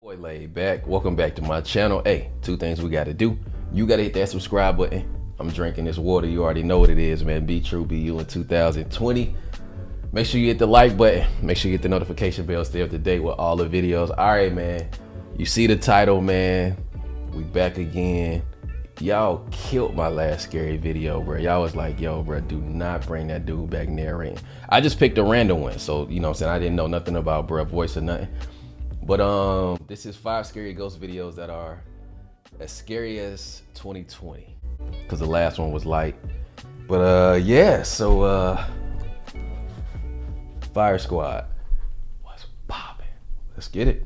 Boy Laid Back, welcome back to my channel. Hey, two things we gotta do. You gotta hit that subscribe button. I'm drinking this water, you already know what it is, man. Be true, be you in 2020. Make sure you hit the like button. Make sure you hit the notification bell, stay up to date with all the videos. All right, man, you see the title, man. We back again. Y'all killed my last scary video, bro. Y'all was like, yo, bro, do not bring that dude back narrating. I just picked a random one, so you know what I'm saying, I didn't know nothing about bro voice or nothing. But this is 5 scary ghost videos that are as scary as 2020, because the last one was light. But yeah, so Fire Squad, what's popping? Let's get it.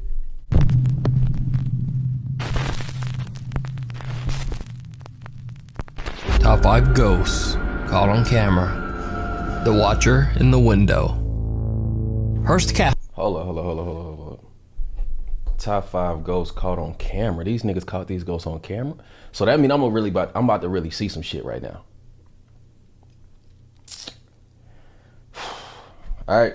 Top 5 ghosts caught on camera. The Watcher in the Window. Hearst Castle. Hold on. Top 5 ghosts caught on camera. These niggas caught these ghosts on camera. So that means I'm about to really see some shit right now. All right.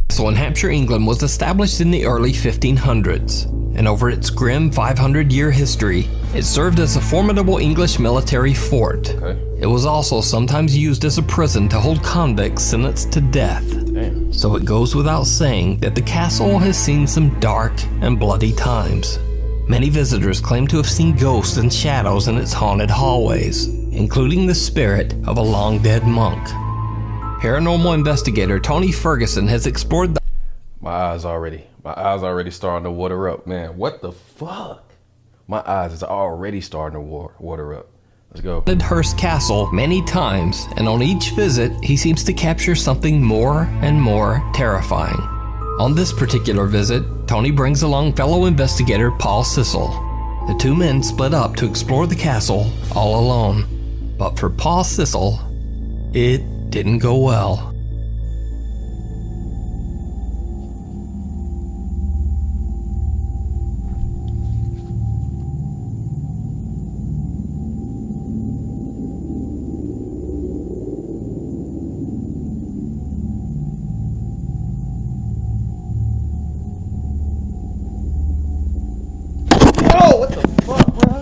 So in Hampshire, England was established in the early 1500s, and over its grim 500-year history, it served as a formidable English military fort. Okay. It was also sometimes used as a prison to hold convicts sentenced to death. Damn. So it goes without saying that the castle has seen some dark and bloody times. Many visitors claim to have seen ghosts and shadows in its haunted hallways, including the spirit of a long-dead monk. Paranormal investigator Tony Ferguson has explored the— My eyes already starting to water up, man. What the fuck? My eyes is already starting to water up. Let's go. Hearst Castle many times, and on each visit, he seems to capture something more and more terrifying. On this particular visit, Tony brings along fellow investigator Paul Sissel. The two men split up to explore the castle all alone. But for Paul Sissel, it didn't go well. Oh, what the fuck, bro?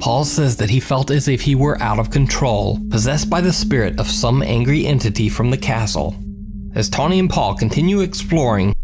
Paul says that he felt as if he were out of control, possessed by the spirit of some angry entity from the castle. As Tony and Paul continue exploring,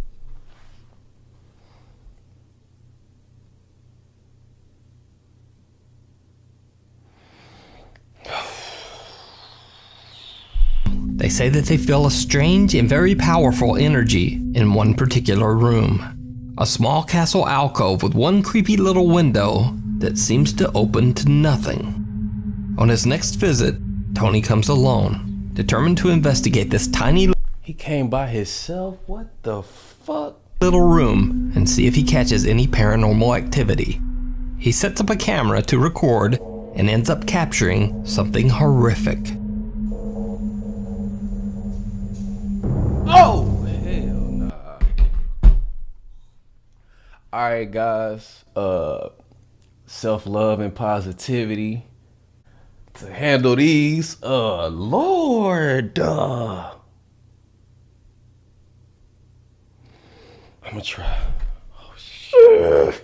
they say that they feel a strange and very powerful energy in one particular room. A small castle alcove with one creepy little window that seems to open to nothing. On his next visit, Tony comes alone, determined to investigate this tiny— He came by himself? What the fuck? little room and see if he catches any paranormal activity. He sets up a camera to record and ends up capturing something horrific. Oh, hell nah. All right, guys. Self-love and positivity to handle these. Lord. I'm gonna try. Oh, shit.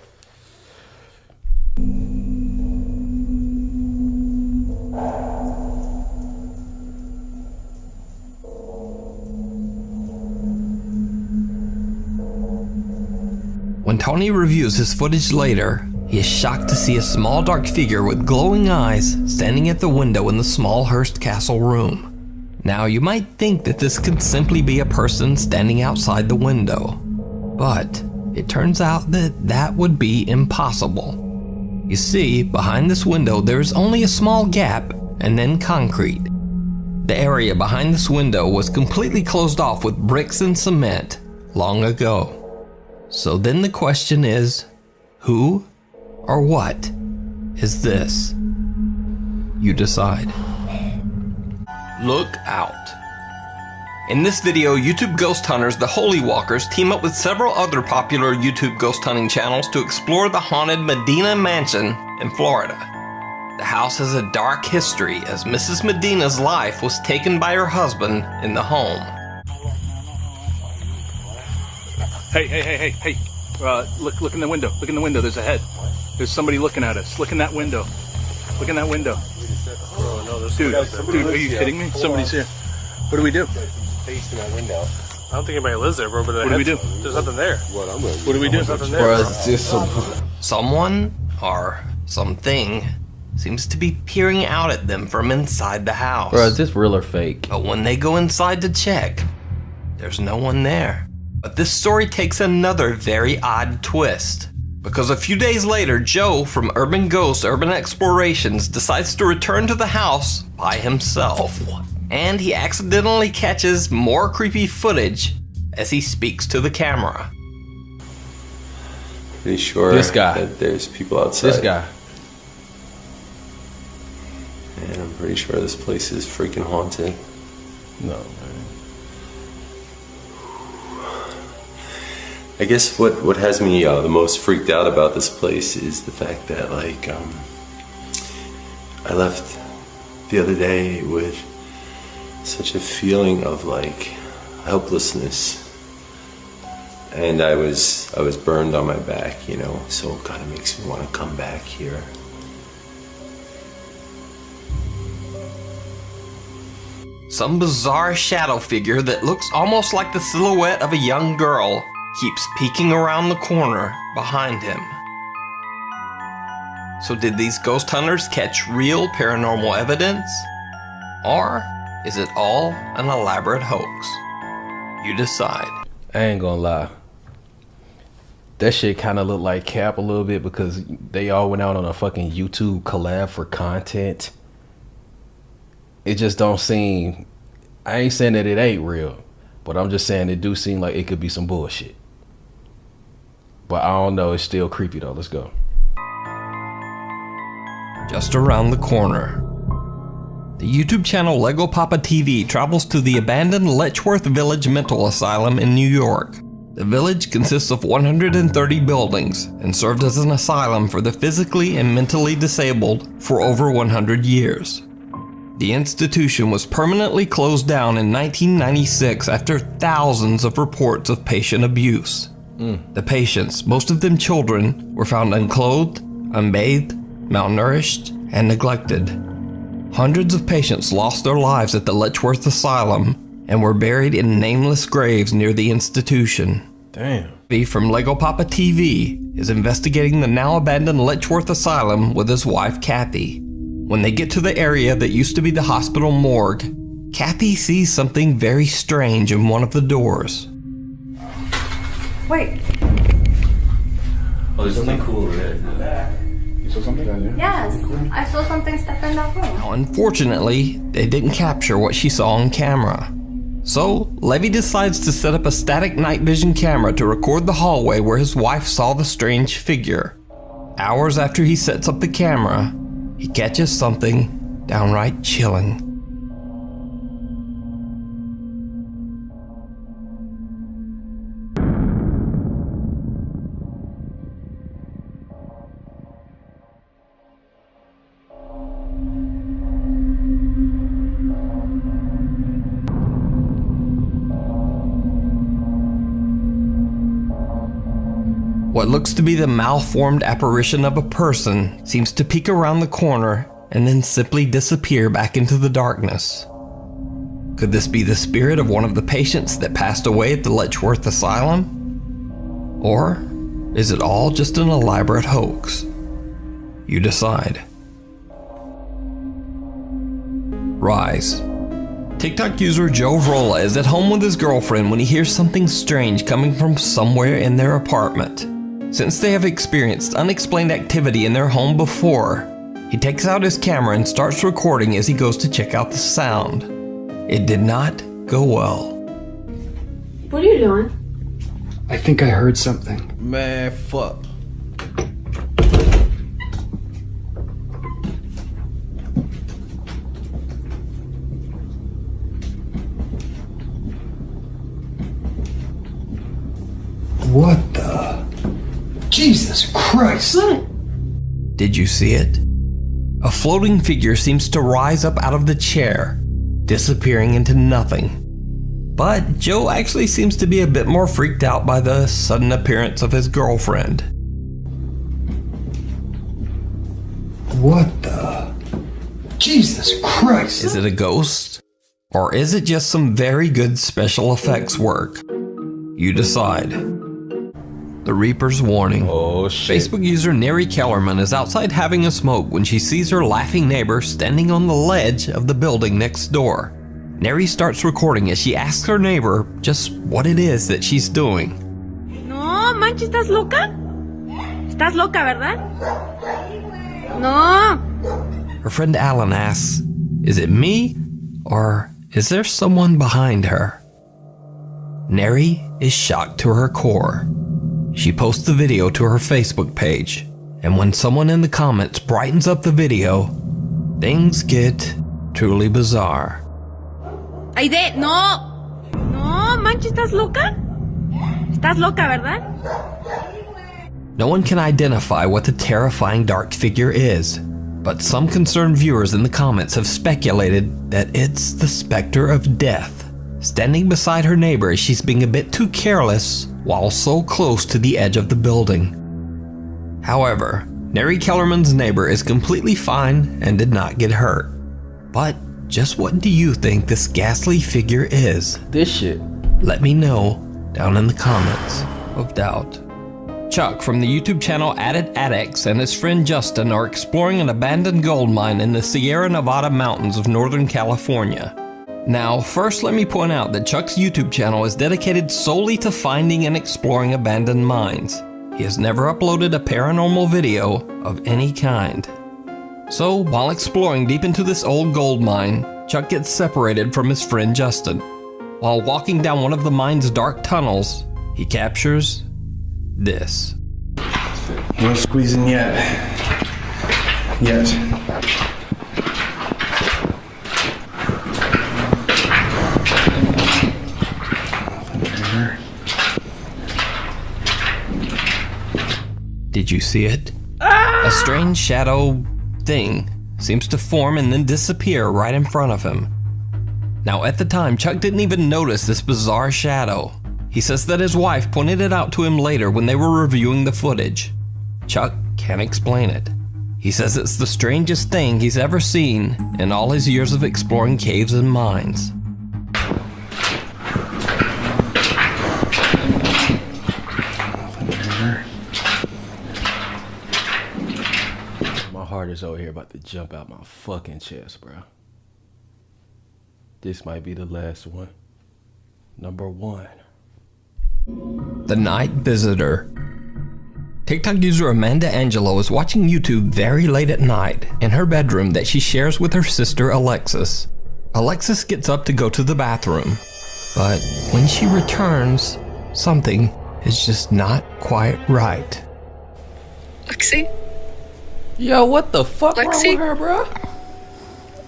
When Tony reviews his footage later, he is shocked to see a small dark figure with glowing eyes standing at the window in the small Hearst Castle room. Now you might think that this could simply be a person standing outside the window, but it turns out that that would be impossible. You see, behind this window there is only a small gap and then concrete. The area behind this window was completely closed off with bricks and cement long ago. So then the question is, who or what is this? You decide. Look out. In this video, YouTube ghost hunters The Holy Walkers team up with several other popular YouTube ghost hunting channels to explore the haunted Medina Mansion in Florida. The house has a dark history as Mrs. Medina's life was taken by her husband in the home. Hey. Look in the window. Look in the window. There's a head. There's somebody looking at us. Look in that window. Look in that window. Dude, are you kidding me? Somebody's here. What do we do? Face in that window. I don't think anybody lives there, bro. But what do we do? There's nothing there. What do we do? There's nothing there. Bro, it's just Someone or something seems to be peering out at them from inside the house. Bro, is this real or fake? But when they go inside to check, there's no one there. But this story takes another very odd twist. Because a few days later, Joe from Urban Ghost Urban Explorations decides to return to the house by himself. And he accidentally catches more creepy footage as he speaks to the camera. Pretty sure This guy. that there's people outside. This guy. And I'm pretty sure this place is freaking haunted. No, man. I guess what has me the most freaked out about this place is the fact that I left the other day with such a feeling of helplessness, and I was burned on my back, so it kind of makes me want to come back here. Some bizarre shadow figure that looks almost like the silhouette of a young girl keeps peeking around the corner behind him. So did these ghost hunters catch real paranormal evidence? Or is it all an elaborate hoax? You decide. I ain't gonna lie. That shit kind of looked like cap a little bit because they all went out on a fucking YouTube collab for content. It just don't seem, I ain't saying that it ain't real, but I'm just saying it do seem like it could be some bullshit. But I don't know, it's still creepy though. Let's go. Just around the corner, the YouTube channel Lego Papa TV travels to the abandoned Letchworth Village Mental Asylum in New York. The village consists of 130 buildings and served as an asylum for the physically and mentally disabled for over 100 years. The institution was permanently closed down in 1996 after thousands of reports of patient abuse. The patients, most of them children, were found unclothed, unbathed, malnourished, and neglected. Hundreds of patients lost their lives at the Letchworth Asylum and were buried in nameless graves near the institution. Damn. B from Lego Papa TV is investigating the now abandoned Letchworth Asylum with his wife Kathy. When they get to the area that used to be the hospital morgue, Kathy sees something very strange in one of the doors. Wait. Oh, there's something cool over there. You saw something down there? Yes, I saw something step in that room. Now, unfortunately, they didn't capture what she saw on camera. So, Levy decides to set up a static night vision camera to record the hallway where his wife saw the strange figure. Hours after he sets up the camera, he catches something downright chilling. What looks to be the malformed apparition of a person seems to peek around the corner and then simply disappear back into the darkness. Could this be the spirit of one of the patients that passed away at the Letchworth Asylum? Or is it all just an elaborate hoax? You decide. Rise. TikTok user Joe Vrola is at home with his girlfriend when he hears something strange coming from somewhere in their apartment. Since they have experienced unexplained activity in their home before, he takes out his camera and starts recording as he goes to check out the sound. It did not go well. What are you doing? I think I heard something. Man, fuck. What the? Jesus Christ! What? Did you see it? A floating figure seems to rise up out of the chair, disappearing into nothing. But Joe actually seems to be a bit more freaked out by the sudden appearance of his girlfriend. What the? Jesus Christ! Is it a ghost? Or is it just some very good special effects work? You decide. The Reaper's warning. Oh shit. Facebook user Neri Kellerman is outside having a smoke when she sees her laughing neighbor standing on the ledge of the building next door. Neri starts recording as she asks her neighbor just what it is that she's doing. No, manches, ¿estás loca? ¿Estás loca, verdad? No. Her friend Alan asks, is it me? Or is there someone behind her? Neri is shocked to her core. She posts the video to her Facebook page, and when someone in the comments brightens up the video, things get truly bizarre. Aide, no. No, manches, ¿estás loca? ¿Estás loca, verdad? No one can identify what the terrifying dark figure is, but some concerned viewers in the comments have speculated that it's the specter of death, standing beside her neighbor as she's being a bit too careless while so close to the edge of the building. However, Neri Kellerman's neighbor is completely fine and did not get hurt. But just what do you think this ghastly figure is? This shit. Let me know down in the comments of doubt. Chuck from the YouTube channel Added Addicts and his friend Justin are exploring an abandoned gold mine in the Sierra Nevada mountains of Northern California. Now, first let me point out that Chuck's YouTube channel is dedicated solely to finding and exploring abandoned mines. He has never uploaded a paranormal video of any kind. So, while exploring deep into this old gold mine, Chuck gets separated from his friend Justin. While walking down one of the mine's dark tunnels, he captures this. No squeezing yet. Did you see it? A strange shadow thing seems to form and then disappear right in front of him. Now at the time, Chuck didn't even notice this bizarre shadow. He says that his wife pointed it out to him later when they were reviewing the footage. Chuck can't explain it. He says it's the strangest thing he's ever seen in all his years of exploring caves and mines. My heart is over here about to jump out my fucking chest, bro. This might be the last one. Number 1. The Night Visitor. TikTok user Amanda Angelo is watching YouTube very late at night in her bedroom that she shares with her sister Alexis. Alexis gets up to go to the bathroom, but when she returns, something is just not quite right. Lexi? Yo, what the fuck wrong Lexi? with her, bro?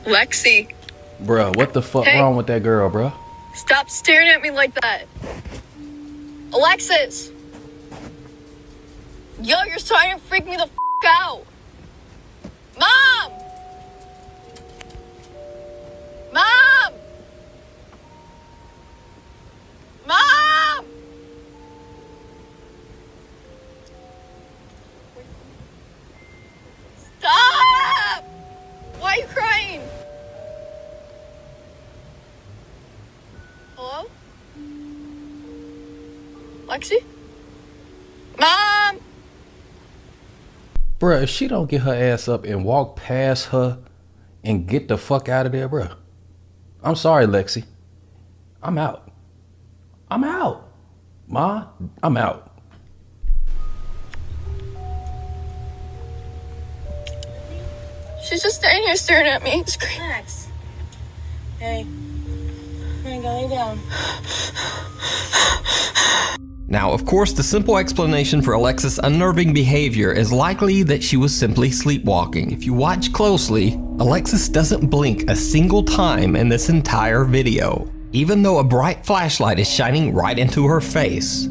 Lexi, Bro, what the fuck Hey. wrong with that girl, bro? stop staring at me like that. Alexis! Yo, you're starting to freak me the out. Mom! Mom! Mom! Stop! Why are you crying? Hello? Lexi? Mom! Bruh, if she don't get her ass up and walk past her and get the fuck out of there, bruh. I'm sorry, Lexi. I'm out. I'm out. Ma, I'm out. She's just standing here staring at me. Relax. Hey. Here, go lay down. Now, of course, the simple explanation for Alexis' unnerving behavior is likely that she was simply sleepwalking. If you watch closely, Alexis doesn't blink a single time in this entire video, even though a bright flashlight is shining right into her face.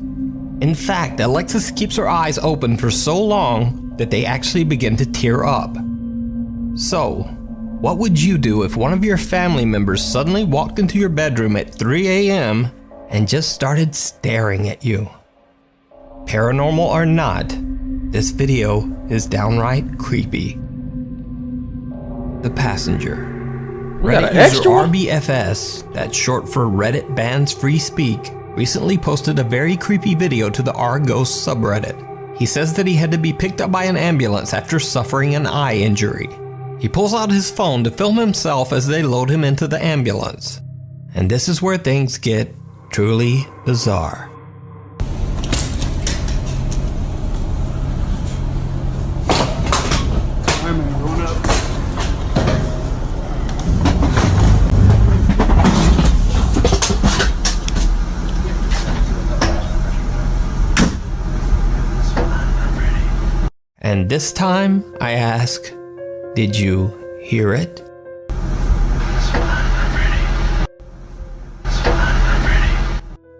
In fact, Alexis keeps her eyes open for so long that they actually begin to tear up. So, What would you do if one of your family members suddenly walked into your bedroom at 3 a.m. and just started staring at you? Paranormal or not, this video is downright creepy. The Passenger. Reddit user RBFS, that's short for Reddit Bans Free Speak, recently posted a very creepy video to the R-Ghost subreddit. He says that he had to be picked up by an ambulance after suffering an eye injury. He pulls out his phone to film himself as they load him into the ambulance. And this is where things get truly bizarre. And this time, I ask, did you hear it?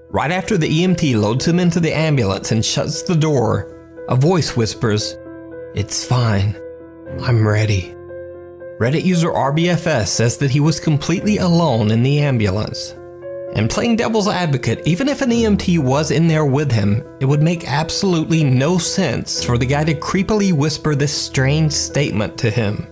Right after the EMT loads him into the ambulance and shuts the door, a voice whispers, "It's fine, I'm ready." Reddit user RBFS says that he was completely alone in the ambulance. And playing devil's advocate, even if an EMT was in there with him, it would make absolutely no sense for the guy to creepily whisper this strange statement to him.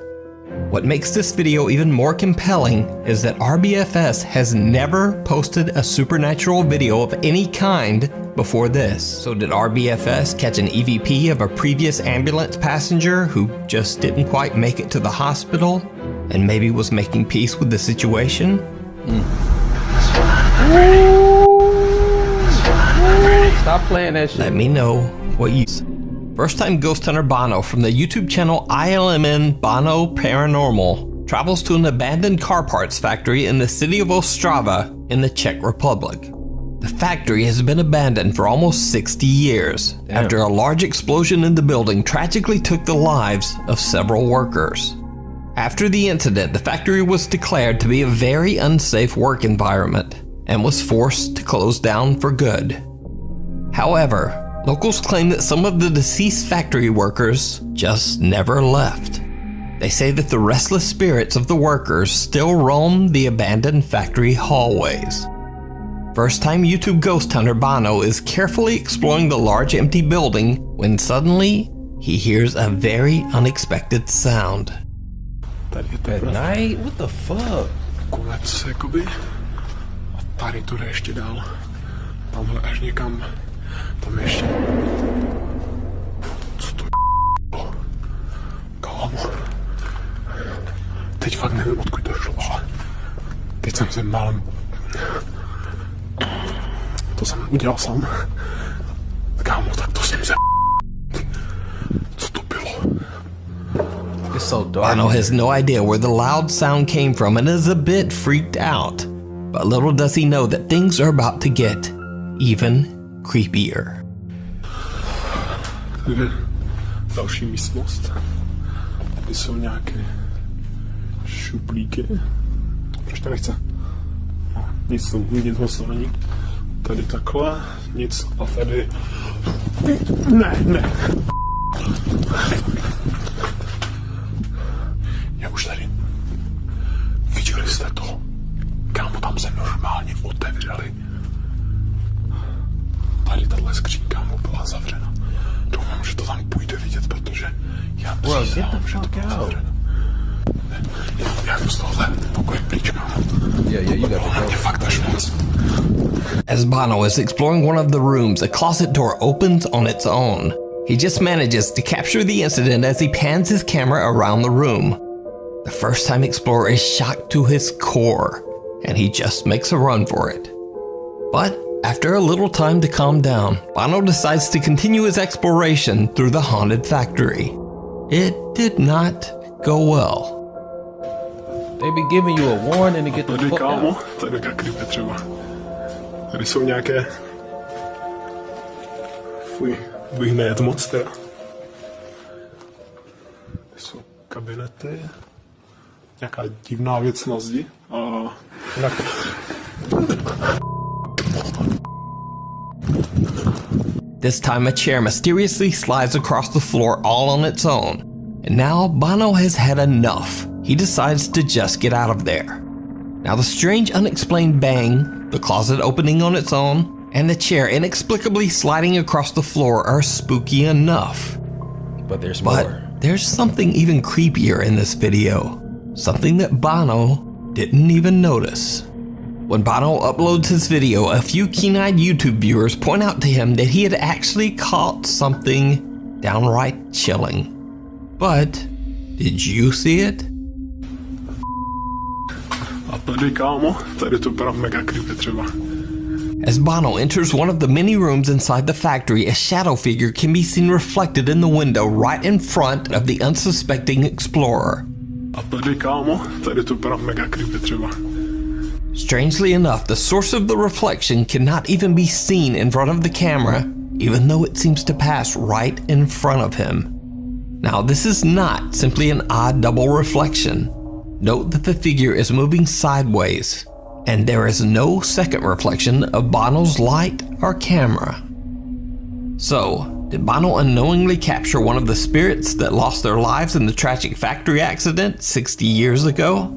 What makes this video even more compelling is that RBFS has never posted a supernatural video of any kind before this. So did RBFS catch an EVP of a previous ambulance passenger who just didn't quite make it to the hospital and maybe was making peace with the situation? Stop playing that shit. Let me know what you... First time ghost hunter Bono from the YouTube channel ILMN Bono Paranormal travels to an abandoned car parts factory in the city of Ostrava in the Czech Republic. The factory has been abandoned for almost 60 years after a large explosion in the building tragically took the lives of several workers. After the incident, the factory was declared to be a very unsafe work environment and was forced to close down for good. However, locals claim that some of the deceased factory workers just never left. They say that the restless spirits of the workers still roam the abandoned factory hallways. First-time YouTube ghost hunter Bono is carefully exploring the large empty building when suddenly he hears a very unexpected sound. At night? What the fuck? Konec, jakoby. A tady to jde ještě dál. Tamhle až někam. Tam ještě. Co to je? Kámo. Teď fakt nevím, odkud to šlo, ale teď jsem se málem... To jsem udělal sám. Kámo, tak to jsem se... Co to bylo? It's so dark. Bono has no idea where the loud sound came from and is a bit freaked out. But little does he know that things are about to get even creepier. Tady je další místnost. Tady jsou nějaké šuplíky. Proč to nechce? No, nic to není. Tady takhle, nic a tady... Ne. Je už tady. Viděli jste to? Kámo, tam se normálně otevřeli. Tady tahle skřínka mu byla zavřena. Doufám, že to tam půjde vidět, protože já přísahám, že to bylo zavřeno. Já jdu z tohle pokoje pryč, kámo. Mě fakt až moc. As Bono is exploring one of the rooms, a closet door opens on its own. He just manages to capture the incident as he pans his camera around the room. The first-time explorer is shocked to his core, and he just makes a run for it. But after a little time to calm down, Bono decides to continue his exploration through the haunted factory. It did not go well. They be giving you a warning to get the fuck out. Tady krype třeba. Tady jsou nějaké... Fuj, bych nejet moc teda. Tady jsou kabinety. Nějaká divná věc na zdi. A jinak... This time a chair mysteriously slides across the floor all on its own. And now Bono has had enough he decides to just get out of there. Now the strange unexplained bang, the closet opening on its own, and the chair inexplicably sliding across the floor are spooky enough. But there's more. But there's something even creepier in this video. Something that Bono didn't even notice. When Bono uploads his video, a few keen-eyed YouTube viewers point out to him that he had actually caught something downright chilling. But did you see it? As Bono enters one of the many rooms inside the factory, a shadow figure can be seen reflected in the window right in front of the unsuspecting explorer. Strangely enough, the source of the reflection cannot even be seen in front of the camera, even though it seems to pass right in front of him. Now, this is not simply an odd double reflection. Note that the figure is moving sideways, and there is no second reflection of Bono's light or camera. So, did Bono unknowingly capture one of the spirits that lost their lives in the tragic factory accident 60 years ago?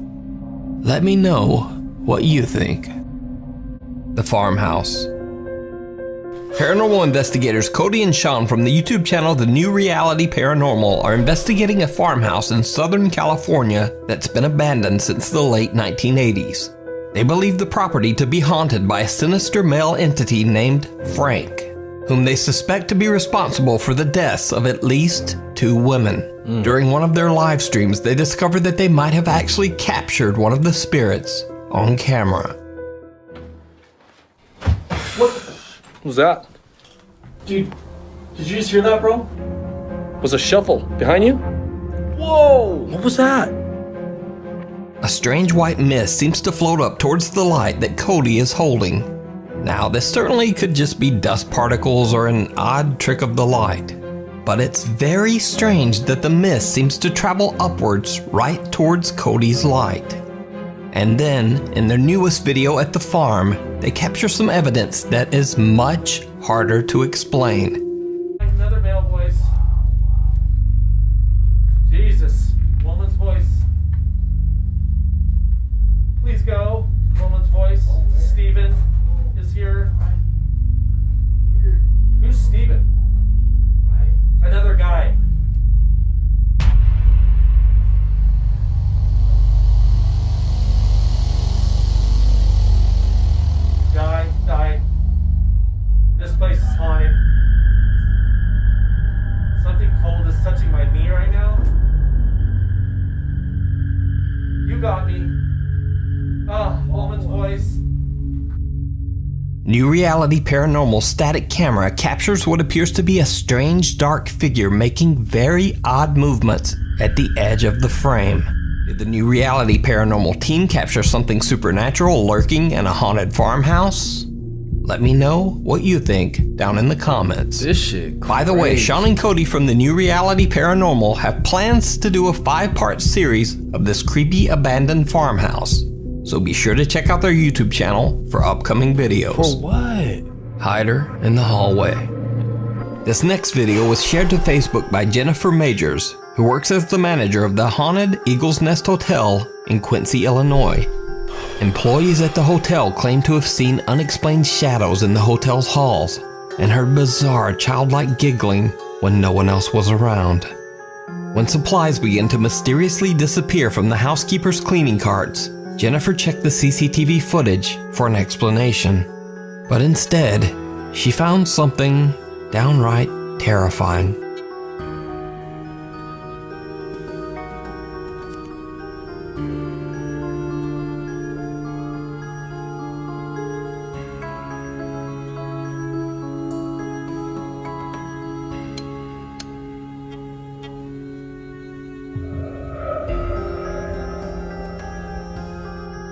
Let me know what you think. The farmhouse. Paranormal investigators Cody and Sean from the YouTube channel The New Reality Paranormal are investigating a farmhouse in Southern California that's been abandoned since the late 1980s. They believe the property to be haunted by a sinister male entity named Frank, whom they suspect to be responsible for the deaths of at least 2 women. During one of their live streams, they discovered that they might have actually captured one of the spirits on camera. What was that? Dude, did you just hear that, bro? Was a shuffle behind you? Whoa! What was that? A strange white mist seems to float up towards the light that Cody is holding. Now, this certainly could just be dust particles or an odd trick of the light, but it's very strange that the mist seems to travel upwards right towards Cody's light. And then, in their newest video at the farm, they capture some evidence that is much harder to explain. Another male voice. Jesus, woman's voice. Please go. Woman's voice. Steven is here. Who's Steven? Another guy. Guy died. This place is haunted. Something cold is touching my knee right now. You got me. Ah, woman's voice. New Reality Paranormal static camera captures what appears to be a strange dark figure making very odd movements at the edge of the frame. Did the New Reality Paranormal team capture something supernatural lurking in a haunted farmhouse? Let me know what you think down in the comments. This shit crazy. By the way, Sean and Cody from the New Reality Paranormal have plans to do a 5-part series of this creepy abandoned farmhouse. So be sure to check out their YouTube channel for upcoming videos. For what? Hider in the hallway. This next video was shared to Facebook by Jennifer Majors, who works as the manager of the haunted Eagle's Nest Hotel in Quincy, Illinois. Employees at the hotel claim to have seen unexplained shadows in the hotel's halls and heard bizarre childlike giggling when no one else was around. When supplies began to mysteriously disappear from the housekeeper's cleaning carts, Jennifer checked the CCTV footage for an explanation. But instead, she found something downright terrifying.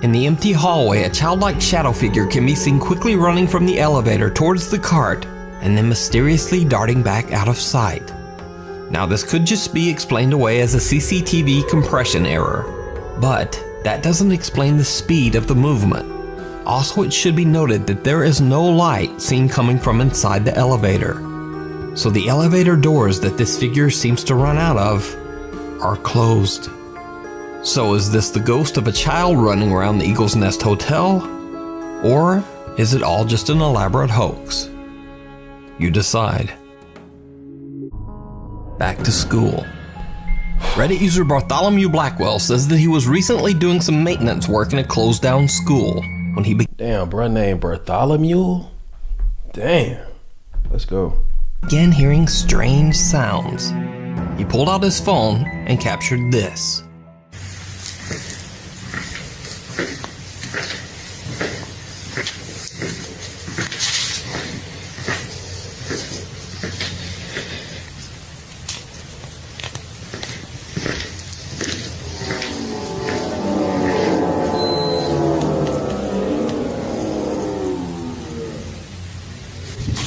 In the empty hallway, a childlike shadow figure can be seen quickly running from the elevator towards the cart and then mysteriously darting back out of sight. Now, this could just be explained away as a CCTV compression error, but that doesn't explain the speed of the movement. Also, it should be noted that there is no light seen coming from inside the elevator. So the elevator doors that this figure seems to run out of are closed. So is this the ghost of a child running around the Eagle's Nest Hotel? Or is it all just an elaborate hoax? You decide. Back to school. Reddit user Bartholomew Blackwell says that he was recently doing some maintenance work in a closed down school when he Damn, bruh named Bartholomew? Damn. Let's go. began hearing strange sounds. He pulled out his phone and captured this.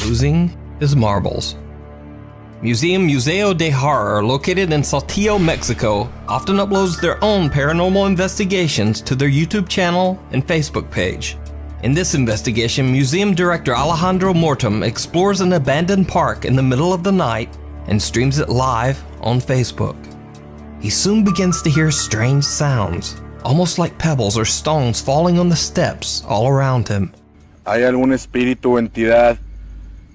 Losing his marbles. Museo de Horror, located in Saltillo, Mexico, often uploads their own paranormal investigations to their YouTube channel and Facebook page. In this investigation, museum director Alejandro Mortem explores an abandoned park in the middle of the night and streams it live on Facebook. He soon begins to hear strange sounds, almost like pebbles or stones falling on the steps all around him. ¿Hay algún espíritu o entidad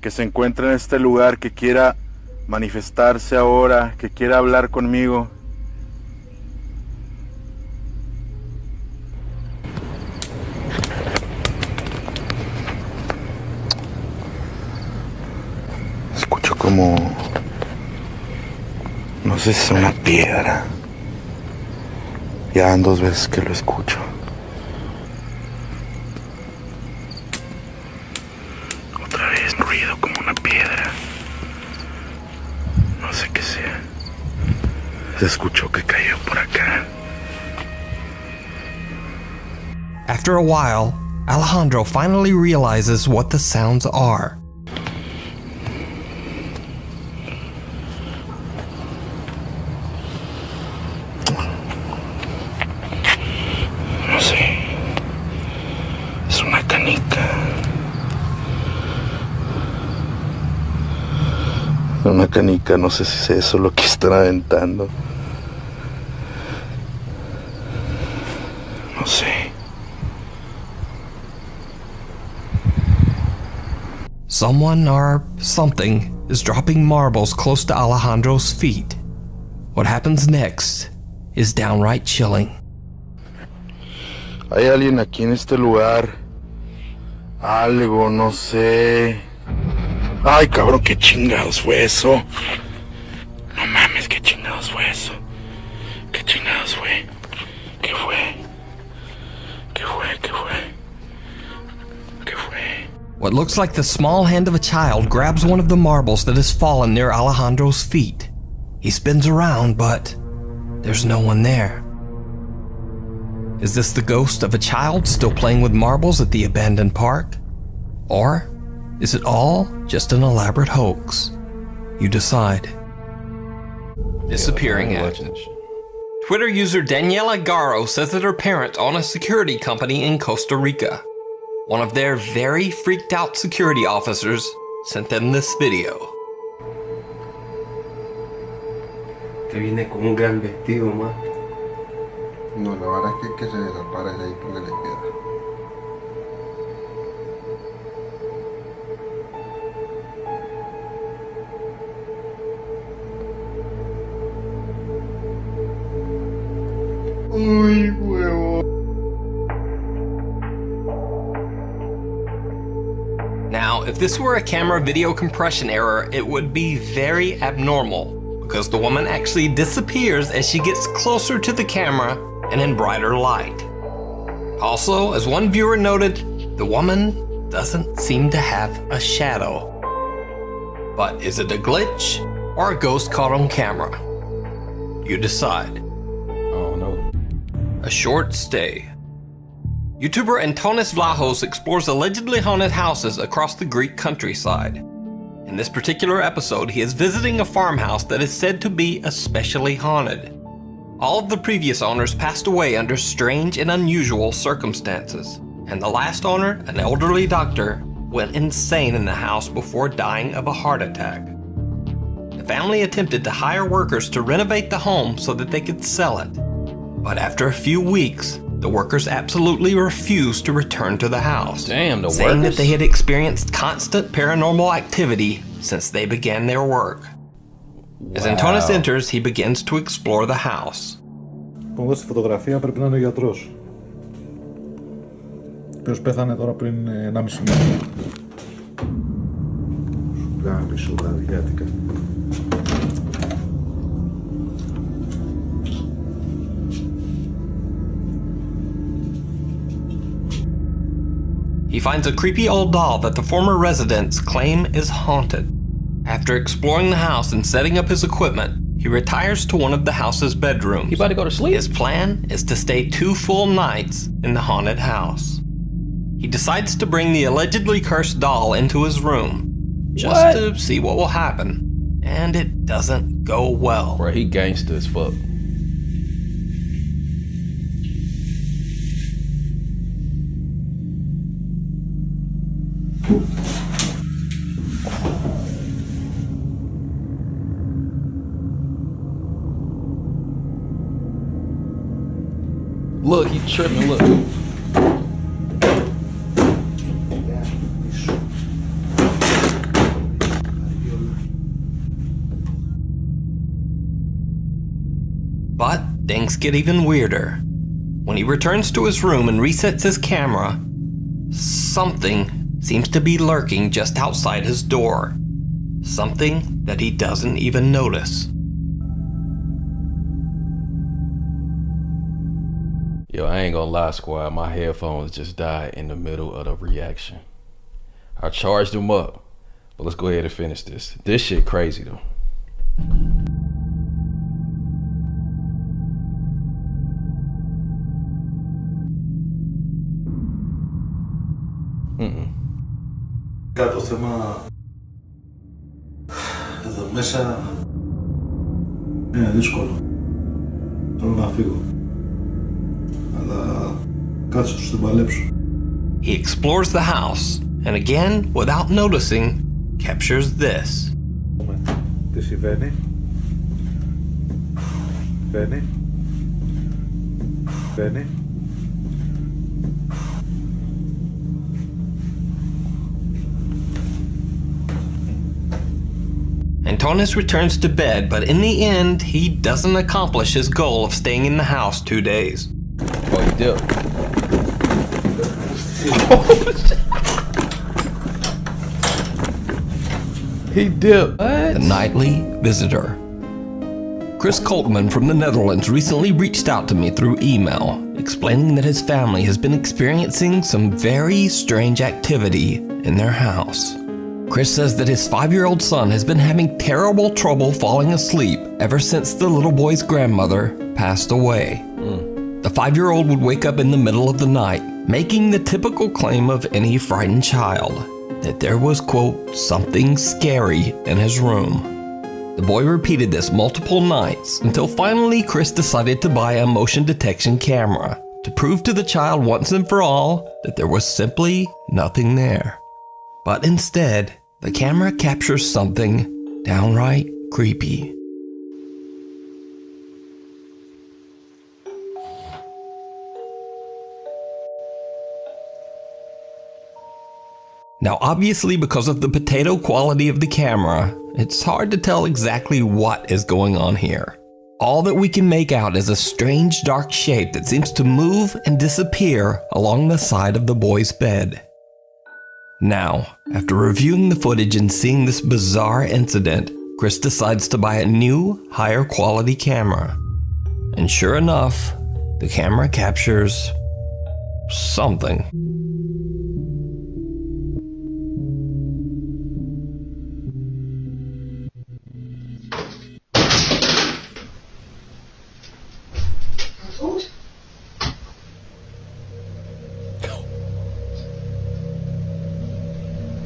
que se encuentra en este lugar que quiera manifestarse ahora, que quiera hablar conmigo? Escucho como, no sé si es una piedra. Ya van 2 veces que lo escucho. Otra vez ruido como una piedra. No sé qué sea. Se escuchó que cayó por acá. After a while, Alejandro finally realizes what the sounds are. No sé. Es una canica. Una canica, no sé si es eso lo que están aventando. No sé. Someone or something is dropping marbles close to Alejandro's feet. What happens next is downright chilling. Hay alguien aquí en este lugar. Algo, no sé. Ay, cabrón, qué chingados fue eso. No mames, qué chingados fue eso. ¿Qué chingados fue? ¿Qué fue? ¿Qué fue? ¿Qué fue? ¿Qué fue? What looks like the small hand of a child grabs one of the marbles that has fallen near Alejandro's feet. He spins around, but there's no one there. Is this the ghost of a child still playing with marbles at the abandoned park? Or is it all just an elaborate hoax? You decide. Disappearing act. Twitter user Daniela Garo says that her parents own a security company in Costa Rica. One of their very freaked out security officers sent them this video. Te viene con un gran vestido, ma. No, la verdad es que se desaparece ahí porque le queda. Uy, huevo. Now, if this were a camera video compression error, it would be very abnormal, because the woman actually disappears as she gets closer to the camera and in brighter light. Also, as one viewer noted, the woman doesn't seem to have a shadow. But is it a glitch or a ghost caught on camera? You decide. Oh no. A short stay. YouTuber Antonis Vlahos explores allegedly haunted houses across the Greek countryside. In this particular episode, he is visiting a farmhouse that is said to be especially haunted. All of the previous owners passed away under strange and unusual circumstances, and the last owner, an elderly doctor, went insane in the house before dying of a heart attack. The family attempted to hire workers to renovate the home so that they could sell it, But after a few weeks, the workers absolutely refused to return to the house. Damn, the saying workers? that they had experienced constant paranormal activity since they began their work. As Antonis enters, he begins to explore the house. Λοιπόν, εδώ στη φωτογραφία πρέπει να είναι ο γιατρός. Ο οποίος πέθανε τώρα πριν 1,5 μήνα. Σου κάνει σου βραδιάτικα. He finds a creepy old doll that the former residents claim is haunted. After exploring the house and setting up his equipment, he retires to one of the house's bedrooms. He about to go to sleep? His plan is to stay 2 full nights in the haunted house. He decides to bring the allegedly cursed doll into his room, just to see what will happen. And it doesn't go well. Bro, he gangster as fuck. Look, he tripping, look. But things get even weirder. When he returns to his room and resets his camera, something seems to be lurking just outside his door. Something that he doesn't even notice. Yo, I ain't gonna lie, squad. My headphones just died in the middle of the reaction. I charged them up, but let's go ahead and finish this. This shit crazy though. Το θέμα εδώ μέσα είναι δύσκολο. Θέλω να φύγω. Αλλά κάτσω στο παλέψω. He explores the house and again, without noticing, captures this. Τι συμβαίνει? Φαίνει. Antonis returns to bed, but in the end, he doesn't accomplish his goal of staying in the house 2 days. Oh, he did. He did. The nightly visitor. Chris Kolkman from the Netherlands recently reached out to me through email, explaining that his family has been experiencing some very strange activity in their house. Chris says that his 5-year-old son has been having terrible trouble falling asleep ever since the little boy's grandmother passed away. The 5-year-old would wake up in the middle of the night, making the typical claim of any frightened child, that there was, quote, something scary in his room. The boy repeated this multiple nights until finally Chris decided to buy a motion detection camera to prove to the child once and for all that there was simply nothing there. But instead, the camera captures something downright creepy. Now, obviously, because of the potato quality of the camera, it's hard to tell exactly what is going on here. All that we can make out is a strange dark shape that seems to move and disappear along the side of the boy's bed. Now, after reviewing the footage and seeing this bizarre incident, Chris decides to buy a new, higher quality camera. And sure enough, the camera captures something.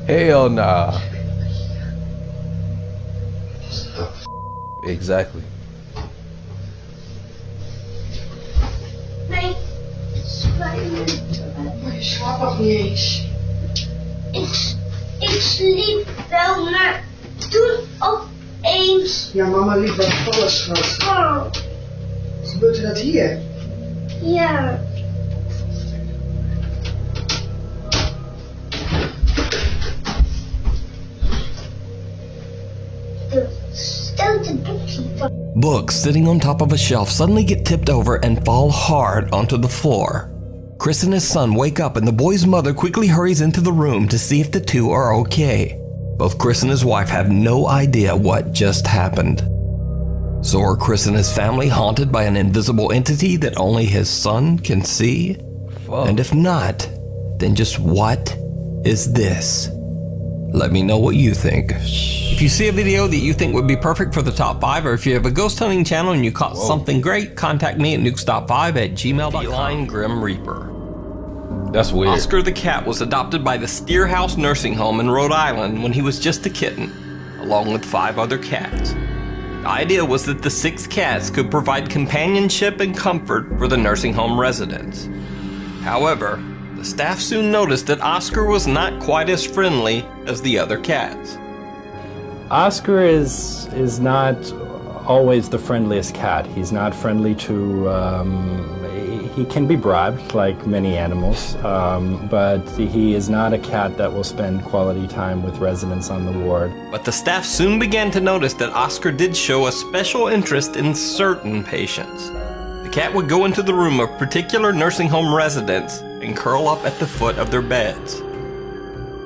Hell nah. Exactly. Nee, maar je slaapt nog niet eens. Ik sliep wel, maar toen opeens... Ja, mama liep wat vallen, schat. Oh. Gebeurde dat hier? Yeah. Books sitting on top of a shelf suddenly get tipped over and fall hard onto the floor. Chris and his son wake up and the boy's mother quickly hurries into the room to see if the two are okay. Both Chris and his wife have no idea what just happened. So are Chris and his family haunted by an invisible entity that only his son can see? Fuck. And if not, then just what is this? Let me know what you think. If you see a video that you think would be perfect for the top 5, or if you have a ghost hunting channel and you caught something great, contact me at nukestop5@gmail.com. Feline Grim Reaper. That's weird. Oscar the cat was adopted by the Steerhouse Nursing Home in Rhode Island when he was just a kitten, along with 5 other cats. The idea was that the 6 cats could provide companionship and comfort for the nursing home residents. However, the staff soon noticed that Oscar was not quite as friendly as the other cats. Oscar is not always the friendliest cat. He's not friendly to, he can be bribed like many animals, but he is not a cat that will spend quality time with residents on the ward. But the staff soon began to notice that Oscar did show a special interest in certain patients. The cat would go into the room of particular nursing home residents and curl up at the foot of their beds.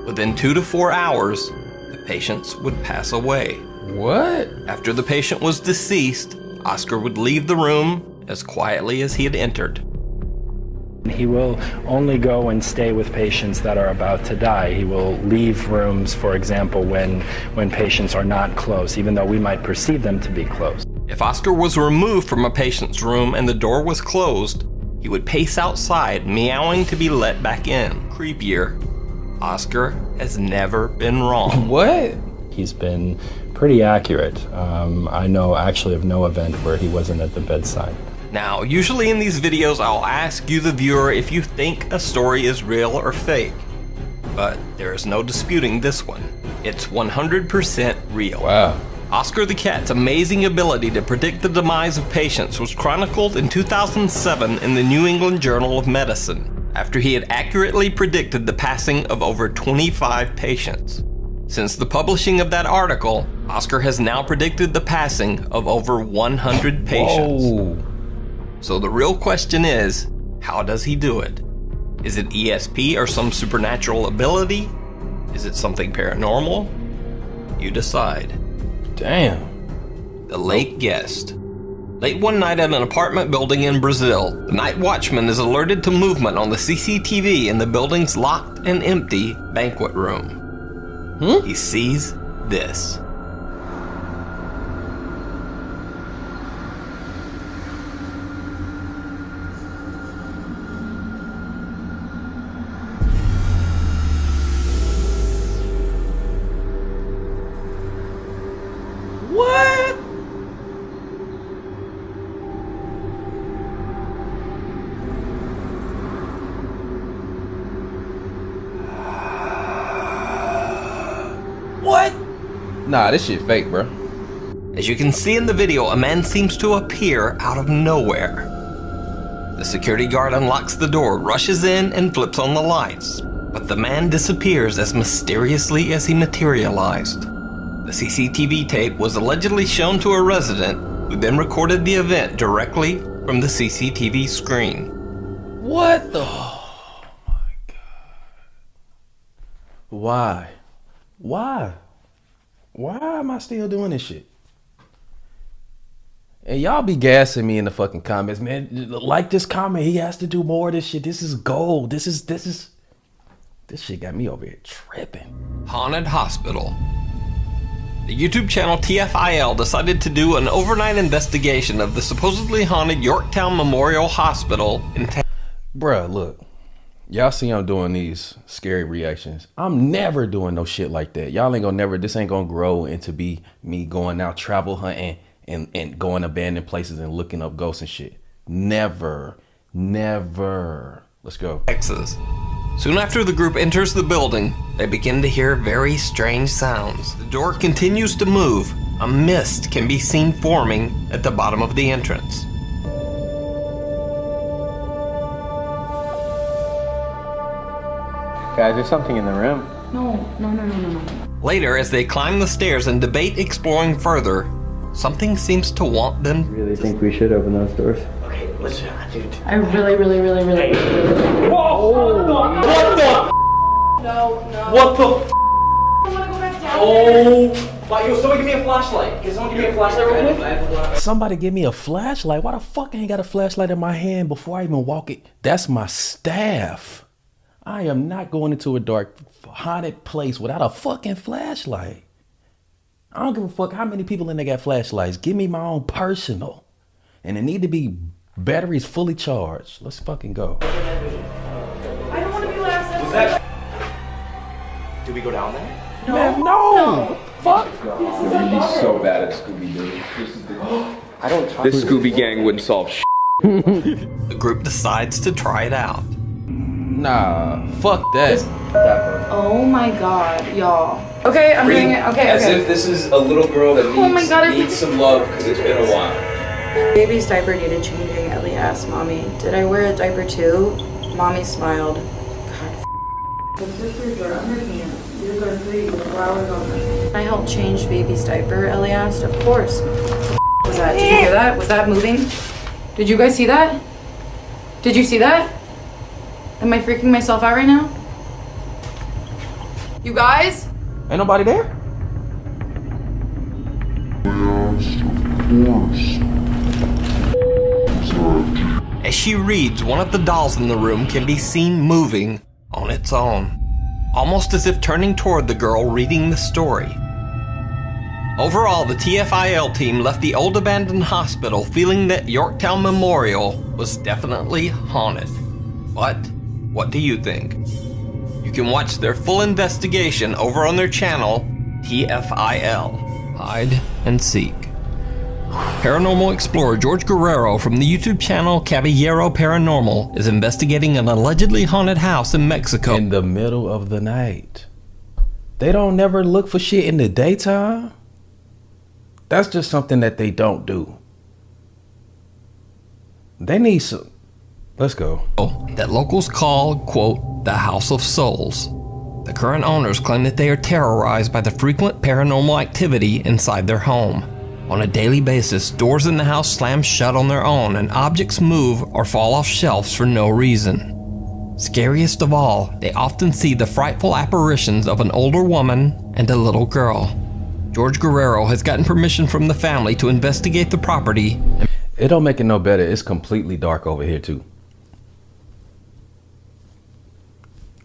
Within 2 to 4 hours, the patients would pass away. What? After the patient was deceased, Oscar would leave the room as quietly as he had entered. He will only go and stay with patients that are about to die. He will leave rooms, for example, when patients are not close, even though we might perceive them to be close. If Oscar was removed from a patient's room and the door was closed, he would pace outside, meowing to be let back in. Creepier, Oscar has never been wrong. What? He's been pretty accurate. I know actually of no event where he wasn't at the bedside. Now, usually in these videos, I'll ask you, the viewer, if you think a story is real or fake. But there is no disputing this one. It's 100% real. Wow. Oscar the cat's amazing ability to predict the demise of patients was chronicled in 2007 in the New England Journal of Medicine, after he had accurately predicted the passing of over 25 patients. Since the publishing of that article, Oscar has now predicted the passing of over 100 patients. Whoa. So the real question is, how does he do it? Is it ESP or some supernatural ability? Is it something paranormal? You decide. Damn. The Late Guest. Late one night at an apartment building in Brazil, the night watchman is alerted to movement on the CCTV in the building's locked and empty banquet room. He sees this. What? What? Nah, this shit fake, bro. As you can see in the video, a man seems to appear out of nowhere. The security guard unlocks the door, rushes in, and flips on the lights. But the man disappears as mysteriously as he materialized. The CCTV tape was allegedly shown to a resident, who then recorded the event directly from the CCTV screen. What the? Oh my God. Why? Why? Why am I still doing this shit? And y'all be gassing me in the fucking comments, man. Like this comment, he has to do more of this shit. This is gold. This shit got me over here tripping. Haunted Hospital. The YouTube channel TFIL decided to do an overnight investigation of the supposedly haunted Yorktown Memorial Hospital in town. Bruh, look. Y'all see I'm doing these scary reactions. I'm never doing no shit like that. Y'all ain't gonna never, this ain't gonna grow into be me going out travel hunting and going abandoned places and looking up ghosts and shit. Never. Let's go. Texas. Soon after the group enters the building, they begin to hear very strange sounds. The door continues to move. A mist can be seen forming at the bottom of the entrance. Guys, there's something in the room. No. Later, as they climb the stairs and debate exploring further, something seems to want them. Really think we should open those doors? Okay, listen, dude. I really. Whoa! What the? No. What the? I want to go back down. Oh! Like, yo, somebody give me a flashlight. Can someone give me a flashlight real quick? Somebody give me a flashlight. Why the fuck I ain't got a flashlight in my hand before I even walk it? That's my staff. I am not going into a dark, haunted place without a fucking flashlight. I don't give a fuck how many people in there got flashlights. Give me my own personal. And it need to be batteries fully charged. Let's fucking go. I don't want to be last. Was that? Did we go down there? No. Man, no. Fuck. We'd be so bad at Scooby-Doo. I don't talk. This Scooby gang wouldn't solve shit. The group decides to try it out. Nah, fuck that. Oh my god, y'all. Okay, I'm doing it. Okay. As if this is a little girl that Oh my God, needs some love because it's been a while. Baby's diaper needed changing. Ellie asked Mommy, did I wear a diaper too? Mommy smiled. God, the sisters are underhand. You're going to sleep with flowers on them. I helped change baby's diaper, Ellie asked. Of course. What was that? Did you hear that? Was that moving? Did you guys see that? Did you see that? Am I freaking myself out right now? You guys? Ain't nobody there? As she reads, one of the dolls in the room can be seen moving on its own, almost as if turning toward the girl reading the story. Overall, the TFIL team left the old abandoned hospital feeling that Yorktown Memorial was definitely haunted. But what do you think? You can watch their full investigation over on their channel, TFIL, Hide and Seek. Paranormal explorer George Guerrero from the YouTube channel Caballero Paranormal is investigating an allegedly haunted house in Mexico. In the middle of the night. They don't never look for shit in the daytime. That's just something that they don't do. They need some. Let's go. That locals call, quote, the House of Souls. The current owners claim that they are terrorized by the frequent paranormal activity inside their home. On a daily basis, doors in the house slam shut on their own and objects move or fall off shelves for no reason. Scariest of all, they often see the frightful apparitions of an older woman and a little girl. George Guerrero has gotten permission from the family to investigate the property. It don't make it no better. It's completely dark over here too.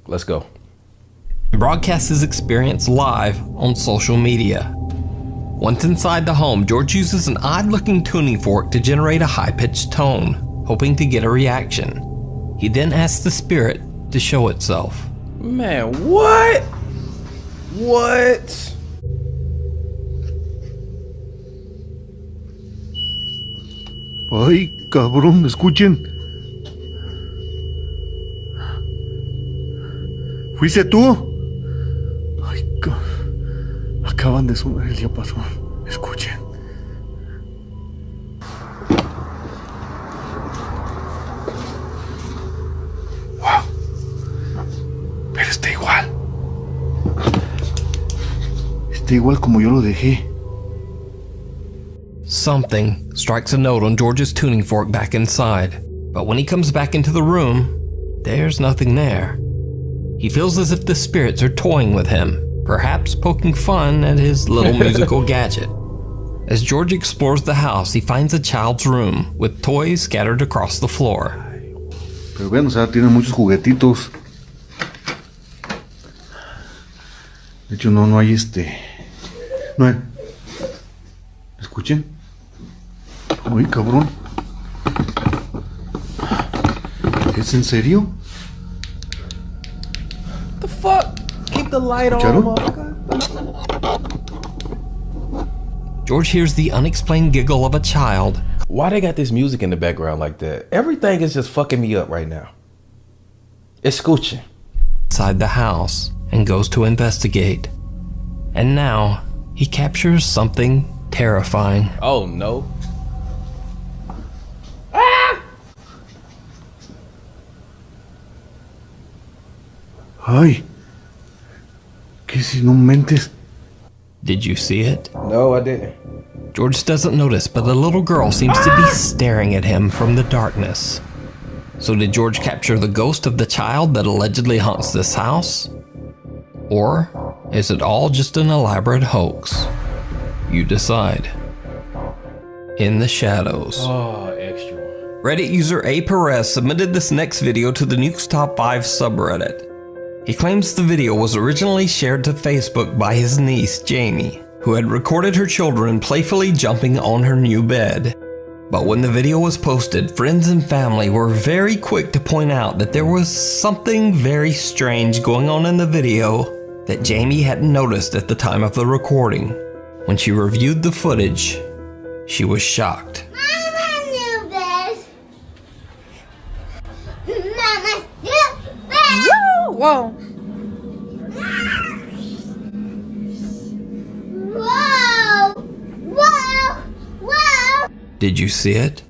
Let's go. Broadcasts his experience live on social media. Once inside the home, George uses an odd-looking tuning fork to generate a high-pitched tone, hoping to get a reaction. He then asks the spirit to show itself. Man, what? What? Ay, cabrón, escuchen. ¿Fuiste tú? Ay, acaban de sonar el diapasón. Escuchen. Wow. Pero está igual. Está igual como yo lo dejé. Something strikes a note on George's tuning fork back inside, but when he comes back into the room, there's nothing there. He feels as if the spirits are toying with him, perhaps poking fun at his little musical gadget. As George explores the house, he finds a child's room with toys scattered across the floor. Pero vean, o sea, tiene muchos juguetitos. De hecho, no hay no hay. ¿Escuchen? Uy, cabrón. ¿Es en serio? The fuck? Keep the light on, motherfucker. George hears the unexplained giggle of a child. Why they got this music in the background like that? Everything is just fucking me up right now. Escuchen. Inside the house and goes to investigate. And now he captures something terrifying. Oh no. Ay. ¿Qué si no mentes? Did you see it? No, I didn't. George doesn't notice, but the little girl seems to be staring at him from the darkness. So did George capture the ghost of the child that allegedly haunts this house? Or is it all just an elaborate hoax? You decide. In the shadows. Oh, extra. Reddit user A. Perez submitted this next video to the Nukes Top 5 subreddit. He claims the video was originally shared to Facebook by his niece, Jamie, who had recorded her children playfully jumping on her new bed. But when the video was posted, friends and family were very quick to point out that there was something very strange going on in the video that Jamie hadn't noticed at the time of the recording. When she reviewed the footage, she was shocked. Mama knew this. Mama knew this. Whoa! Whoa! Whoa! Whoa! Did you see it?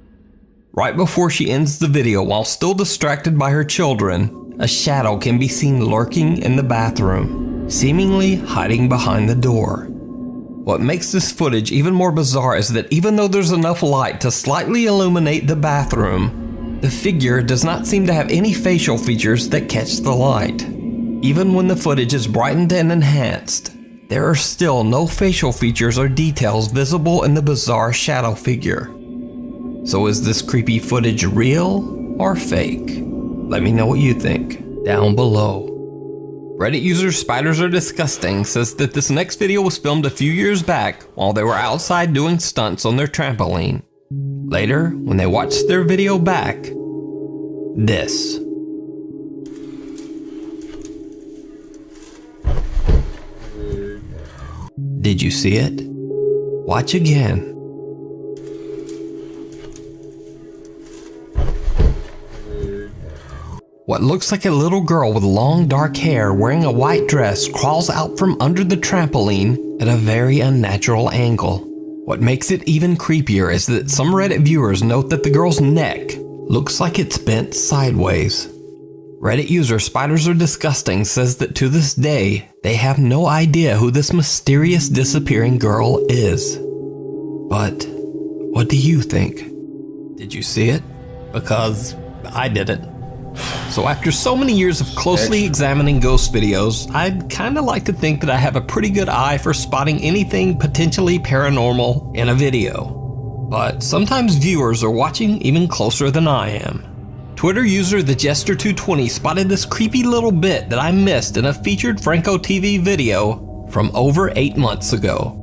Right before she ends the video, while still distracted by her children, a shadow can be seen lurking in the bathroom, seemingly hiding behind the door. What makes this footage even more bizarre is that even though there's enough light to slightly illuminate the bathroom, the figure does not seem to have any facial features that catch the light. Even when the footage is brightened and enhanced, there are still no facial features or details visible in the bizarre shadow figure. So is this creepy footage real or fake? Let me know what you think down below. Reddit user Spiders Are Disgusting says that this next video was filmed a few years back while they were outside doing stunts on their trampoline. Later, when they watched their video back, this. Did you see it? Watch again. What looks like a little girl with long dark hair wearing a white dress crawls out from under the trampoline at a very unnatural angle. What makes it even creepier is that some Reddit viewers note that the girl's neck looks like it's bent sideways. Reddit user Spiders Are Disgusting says that to this day, they have no idea who this mysterious disappearing girl is. But what do you think? Did you see it? Because I didn't. So after so many years of closely examining ghost videos, I'd kinda like to think that I have a pretty good eye for spotting anything potentially paranormal in a video. But sometimes viewers are watching even closer than I am. Twitter user TheJester220 spotted this creepy little bit that I missed in a featured Franco TV video from over 8 months ago.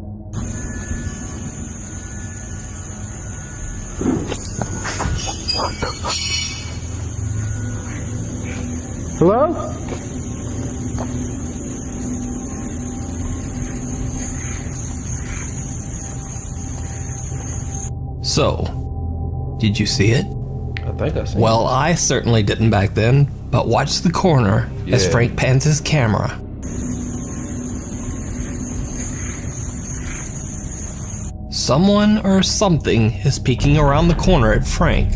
Hello? So, did you see it? I think I seen Well, I certainly didn't back then, but watch the corner as Frank pans his camera. Someone or something is peeking around the corner at Frank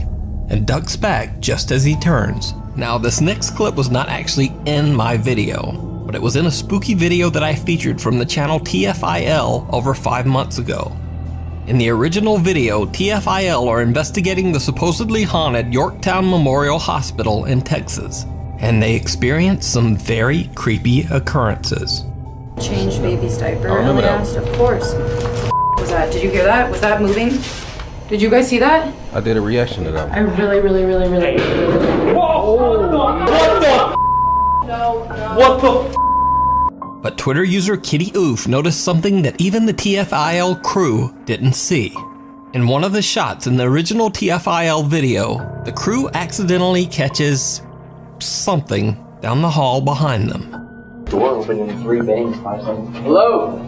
and ducks back just as he turns. Now, this next clip was not actually in my video, but it was in a spooky video that I featured from the channel TFIL over 5 months ago. In the original video, TFIL are investigating the supposedly haunted Yorktown Memorial Hospital in Texas, and they experienced some very creepy occurrences. Changed baby's diaper. I remember that. Asked, of course. Was that? Did you hear that? Was that moving? Did you guys see that? I did a reaction to that. I really. Whoa! What the? No. What the? But Twitter user Kitty Oof noticed something that even the TFIL crew didn't see. In one of the shots in the original TFIL video, the crew accidentally catches something down the hall behind them. Door open in 3 bangs, 5 seconds. Hello?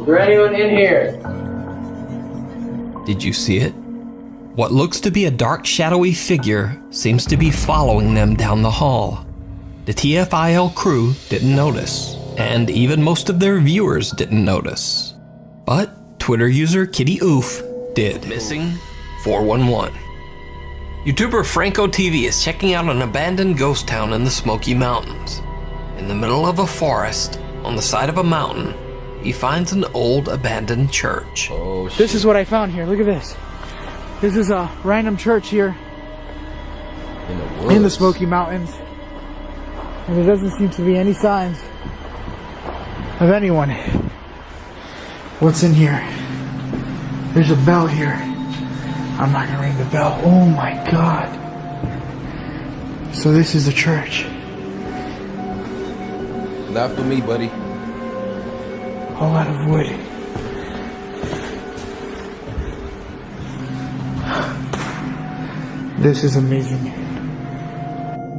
Is there anyone in here? Did you see it? What looks to be a dark, shadowy figure seems to be following them down the hall. The TFIL crew didn't notice, and even most of their viewers didn't notice. But Twitter user Kitty Oof did. Missing 411. YouTuber Franco TV is checking out an abandoned ghost town in the Smoky Mountains. In the middle of a forest, on the side of a mountain, he finds an old abandoned church. Oh, shit. This is what I found here. Look at this. This is a random church here in the Smoky Mountains. And there doesn't seem to be any signs of anyone. What's in here? There's a bell here. I'm not gonna ring the bell. Oh my God. So this is the church. Not for me, buddy. All out of wood. This is amazing.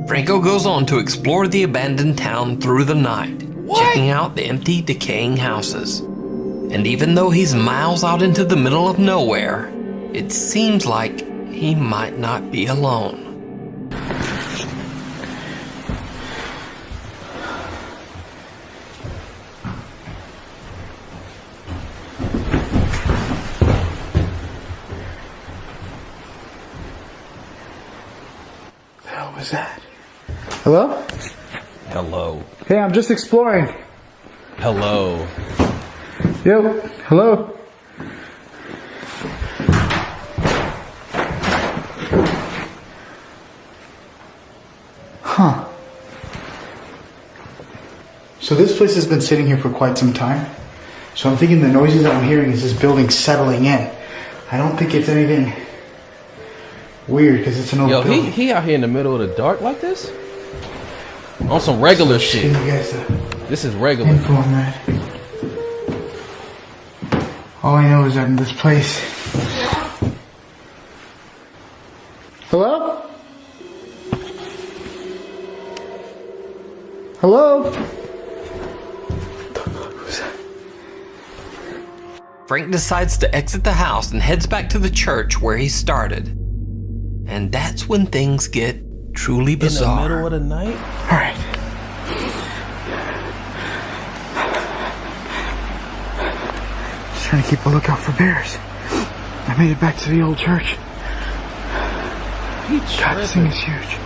Franco goes on to explore the abandoned town through the night, checking out the empty, decaying houses. And even though he's miles out into the middle of nowhere, it seems like he might not be alone. What the hell was that? Hello? Hello. Hey, I'm just exploring. Hello. Yo, hello? Huh. So this place has been sitting here for quite some time. So I'm thinking the noises that I'm hearing is this building settling in. I don't think it's anything weird because it's an old building. He out here in the middle of the dark like this? On some regular shit. This is regular. Info on that. All I know is that in this place. Hello? Hello? Frank decides to exit the house and heads back to the church where he started. And that's when things get truly bizarre. In the middle of the night? Alright. Just trying to keep a lookout for bears. I made it back to the old church. God, this thing is huge.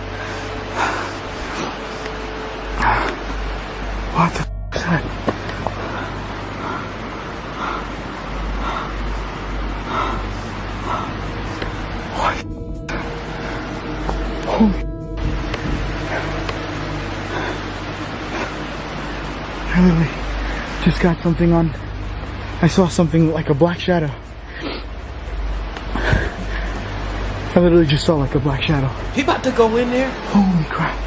What the f is that? What? Holy. I literally just got something on. I saw something like a black shadow. I literally just saw like a black shadow. He about to go in there? Holy crap.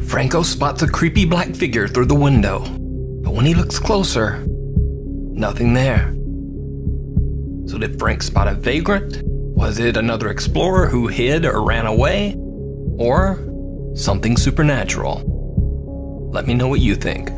Franco spots a creepy black figure through the window, but when he looks closer, nothing there. So did Frank spot a vagrant? Was it another explorer who hid or ran away? Or something supernatural? Let me know what you think.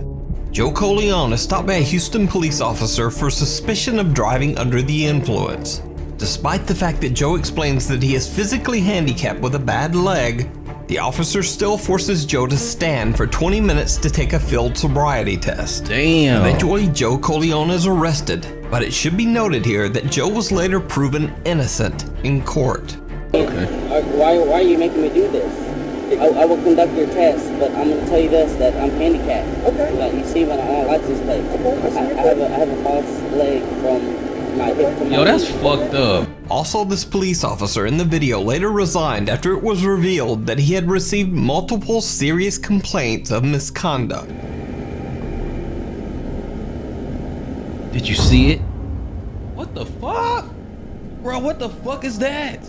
Joe Coleon is stopped by a Houston police officer for suspicion of driving under the influence. Despite the fact that Joe explains that he is physically handicapped with a bad leg, the officer still forces Joe to stand for 20 minutes to take a field sobriety test. Damn. Eventually, Joe Coleon is arrested, but it should be noted here that Joe was later proven innocent in court. Okay. Why are you making me do this? I will conduct your test, but I'm going to tell you this, that I'm handicapped. Okay. Like, you see when I license plate. Okay. I have a false leg from my hip to my Yo, that's fucked up. Also, this police officer in the video later resigned after it was revealed that he had received multiple serious complaints of misconduct. Did you see it? What the fuck? Bro, what the fuck is that?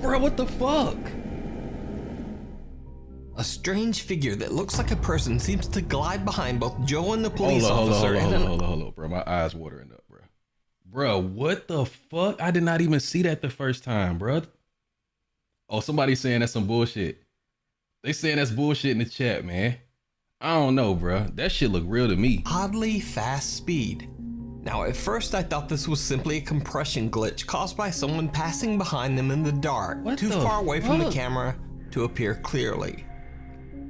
Bro, what the fuck? A strange figure that looks like a person seems to glide behind both Joe and the police officer. Hold on, bro. My eyes watering up, bro. Bro, what the fuck? I did not even see that the first time, bro. Oh, somebody's saying that's some bullshit. They saying that's bullshit in the chat, man. I don't know, bro. That shit look real to me. Oddly fast speed. Now at first I thought this was simply a compression glitch caused by someone passing behind them in the dark, too far away from the camera to appear clearly.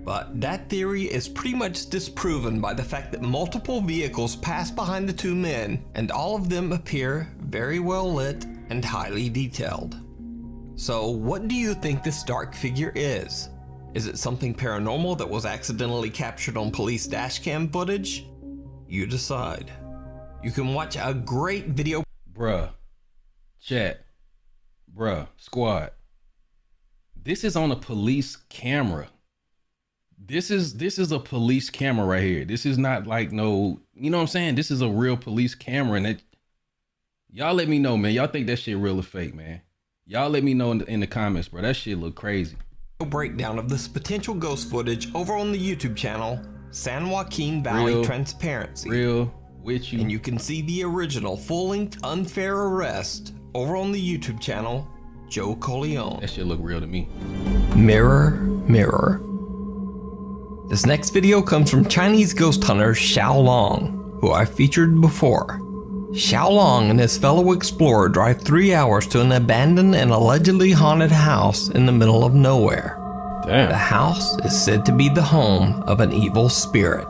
But that theory is pretty much disproven by the fact that multiple vehicles pass behind the two men, and all of them appear very well lit and highly detailed. So what do you think this dark figure is? Is it something paranormal that was accidentally captured on police dashcam footage? You decide. You can watch a great video. Bruh, chat, bruh, squad. This is on a police camera. This is a police camera right here. This is not like no, you know what I'm saying? This is a real police camera, and y'all let me know, man. Y'all think that shit real or fake, man? Y'all let me know in the comments, bro. That shit look crazy. Breakdown of this potential ghost footage over on the YouTube channel, San Joaquin Valley Transparency. Real with you. And you can see the original full-length Unfair Arrest over on the YouTube channel, Joe Corleone. That shit look real to me. Mirror, mirror. This next video comes from Chinese ghost hunter Xiao Long, who I featured before. Xiao Long and his fellow explorer drive 3 hours to an abandoned and allegedly haunted house in the middle of nowhere. Damn. The house is said to be the home of an evil spirit.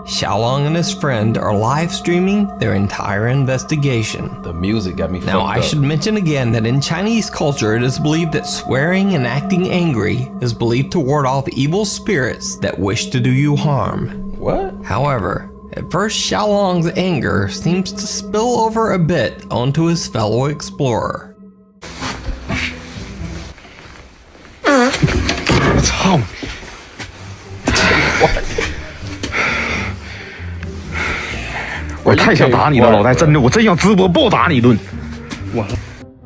Xiao Long and his friend are live streaming their entire investigation. The music got me fucked Now I up. should mention again that in Chinese culture it is believed that swearing and acting angry is believed to ward off evil spirits that wish to do you harm. What? However, at first Xiao Long's anger seems to spill over a bit onto his fellow explorer. 我操你！ 我太想打你了，老戴，真的，我真想直播暴打你一顿。我。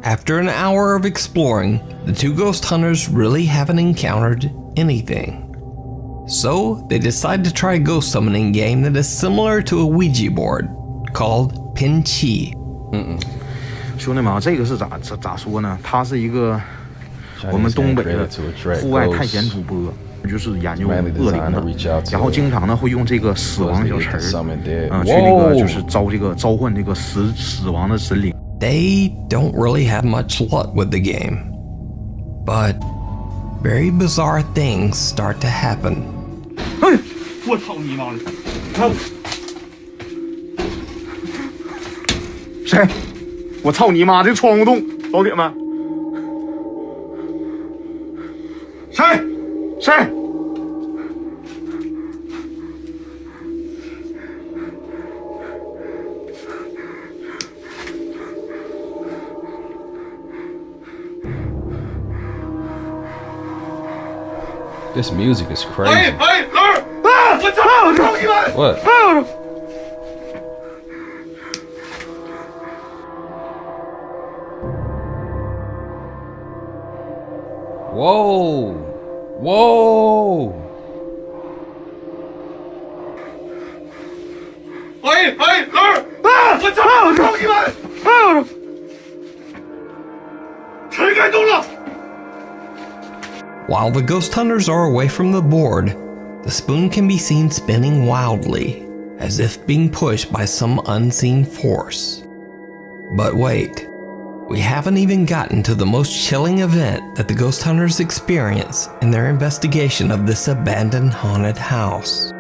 After an hour of exploring, the two ghost hunters really haven't encountered anything. So they decide to try a ghost summoning game that is similar to a Ouija board, called Pin Chi. 兄弟们啊，这个是咋说呢？他是一个我们东北的户外探险主播。 就是研究恶灵的，然后经常呢会用这个死亡小词儿，去那个就是召唤这个死亡的神灵。They don't really have much luck with the game, but very bizarre things start to happen. 哎，我操你妈的！谁？我操你妈！这个窗户洞，老铁们，谁？ 谁？ This music is crazy. 哎，老二啊！我操你妈！ What? Whoa! Whoa! 哎，老二啊！我操你妈！啊！谁开动了？ While the ghost hunters are away from the board, the spoon can be seen spinning wildly, as if being pushed by some unseen force. But wait, we haven't even gotten to the most chilling event that the ghost hunters experience in their investigation of this abandoned haunted house.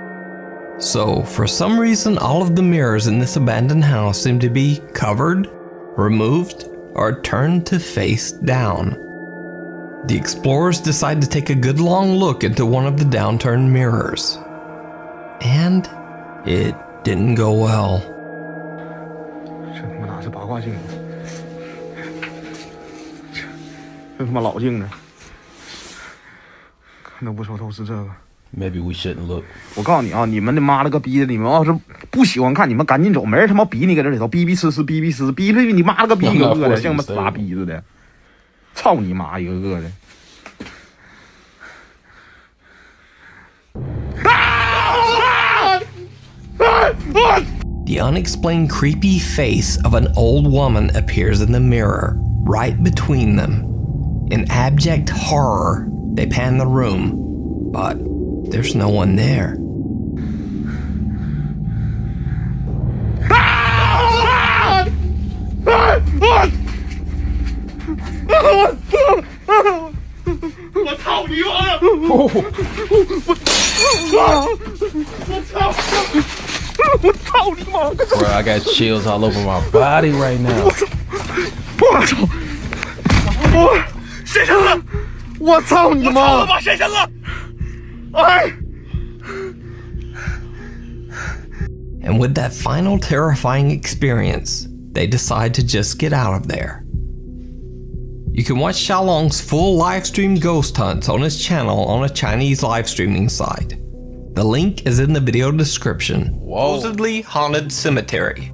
So, for some reason, all of the mirrors in this abandoned house seem to be covered, removed, or turned to face down. The explorers decide to take a good long look into one of the downturned mirrors. And it didn't go well. 这他妈哪是八卦镜？这他妈老镜呢？看都不说透是这个。 Maybe we shouldn't look. 我告诉你啊，你们的妈了个逼的！你们要是不喜欢看，你们赶紧走，没人他妈逼你搁这里头逼逼呲，逼你妈了个逼一个个的，像他妈傻逼似的。 操你妈一个个的！ The unexplained creepy face of an old woman appears in the mirror, right between them. In abject horror, they pan the room, but there's no one there. 我操你妈！我操你妈！ Bro, I got chills all over my body right now. 我操！谁人了？我操你妈！我操谁人了？哎！ And with that final terrifying experience, they decide to just get out of there. You can watch Xiaolong's full livestream ghost hunts on his channel on a Chinese live streaming site. The link is in the video description. Supposedly haunted cemetery.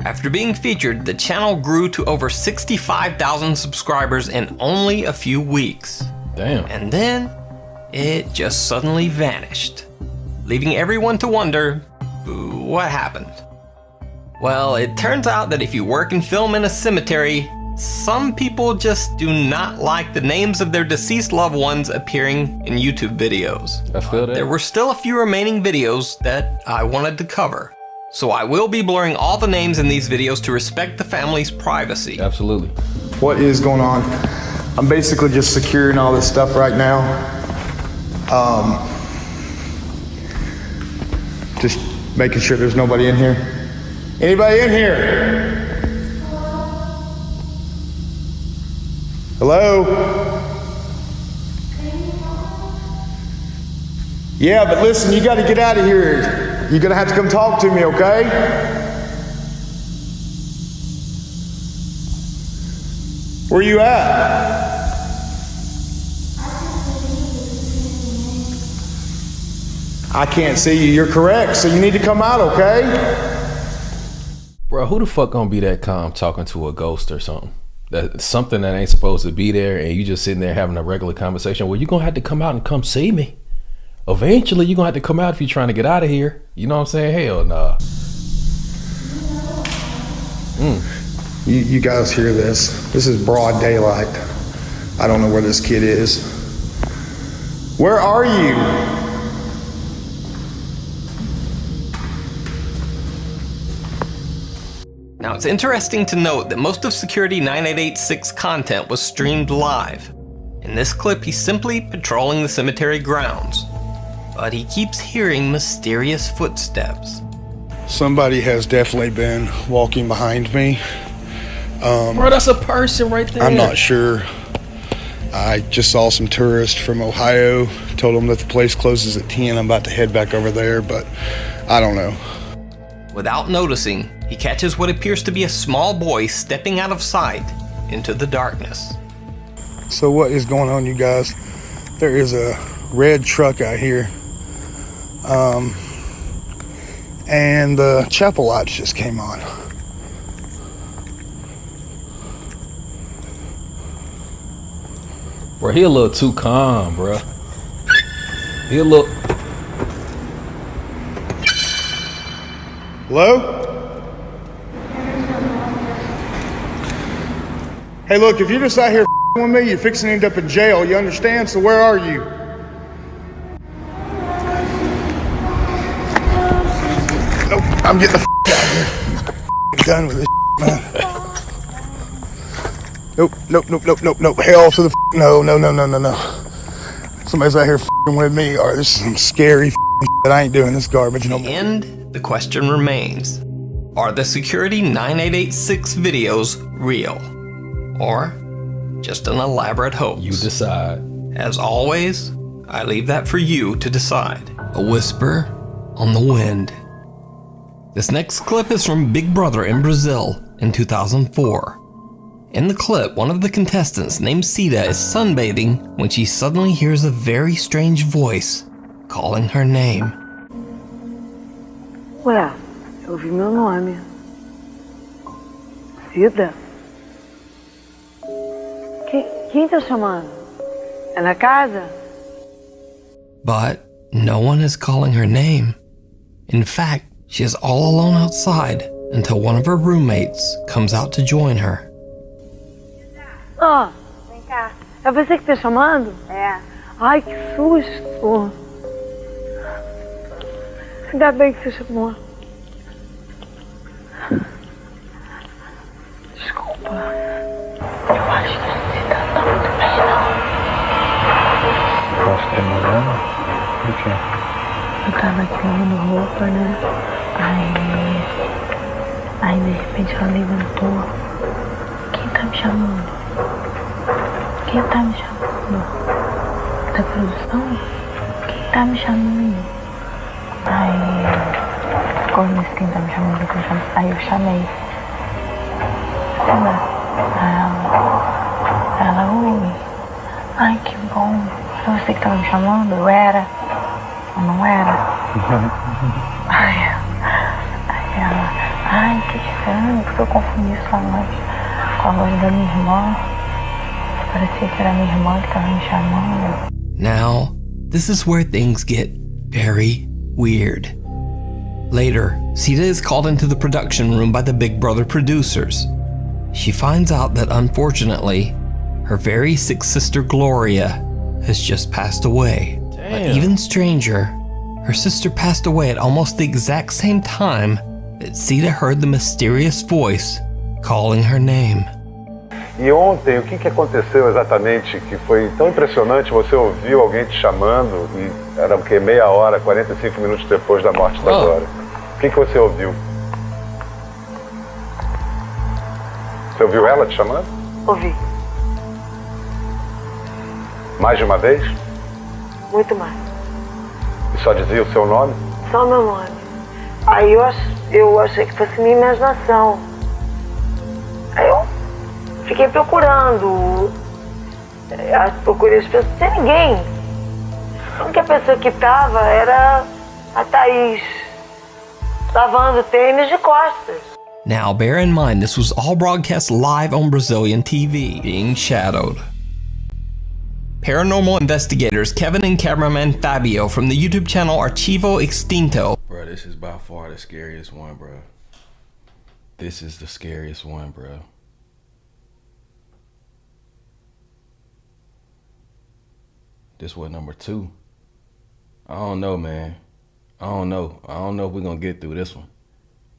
After being featured, the channel grew to over 65,000 subscribers in only a few weeks. Damn. And then it just suddenly vanished, leaving everyone to wonder, what happened? Well, it turns out that if you work and film in a cemetery, some people just do not like the names of their deceased loved ones appearing in YouTube videos. I feel that. There were still a few remaining videos that I wanted to cover, so I will be blurring all the names in these videos to respect the family's privacy. Absolutely. What is going on? I'm basically just securing all this stuff right now. Just making sure there's nobody in here. Anybody in here? Hello? Yeah, but listen, you got to get out of here. You're going to have to come talk to me, okay? Where you at? I can't see you. You're correct, so you need to come out, okay? Bro, who the fuck gonna be that calm talking to a ghost or something? That's something that ain't supposed to be there, and you just sitting there having a regular conversation. Well, you're gonna have to come out and come see me. Eventually, you're gonna have to come out if you're trying to get out of here. You know what I'm saying? Hell nah. You guys hear this? This is broad daylight. I don't know where this kid is. Where are you? Now, it's interesting to note that most of Security 9886's content was streamed live. In this clip, he's simply patrolling the cemetery grounds, but he keeps hearing mysterious footsteps. Somebody has definitely been walking behind me. Bro, that's a person right there. I'm not sure. I just saw some tourists from Ohio, told them that the place closes at 10. I'm about to head back over there, but I don't know. Without noticing, he catches what appears to be a small boy stepping out of sight into the darkness. So what is going on, you guys? There is a red truck out here. And the chapel lights just came on. Bro, he a little too calm, bro. He a little... Hello? Hey, look, if you're just out here with me, you're fixing to end up in jail, you understand? So where are you? Nope, I'm getting the out of here. I'm done with this man. Nope. Hell to the no. Somebody's out here with me. All right, this is some scary shit. I ain't doing this garbage no more. And the question remains, are the Security 9886 videos real? Or just an elaborate hoax? You decide. As always, I leave that for you to decide. A whisper on the wind. This next clip is from Big Brother in Brazil in 2004. In the clip, one of the contestants named Cida is sunbathing when she suddenly hears a very strange voice calling her name. Ué, eu ouvi meu nome. Cida? Quem tá chamando? É na casa? But no one is calling her name. In fact, she is all alone outside until one of her roommates comes out to join her. Ah, vem cá. É você que tá chamando? É. Ai, que susto. Ainda bem que você chamou. Desculpa. Eu acho que Demorando? Por quê? Eu tava aqui lavando roupa, né? Aí de repente ela levantou. Quem tá me chamando? Quem tá me chamando? Da produção? Quem tá me chamando? Aí, quando disse quem tá me chamando, aí eu chamei. Ela, oi. Ai, que bom. Era você que tava me chamando? Eu era? Eu não era? Aí ela, ai, que estranho, porque eu confundi sua voz com a voz da minha irmã. Parecia que era minha irmã que tava me chamando. Now, this is where things get very weird. Later, Sita is called into the production room by the Big Brother producers. She finds out that unfortunately, her very sick sister Gloria has just passed away. Damn. But even stranger, her sister passed away at almost the exact same time that Sita heard the mysterious voice calling her name. E ontem, o que aconteceu exatamente que foi tão impressionante? Você ouviu alguém te chamando e era o que, meia hora, 45 minutos depois da morte da Glória. O que você ouviu? Você ouviu ela te chamando? Ouvi. Mais de uma vez? Muito mais. E só dizia o seu nome? Só meu nome. Aí eu achei que fosse minha imaginação. Aí eu fiquei procurando. Procurei as pessoas sem ninguém. A única pessoa que tava era a Thaís, lavando tênis de costas. Now, bear in mind this was all broadcast live on Brazilian TV, being shadowed. Paranormal investigators Kevin and cameraman Fabio from the YouTube channel Archivo Extinto. Bro, this is by far the scariest one, bro. This is the scariest one, bro. This was number 2. I don't know, man. I don't know if we're gonna get through this one.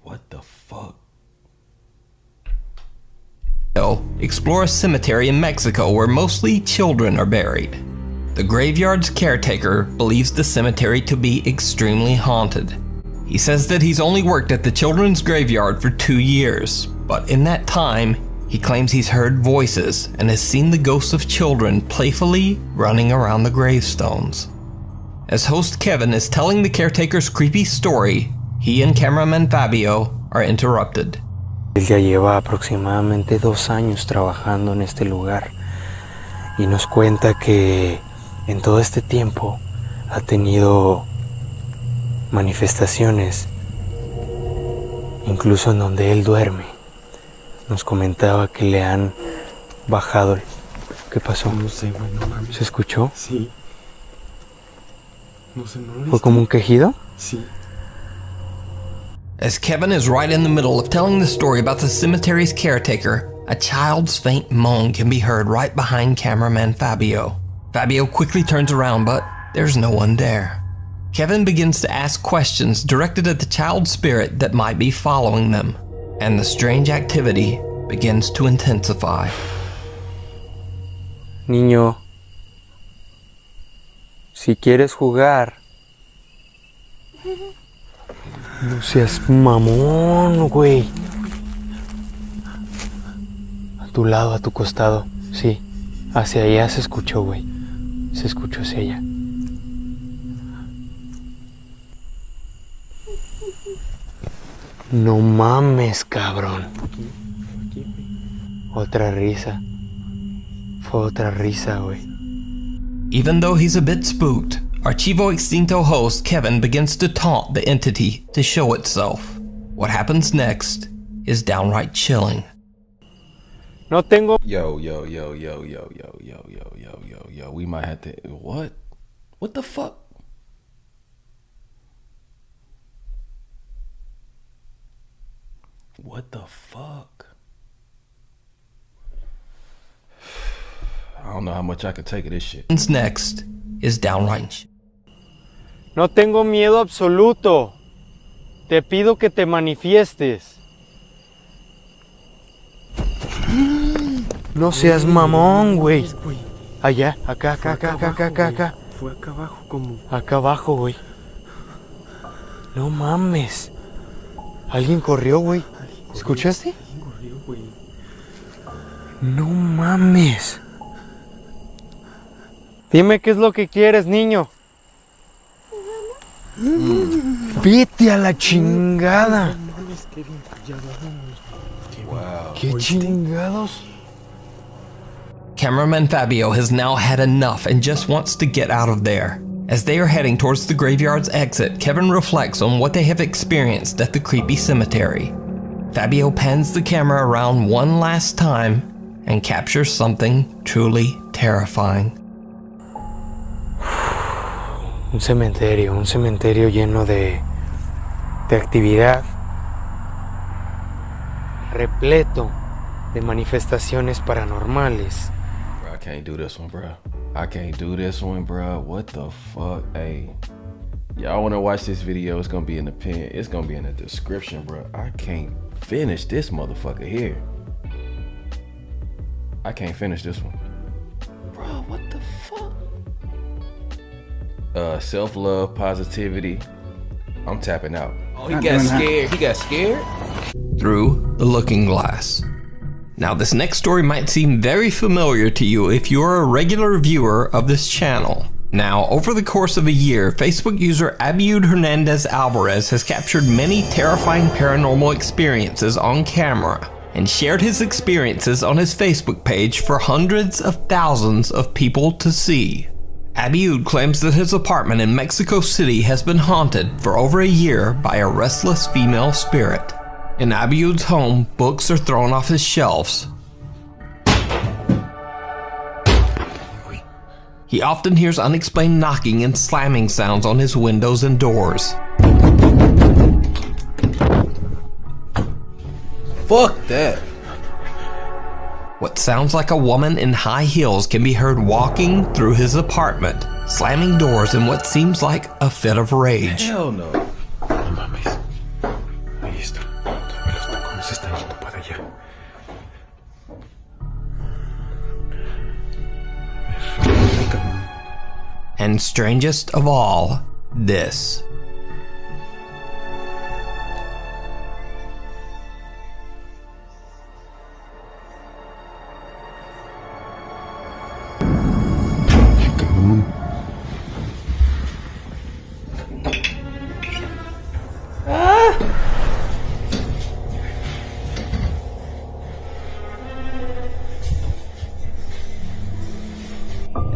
What the fuck? Explore a cemetery in Mexico where mostly children are buried. The graveyard's caretaker believes the cemetery to be extremely haunted. He says that he's only worked at the children's graveyard for 2 years, but in that time, he claims he's heard voices and has seen the ghosts of children playfully running around the gravestones. As host Kevin is telling the caretaker's creepy story, he and cameraman Fabio are interrupted. Él ya lleva aproximadamente 2 años trabajando en este lugar y nos cuenta que en todo este tiempo ha tenido manifestaciones, incluso en donde él duerme. Nos comentaba que le han bajado el... ¿Qué pasó? No sé, güey, no mames. ¿Se escuchó? Sí. No sé, ¿no lo ¿Fue como un quejido? Sí. As Kevin is right in the middle of telling the story about the cemetery's caretaker, a child's faint moan can be heard right behind cameraman Fabio. Fabio quickly turns around, but there's no one there. Kevin begins to ask questions directed at the child spirit that might be following them, and the strange activity begins to intensify. Niño, si quieres jugar, no seas mamón, güey. A tu lado, a tu costado, sí. Hacia allá se escuchó, güey. Se escuchó hacia allá. No mames, cabrón. Otra risa. Fue otra risa, güey. Even though he's a bit spooked, Archivo Extinto host Kevin begins to taunt the entity to show itself. What happens next is downright chilling. No tengo... Yo. We might have to... What? What the fuck? What the fuck? I don't know how much I can take of this shit. What's next is downright. No tengo miedo absoluto. Te pido que te manifiestes. No seas mamón, güey. Allá, acá. Fue acá abajo como... Acá abajo, güey. No mames. Alguien corrió, güey. ¿Escuchaste? Alguien corrió, güey. No mames. Dime qué es lo que quieres, niño. Vete a la chingada. Wow. ¿Qué chingados? Cameraman Fabio has now had enough and just wants to get out of there. As they are heading towards the graveyard's exit, Kevin reflects on what they have experienced at the creepy cemetery. Fabio pans the camera around one last time and captures something truly terrifying. Un cementerio lleno de actividad, repleto de manifestaciones paranormales. Bro, I can't do this one, bro. I can't do this one, bro. What the fuck? Hey, y'all wanna watch this video? It's gonna be in the pin. It's gonna be in the description, bro. I can't finish this motherfucker here. I can't finish this one. Bro, what the fuck? Self-love, positivity. I'm tapping out. Oh, he got scared. He got scared? Through the looking glass. Now, this next story might seem very familiar to you if you're a regular viewer of this channel. Now, over the course of a year, Facebook user Abiud Hernandez Alvarez has captured many terrifying paranormal experiences on camera and shared his experiences on his Facebook page for hundreds of thousands of people to see. Abiud claims that his apartment in Mexico City has been haunted for over a year by a restless female spirit. In Abiud's home, books are thrown off his shelves. He often hears unexplained knocking and slamming sounds on his windows and doors. Fuck that. What sounds like a woman in high heels can be heard walking through his apartment, slamming doors in what seems like a fit of rage. Hell no. No mames. Ahí está. ¿Cómo se está yendo para allá? And strangest of all, this.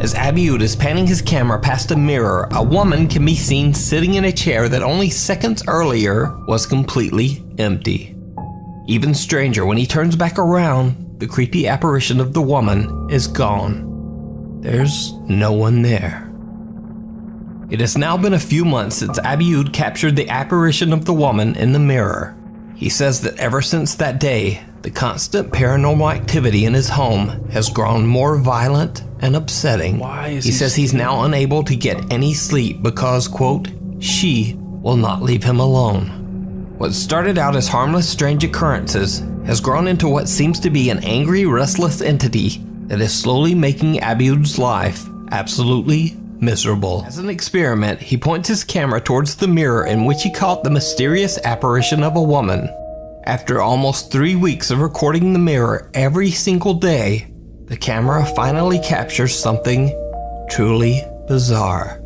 As Abiud is panning his camera past a mirror, a woman can be seen sitting in a chair that only seconds earlier was completely empty. Even stranger, when he turns back around, the creepy apparition of the woman is gone. There's no one there. It has now been a few months since Abiud captured the apparition of the woman in the mirror. He says that ever since that day, the constant paranormal activity in his home has grown more violent and upsetting. He says he's now unable to get any sleep because, quote, she will not leave him alone. What started out as harmless, strange occurrences has grown into what seems to be an angry, restless entity that is slowly making Abiud's life absolutely miserable. As an experiment, he points his camera towards the mirror in which he caught the mysterious apparition of a woman. After almost 3 weeks of recording the mirror every single day, the camera finally captures something truly bizarre.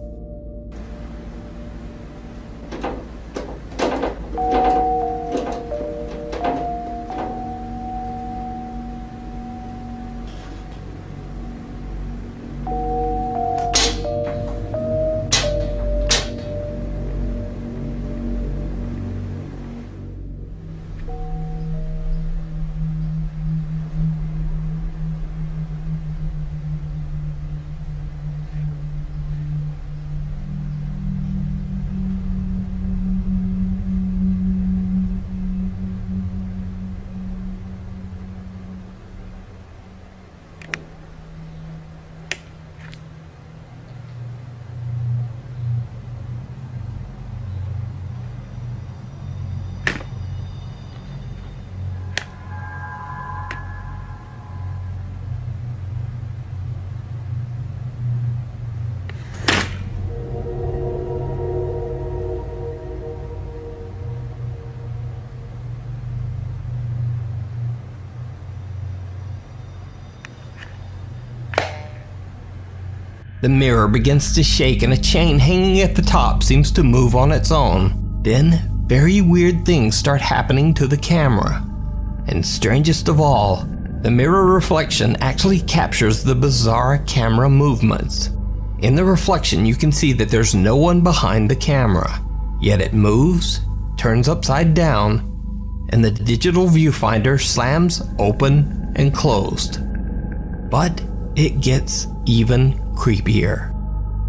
The mirror begins to shake and a chain hanging at the top seems to move on its own. Then, very weird things start happening to the camera. And strangest of all, the mirror reflection actually captures the bizarre camera movements. In the reflection, you can see that there's no one behind the camera, yet it moves, turns upside down, and the digital viewfinder slams open and closed. But it gets even creepier.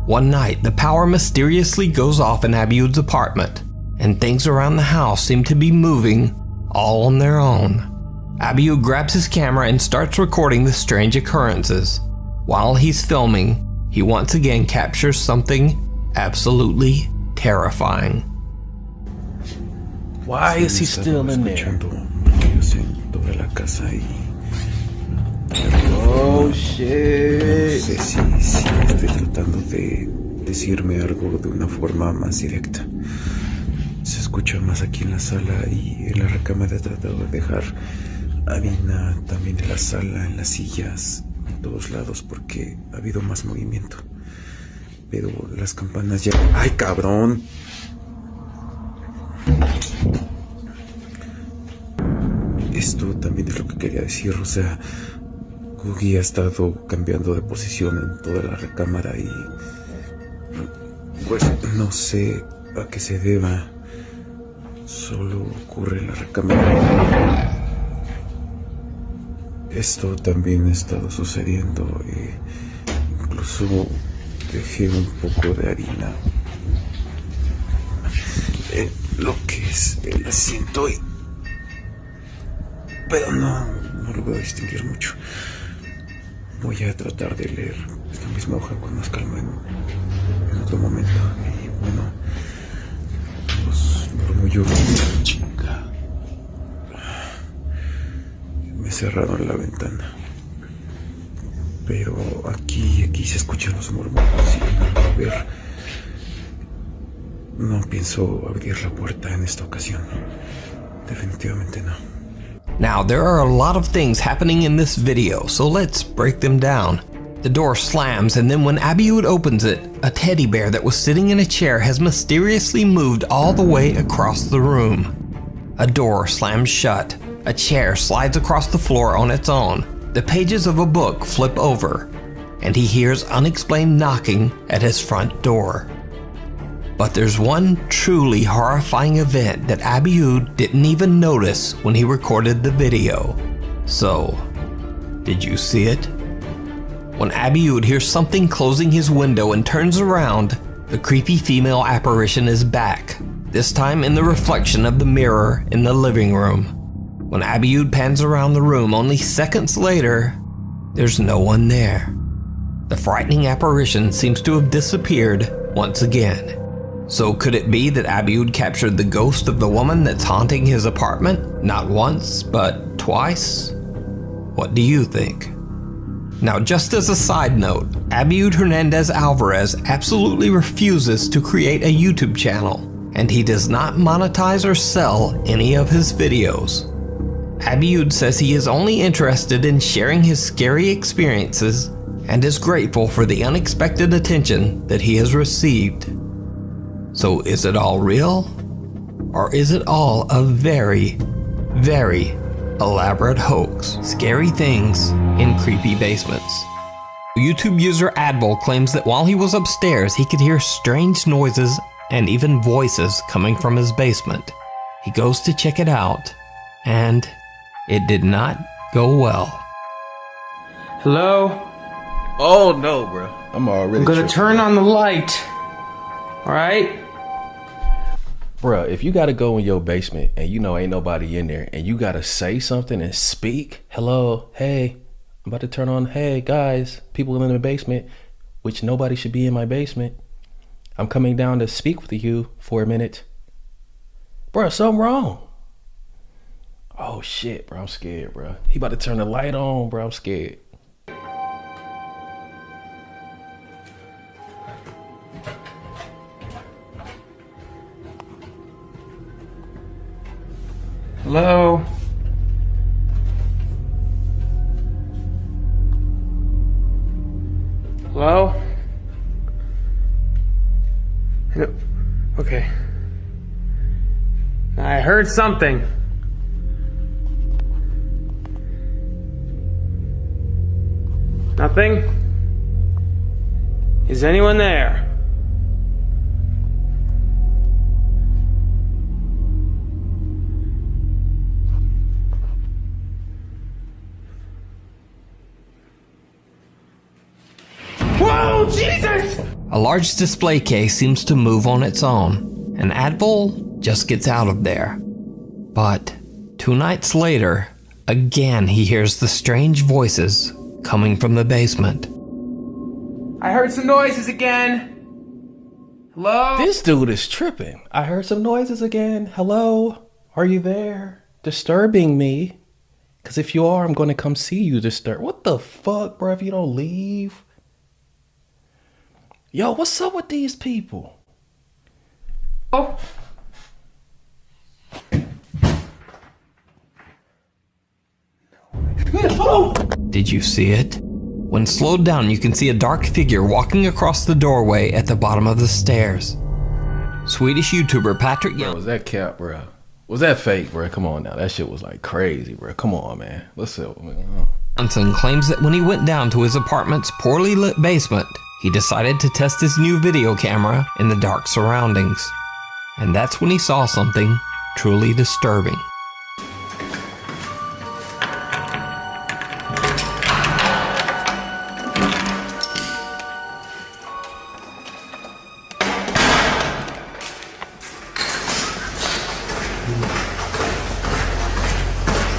One night, the power mysteriously goes off in Abiud's apartment, and things around the house seem to be moving all on their own. Abiud grabs his camera and starts recording the strange occurrences. While he's filming, he once again captures something absolutely terrifying. Why is he still in there? Oh shit. No sé si estoy tratando de decirme algo de una forma más directa. Se escucha más aquí en la sala y en la recámara he tratado de dejar harina también en la sala, en las sillas, en todos lados porque ha habido más movimiento. Pero las campanas ya... ¡Ay, cabrón! Esto también es lo que quería decir, o sea, Googie ha estado cambiando de posición en toda la recámara y... pues no sé a qué se deba. Solo ocurre en la recámara. Esto también ha estado sucediendo. Incluso dejé un poco de harina en lo que es el asiento y... pero no logro distinguir mucho. Voy a tratar de leer esta misma hoja con más calma en otro momento. Y bueno, los murmullos... Chinga. Me cerraron la ventana. Pero aquí se escuchan los murmullos y al ver... no pienso abrir la puerta en esta ocasión. Definitivamente no. Now, there are a lot of things happening in this video, so let's break them down. The door slams, and then when Abiud opens it, a teddy bear that was sitting in a chair has mysteriously moved all the way across the room. A door slams shut. A chair slides across the floor on its own. The pages of a book flip over, and he hears unexplained knocking at his front door. But there's one truly horrifying event that Abiud didn't even notice when he recorded the video. So, did you see it? When Abiud hears something closing his window and turns around, the creepy female apparition is back, this time in the reflection of the mirror in the living room. When Abiud pans around the room only seconds later, there's no one there. The frightening apparition seems to have disappeared once again. So could it be that Abiud captured the ghost of the woman that's haunting his apartment? Not once, but twice? What do you think? Now, just as a side note, Abiud Hernandez Alvarez absolutely refuses to create a YouTube channel, and he does not monetize or sell any of his videos. Abiud says he is only interested in sharing his scary experiences and is grateful for the unexpected attention that he has received. So is it all real? Or is it all a very, very elaborate hoax? Scary things in creepy basements. YouTube user Advil claims that while he was upstairs, he could hear strange noises and even voices coming from his basement. He goes to check it out, and it did not go well. Hello? Oh no, bro. I'm already I'm gonna turn on the light. Alright? Bruh, if you gotta go in your basement and you know ain't nobody in there and you gotta say something and speak, hello, hey, I'm about to turn on, hey guys, people in the basement, which nobody should be in my basement. I'm coming down to speak with you for a minute. Bruh, something wrong. Oh shit, bro, I'm scared, bro. He about to turn the light on, bro, I'm scared. Hello? Hello? No. Okay. I heard something. Nothing? Is anyone there? Whoa, Jesus! A large display case seems to move on its own, and Advil just gets out of there. But 2 nights later, again he hears the strange voices coming from the basement. I heard some noises again. Hello? This dude is tripping. I heard some noises again. Hello? Are you there? Disturbing me? Because if you are, I'm going to come see you disturb. What the fuck, bro, if you don't leave? Yo, what's up with these people? Oh. Did you see it? When slowed down, you can see a dark figure walking across the doorway at the bottom of the stairs. Swedish YouTuber Patrick Young. Was that cap, bro? Was that fake, bro? Come on now. That shit was like crazy, bro. Come on, man. Let's see. Johnson claims that when he went down to his apartment's poorly lit basement, he decided to test his new video camera in the dark surroundings. And that's when he saw something truly disturbing.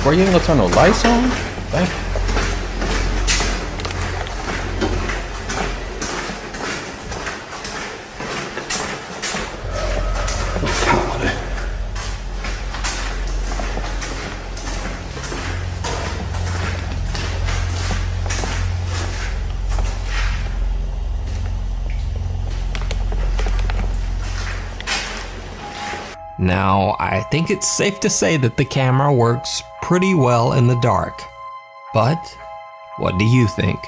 Bro, you ain't gonna turn no lights on? Thank you. Now, I think it's safe to say that the camera works pretty well in the dark. But, what do you think?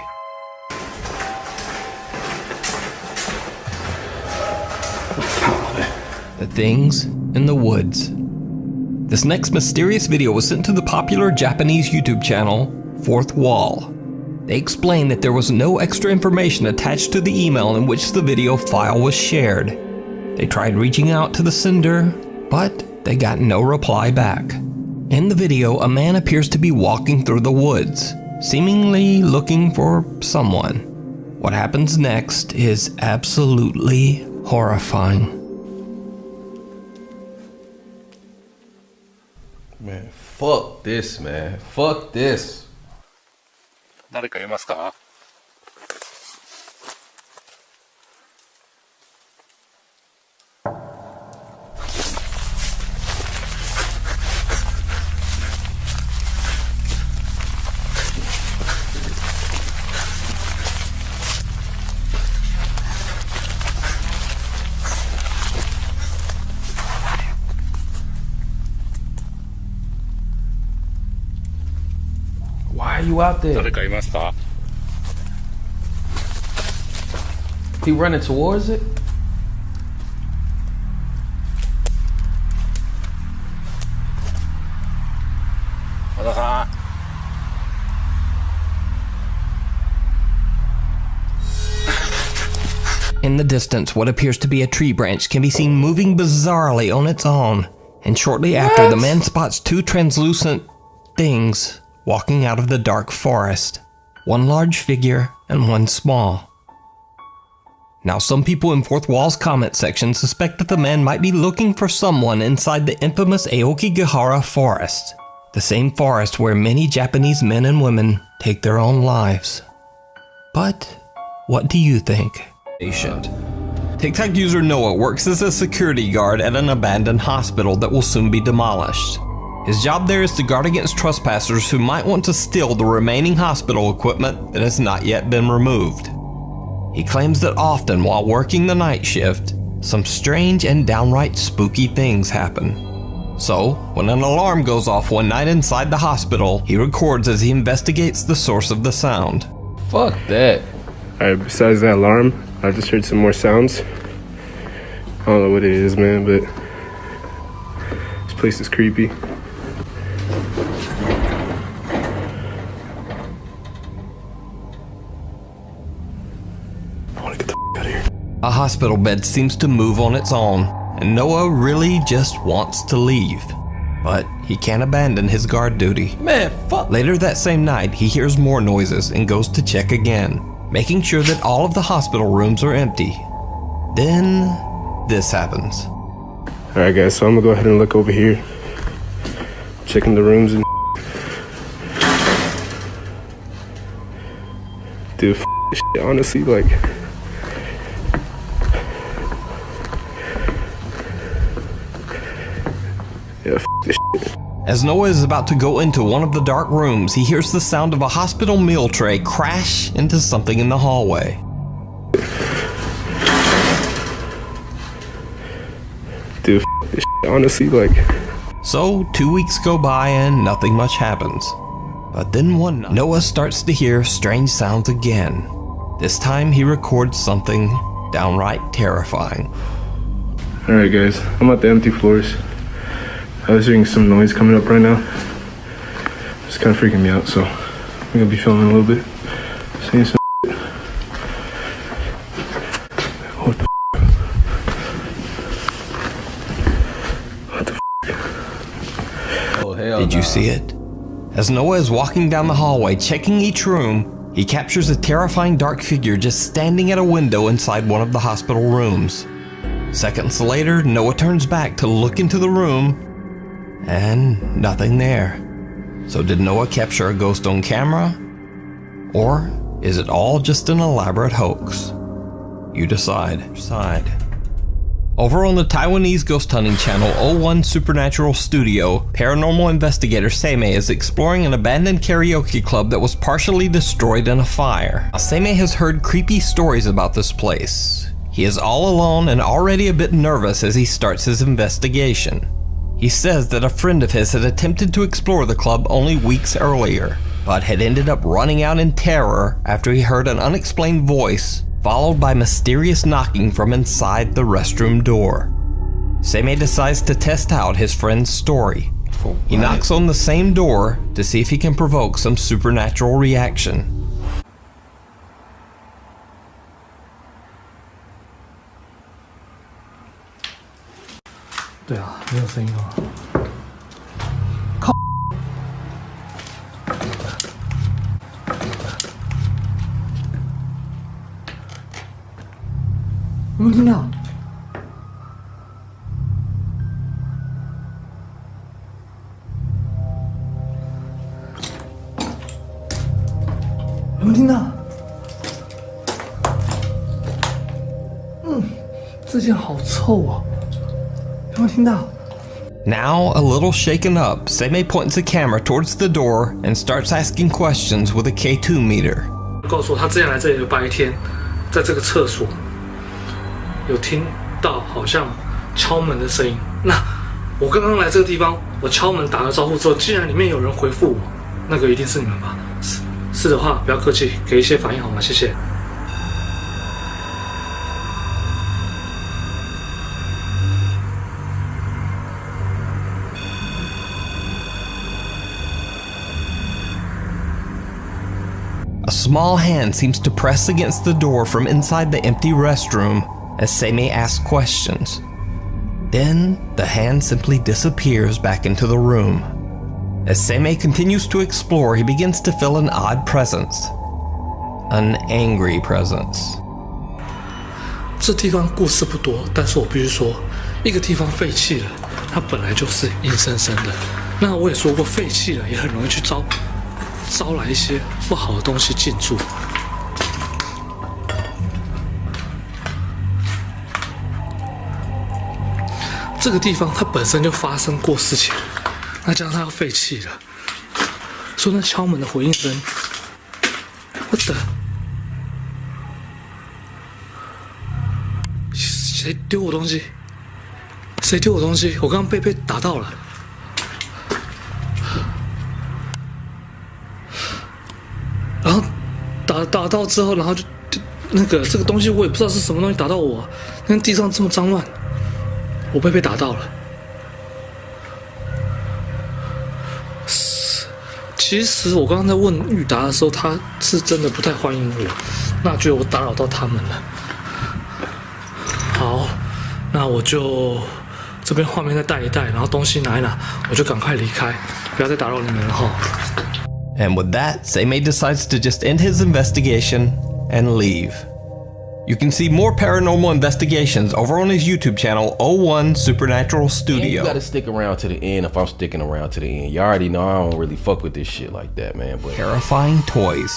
The things in the woods. This next mysterious video was sent to the popular Japanese YouTube channel, Fourth Wall. They explained that there was no extra information attached to the email in which the video file was shared. They tried reaching out to the sender, but they got no reply back. In the video, a man appears to be walking through the woods, seemingly looking for someone. What happens next is absolutely horrifying. Man, fuck this, man. Fuck this. 誰かいますか? Why are you out there? 誰かいますか? He running towards it? In the distance, what appears to be a tree branch can be seen moving bizarrely on its own. And shortly after, the man spots 2 translucent things walking out of the dark forest. One large figure and one small. Now, some people in Fourth Wall's comment section suspect that the man might be looking for someone inside the infamous Aokigahara forest. The same forest where many Japanese men and women take their own lives. But what do you think? TikTok user Noah works as a security guard at an abandoned hospital that will soon be demolished. His job there is to guard against trespassers who might want to steal the remaining hospital equipment that has not yet been removed. He claims that often while working the night shift, some strange and downright spooky things happen. So, when an alarm goes off one night inside the hospital, he records as he investigates the source of the sound. Fuck that. Alright, besides that alarm, I just heard some more sounds. don't know what it is, man, but this place is creepy. A hospital bed seems to move on its own, and Noah really just wants to leave. But he can't abandon his guard duty. Man, fuck. Later that same night, he hears more noises and goes to check again, making sure that all of the hospital rooms are empty. Then, this happens. Alright guys, so I'm gonna go ahead and look over here. Checking the rooms and dude, this shit, honestly, like, yeah, this shit. As Noah is about to go into one of the dark rooms, he hears the sound of a hospital meal tray crash into something in the hallway. Dude, this shit, honestly, like. So 2 weeks go by and nothing much happens. But then one night, Noah starts to hear strange sounds again. This time he records something downright terrifying. Alright guys, I'm at the empty floors. I was hearing some noise coming up right now. It's kind of freaking me out, so I'm gonna be filming a little bit. Seeing some what the Oh, hell Did you see it? As Noah is walking down the hallway, checking each room, he captures a terrifying dark figure just standing at a window inside one of the hospital rooms. Seconds later, Noah turns back to look into the room, and nothing there. So did Noah capture a ghost on camera? Or is it all just an elaborate hoax? You decide. Over on the Taiwanese ghost hunting channel 01 Supernatural Studio, paranormal investigator Seimei is exploring an abandoned karaoke club that was partially destroyed in a fire. Now, Seimei has heard creepy stories about this place. He is all alone and already a bit nervous as he starts his investigation. He says that a friend of his had attempted to explore the club only weeks earlier, but had ended up running out in terror after he heard an unexplained voice, followed by mysterious knocking from inside the restroom door. Seimei decides to test out his friend's story. He knocks on the same door to see if he can provoke some supernatural reaction.有没有听到？有没有听到？这件好臭啊！有没有听到？ Now, a little shaken up, Seimei points the camera towards the door and starts asking questions with a K2 meter. 告诉我，他之前来这里的白天，在这个厕所有听到好像敲门的声音。那我刚刚来这个地方，我敲门打了招呼之后，既然里面有人回复我，那个一定是你们吧？是的话，不要客气，给一些反应好吗？谢谢。 A small hand seems to press against the door from inside the empty restroom as Seimei asks questions. Then, the hand simply disappears back into the room. As Seimei continues to explore, he begins to feel an odd presence. An angry presence. 这地方故事不多，但是我必须说，一个地方废弃了，它本来就是阴森森的。那我也说过，废弃了也很容易去招来一些不好的东西进驻。这个地方它本身就发生过事情，那加上它要废弃了，所以那敲门的回应声，我的，谁丢我东西？谁丢我东西？我刚刚被打到了。 然后打到之后，然后就那个这个东西我也不知道是什么东西打到我，那地上这么脏乱，我被打到了。其实我刚刚在问玉达的时候，他是真的不太欢迎我，那觉得我打扰到他们了。好，那我就这边画面再带一带，然后东西拿一拿，我就赶快离开，不要再打扰你们了哈。And with that, Seimei decides to just end his investigation and leave. You can see more paranormal investigations over on his YouTube channel, 01 Supernatural Studio. And you gotta stick around to the end if I'm sticking around to the end. You already know I don't really fuck with this shit like that, man. But terrifying toys.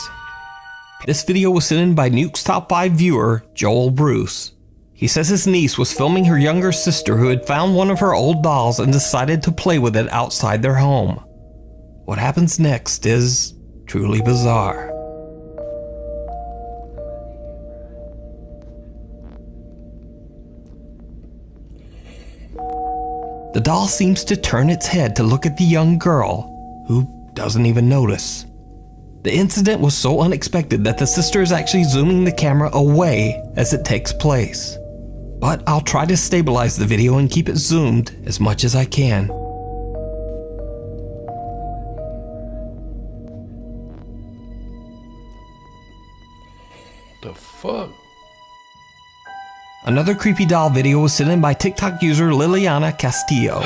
This video was sent in by Nuke's Top 5 viewer, Joel Bruce. He says his niece was filming her younger sister who had found one of her old dolls and decided to play with it outside their home. What happens next is truly bizarre. The doll seems to turn its head to look at the young girl, who doesn't even notice. The incident was so unexpected that the sister is actually zooming the camera away as it takes place. But I'll try to stabilize the video and keep it zoomed as much as I can. The fuck? Another creepy doll video was sent in by TikTok user Liliana Castillo.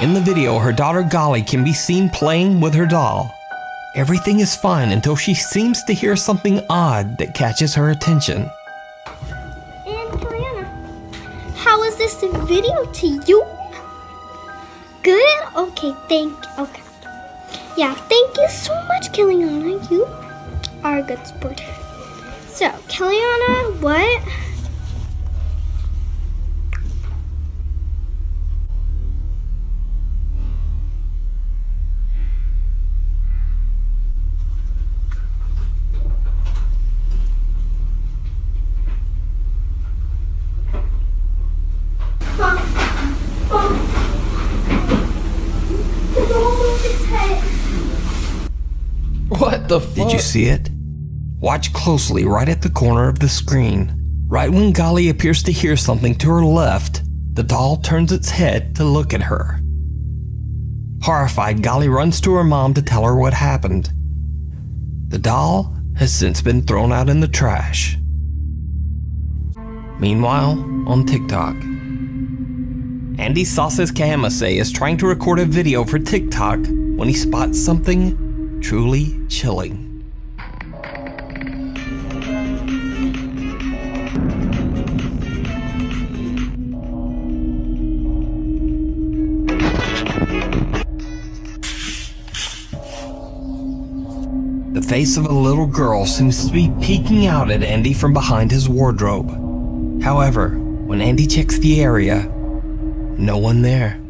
In the video, her daughter Gali can be seen playing with her doll. Everything is fine until she seems to hear something odd that catches her attention. And Kaliana, how was this video to you? Good? Okay, okay. Yeah, thank you so much, Kaliana. You are a good sport. So, Kaliana, what? What the fuck? Did you see it? Watch closely right at the corner of the screen. Right when Gali appears to hear something to her left, the doll turns its head to look at her. Horrified, Gali runs to her mom to tell her what happened. The doll has since been thrown out in the trash. Meanwhile, on TikTok, Andy Sauces Kahamase is trying to record a video for TikTok when he spots something truly chilling. The face of a little girl seems to be peeking out at Andy from behind his wardrobe. However, when Andy checks the area, no one there.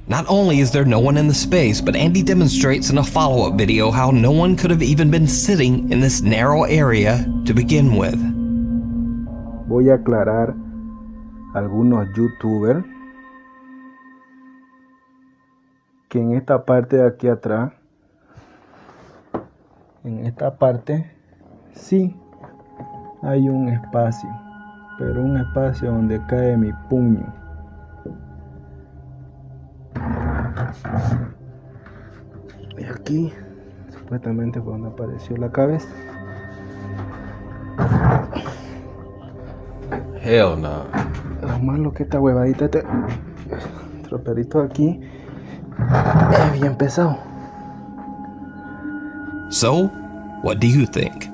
Not only is there no one in the space, but Andy demonstrates in a follow-up video how no one could have even been sitting in this narrow area to begin with. Voy a aclarar algunos youtubers que en esta parte de aquí atrás, en esta parte sí hay un espacio, pero un espacio donde cae mi puño. Y aquí supuestamente fue donde apareció la cabeza. Hell no. Lo malo que esta huevadita, este troperito aquí es bien pesado. So, what do you think?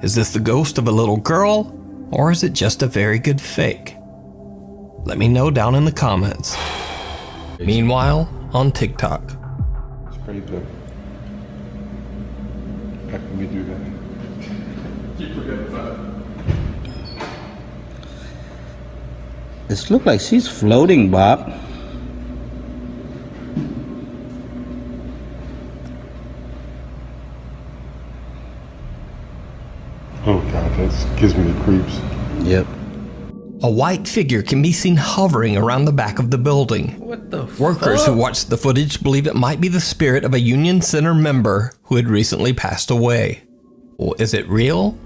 Is this the ghost of a little girl, or is it just a very good fake? Let me know down in the comments. Meanwhile, on TikTok. It's pretty big. How can we do that? Keep forgetting about it. This looks like she's floating, Bob. Oh god, that gives me the creeps. Yep. A white figure can be seen hovering around the back of the building. What the Workers fuck? who watched the footage believe it might be the spirit of a Union Center member who had recently passed away. Well, is it real?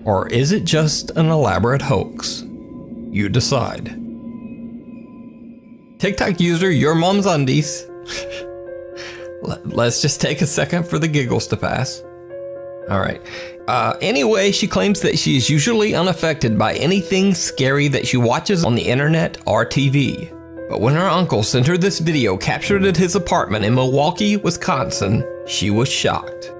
Or is it just an elaborate hoax? You decide. TikTok user Your Mom's Undies. Let's just take a second for the giggles to pass. All right. Anyway, she claims that she is usually unaffected by anything scary that she watches on the internet or TV. But when her uncle sent her this video captured at his apartment in Milwaukee, Wisconsin, she was shocked.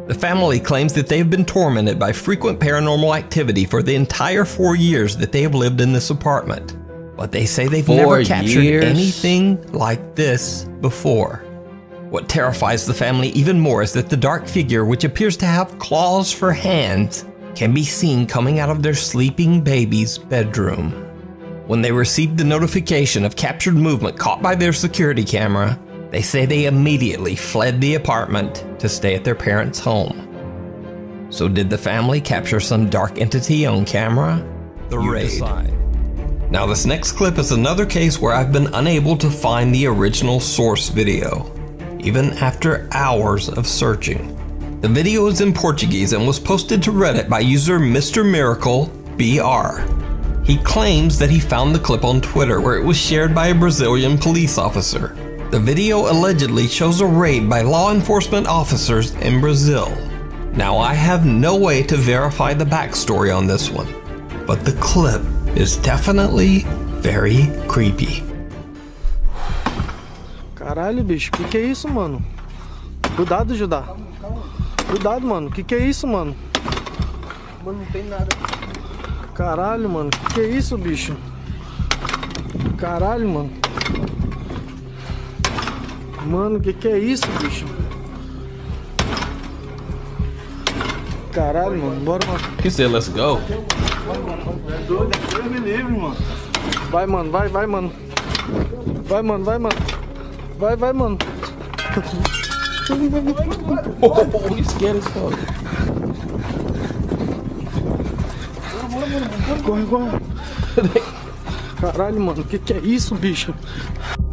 The family claims that they have been tormented by frequent paranormal activity for the entire 4 years that they have lived in this apartment. But they say they've never captured anything like this before. What terrifies the family even more is that the dark figure, which appears to have claws for hands, can be seen coming out of their sleeping baby's bedroom. When they received the notification of captured movement caught by their security camera, they say they immediately fled the apartment to stay at their parents' home. So did the family capture some dark entity on camera? The raid. Now this next clip is another case where I've been unable to find the original source video, even after hours of searching. The video is in Portuguese and was posted to Reddit by user Mr. Miracle BR. He claims that he found the clip on Twitter where it was shared by a Brazilian police officer. The video allegedly shows a raid by law enforcement officers in Brazil. Now I have no way to verify the backstory on this one, but the clip is definitely very creepy. Caralho, bicho, que é isso, mano? Cuidado, Judá. Cuidado, mano, que é isso, mano? Mano, não tem nada. Caralho, mano, que é isso, bicho? Caralho, mano. Mano, que é isso, bicho? Caralho, mano, bora, mano. He said, let's go. Deus me livre, mano. Vai, mano, vai, mano. Vai, mano, vai, mano. Vai, mano. Oh, he's scared as fuck. Corre. Caralho, mano, que é isso, bicho?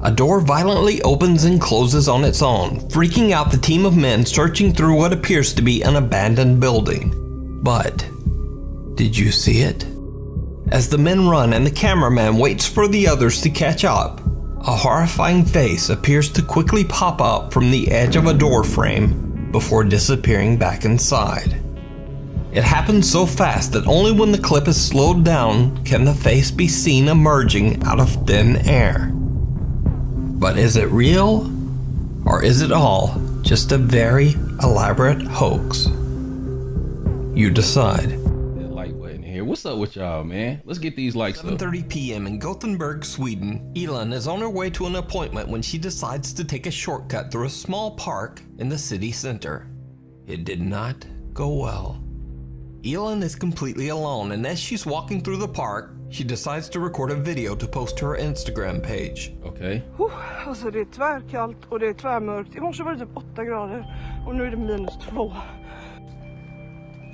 A door violently opens and closes on its own, freaking out the team of men searching through what appears to be an abandoned building. But did you see it? As the men run and the cameraman waits for the others to catch up, a horrifying face appears to quickly pop up from the edge of a door frame before disappearing back inside. It happens so fast that only when the clip is slowed down can the face be seen emerging out of thin air. But is it real? Or is it all just a very elaborate hoax? You decide. Lightweight in here. What's up with y'all, man? Let's get these likes up. 7:30 p.m. in Gothenburg, Sweden. Elin is on her way to an appointment when she decides to take a shortcut through a small park in the city center. It did not go well. Elin is completely alone, and as she's walking through the park, she decides to record a video to post to her Instagram page. Okay. Alltså det är tvärkallt och det är tvärmörkt. I morse var det typ 8 grader och nu är det -2.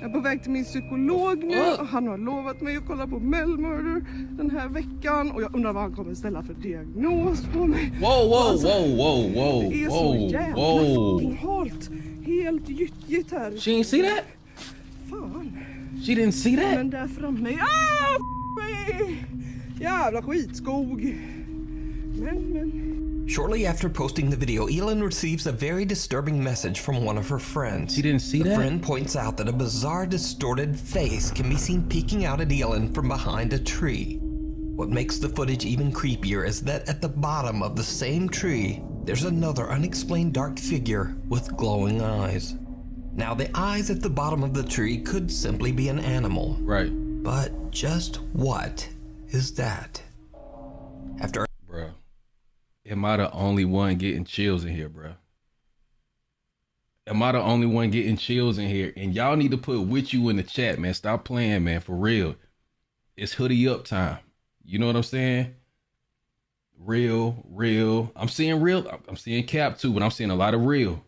Jag är på väg till min psykolog nu och han har lovat mig att kolla på Mel Murder den här veckan och jag undrar vad han kommer ställa för diagnos på mig. Whoa. Det är så jävla fucking halt. Helt gyttjigt här. She didn't see that? Fan. She didn't see that? Men där framme. Jävla skitskog. Men. Shortly after posting the video, Elin receives a very disturbing message from one of her friends. She didn't see that? The friend points out that a bizarre, distorted face can be seen peeking out at Elin from behind a tree. What makes the footage even creepier is that at the bottom of the same tree, there's another unexplained dark figure with glowing eyes. Now, the eyes at the bottom of the tree could simply be an animal. Right. But just what is that? After... Bruh. Am I the only one getting chills in here, bruh? Am I the only one getting chills in here? And y'all need to put with you in the chat, man. Stop playing, man. For real. It's hoodie up time. You know what I'm saying? Real. I'm seeing real. I'm seeing cap too, but I'm seeing a lot of real.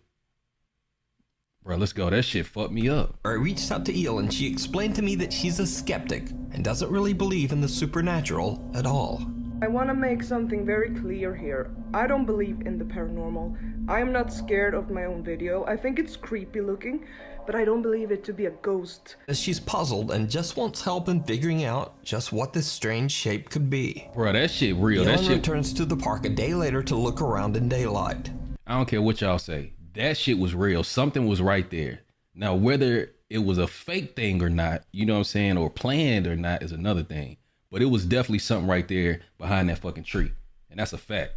Bro, let's go. That shit fucked me up. I reached out to Eel and she explained to me that she's a skeptic and doesn't really believe in the supernatural at all. I want to make something very clear here. I don't believe in the paranormal. I am not scared of my own video. I think it's creepy looking, but I don't believe it to be a ghost. As she's puzzled and just wants help in figuring out just what this strange shape could be. Bro, that shit real. Eel That shit returns to the park a day later to look around in daylight. I don't care what y'all say. That shit was real. Something was right there. Now, whether it was a fake thing or not, you know what I'm saying, or planned or not is another thing. But it was definitely something right there behind that fucking tree. And that's a fact.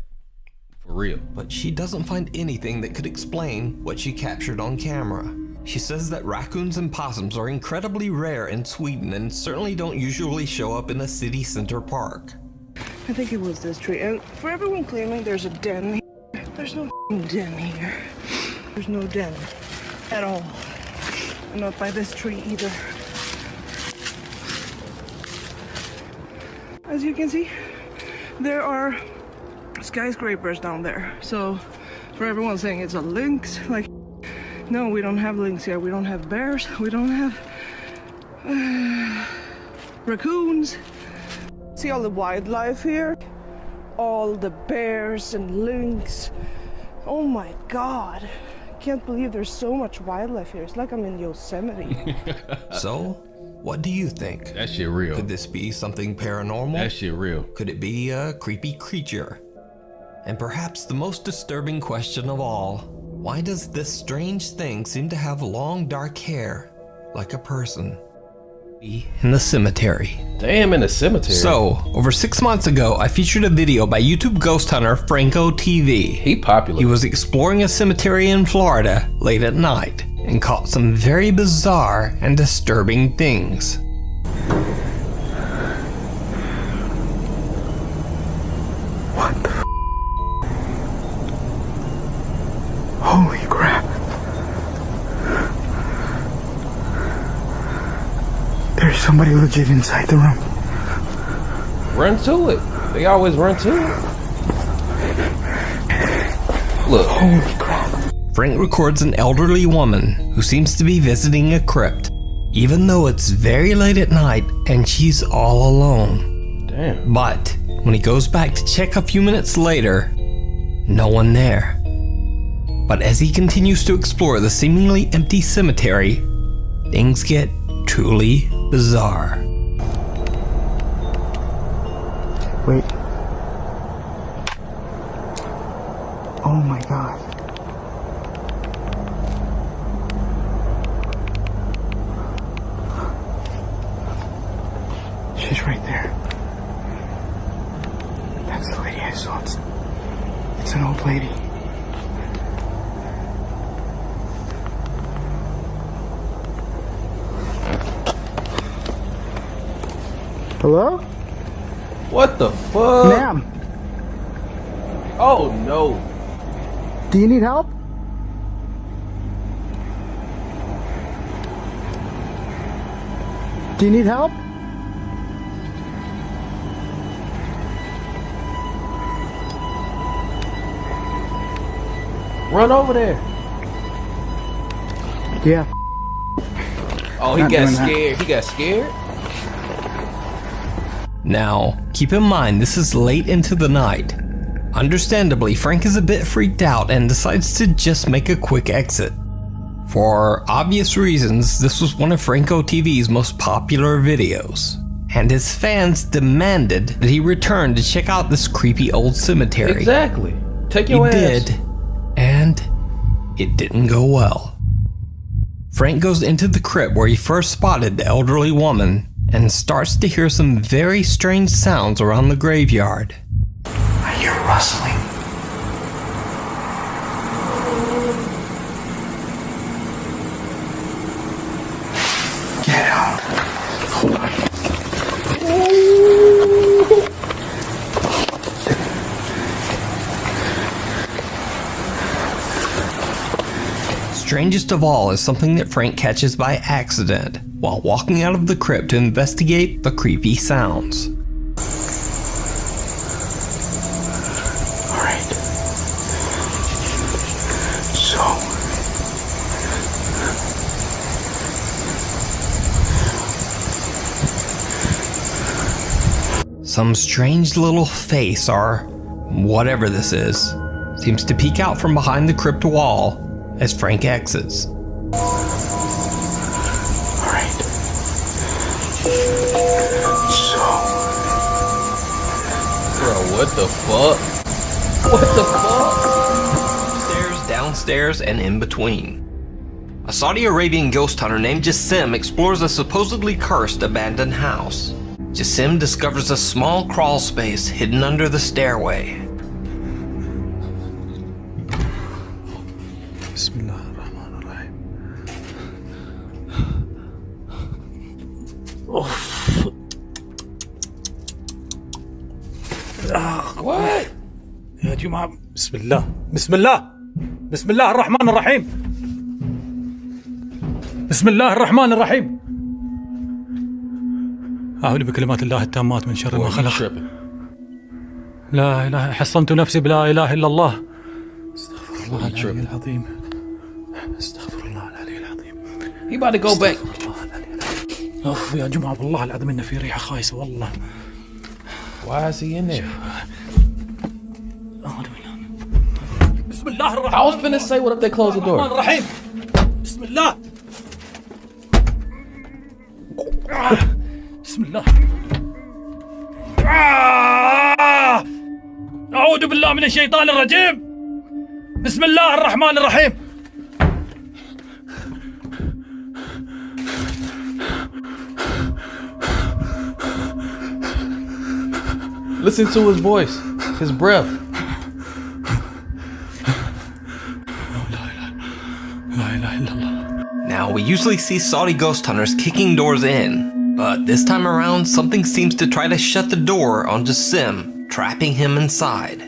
For real. But she doesn't find anything that could explain what she captured on camera. She says that raccoons and possums are incredibly rare in Sweden and certainly don't usually show up in a city center park. I think it was this tree. And for everyone claiming there's a den here, there's no den here. There's no den at all. And not by this tree either. As you can see, there are skyscrapers down there. So for everyone saying it's a lynx, like, no, we don't have lynx here. We don't have bears. We don't have raccoons. See all the wildlife here? All the bears and lynx. Oh my God. I can't believe there's so much wildlife here. It's like I'm in Yosemite. So, what do you think? That shit real. Could this be something paranormal? That shit real. Could it be a creepy creature? And perhaps the most disturbing question of all, why does this strange thing seem to have long dark hair like a person? In the cemetery. Damn, in the cemetery. So, over 6 months ago, I featured a video by YouTube ghost hunter Franco TV. He popular. He was exploring a cemetery in Florida late at night and caught some very bizarre and disturbing things. What the f? Holy crap. There's somebody legit inside the room. Run to it. They always run to it. Look. Holy crap. Frank records an elderly woman who seems to be visiting a crypt, even though it's very late at night and she's all alone. Damn. But when he goes back to check a few minutes later, no one there. But as he continues to explore the seemingly empty cemetery, things get truly bizarre. Wait. Oh my God. She's right there. That's the lady I saw. It's an old lady. Hello? What the fuck? Ma'am. Oh no. Do you need help? Do you need help? Run over there. Yeah. Oh, he Not got doing that. scared. He got scared? Now, keep in mind this is late into the night. Understandably, Frank is a bit freaked out and decides to just make a quick exit. For obvious reasons, this was one of Franco TV's most popular videos, and his fans demanded that he return to check out this creepy old cemetery. Exactly. Take your ass. He did, and it didn't go well. Frank goes into the crypt where he first spotted the elderly woman and starts to hear some very strange sounds around the graveyard. I hear rustling. Get out. Hold on. Strangest of all is something that Frank catches by accident while walking out of the crypt to investigate the creepy sounds. Alright. So, some strange little face, or whatever this is, seems to peek out from behind the crypt wall as Frank exits. Bro, what the fuck? What the fuck? Upstairs, downstairs, and in between. A Saudi Arabian ghost hunter named Jassim explores a supposedly cursed abandoned house. Jassim discovers a small crawl space hidden under the stairway. What? يا جماعة بسم الله بسم الله بسم الله الرحمن الرحيم بسم الله الرحمن الرحيم أعوذ بكلمات الله التامات من شر ما خلق لا إله حصنت نفسي بلا إله إلا الله استغفر الله العلي العظيم استغفر الله العلي العظيم. He about to go back. أوف يا جماعة والله العظيم إن في ريحة خايسة والله. Why is he in there? بسم الله الرحمن. I was finna say what if they close the door. الرحمن الرحيم. بسم الله. بسم الله. أعوذ بالله من الشيطان الرجيم. بسم الله الرحمن الرحيم. Listen to his voice, his breath. Now, we usually see Saudi ghost hunters kicking doors in, but this time around, something seems to try to shut the door on Jassim, trapping him inside.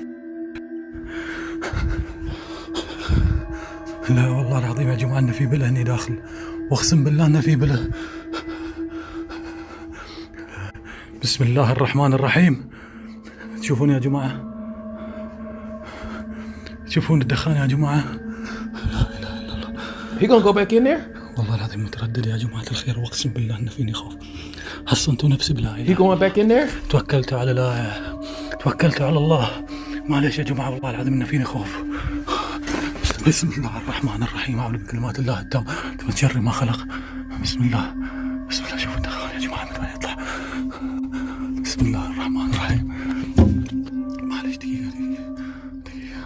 لا والله العظيم يا جماعة إن في بلا هني داخل، واقسم بالله إن في بلا. بسم الله الرحمن الرحيم. تشوفون يا جماعة، تشوفون الدخان يا جماعة. لا إله إلا الله. He gonna go back in there? والله العظيم متردد يا جماعة الخير، واقسم بالله إن فيني خوف. حصنت نفسي بلا إله. He going back in there? توكلت على الله، توكلت على الله. معليش يا جماعة والله العظيم إن فيني خوف. بسم الله الرحمن الرحيم. أعوذ بكلمات الله التامة من شر ما خلق. بسم الله بسم الله. شوفوا الدخان يا جماعة من وين يطلع. بسم الله الرحمن الرحيم. معليش دقيقة دقيقة.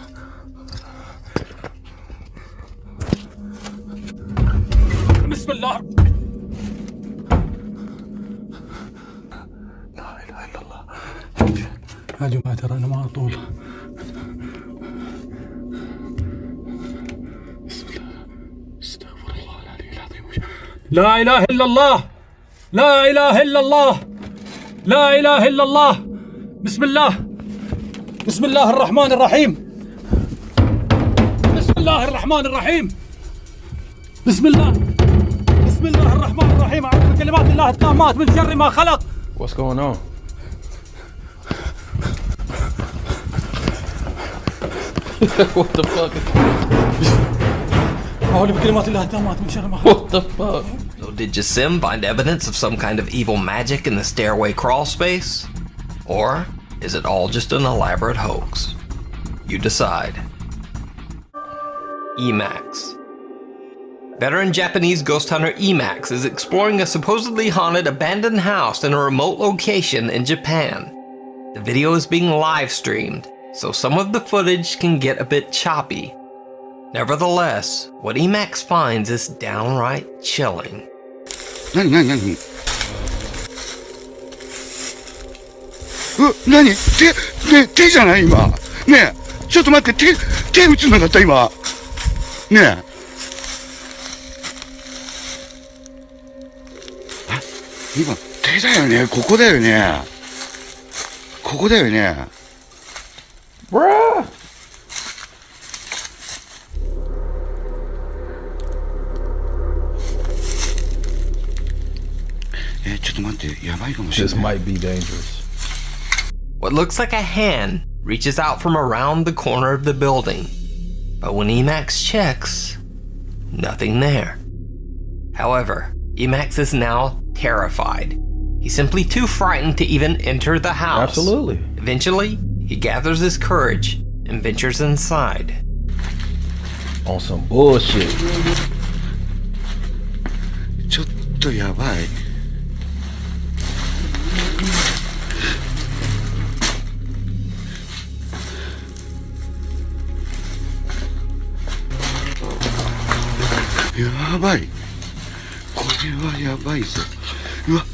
بسم الله. لا إله إلا الله. يا جماعة ترى أنا ما أطول. بسم الله. استغفر الله العلي العظيم. لا إله إلا الله. لا إله إلا الله. لا إله إلا الله. بسم الله. بسم الله الرحمن الرحيم. بسم الله الرحمن الرحيم. بسم الله. بسم الله الرحمن الرحيم. أعوذ بكلمات الله التامات من شر ما خلق. What's going on? What the fuck? أعوذ بكلمات الله التامات من شر ما خلق. What the fuck? So did Jassim find evidence of some kind of evil magic in the stairway crawl space? Or is it all just an elaborate hoax? You decide. Emax. Veteran Japanese ghost hunter Emax is exploring a supposedly haunted abandoned house in a remote location in Japan. The video is being live streamed, so some of the footage can get a bit choppy. Nevertheless, what Emax finds is downright chilling. 何何何何手じゃない今ねえちょっと待って手打つんなかった今ねえあ今手だよねここだよねここだよね Bruh This might be dangerous. What looks like a hand reaches out from around the corner of the building, but when Emax checks, nothing there. However, Emax is now terrified. He's simply too frightened to even enter the house. Absolutely. Eventually, he gathers his courage and ventures inside. On some bullshit. ちょっとやばい。やばい。これはやばいぞ。うわ、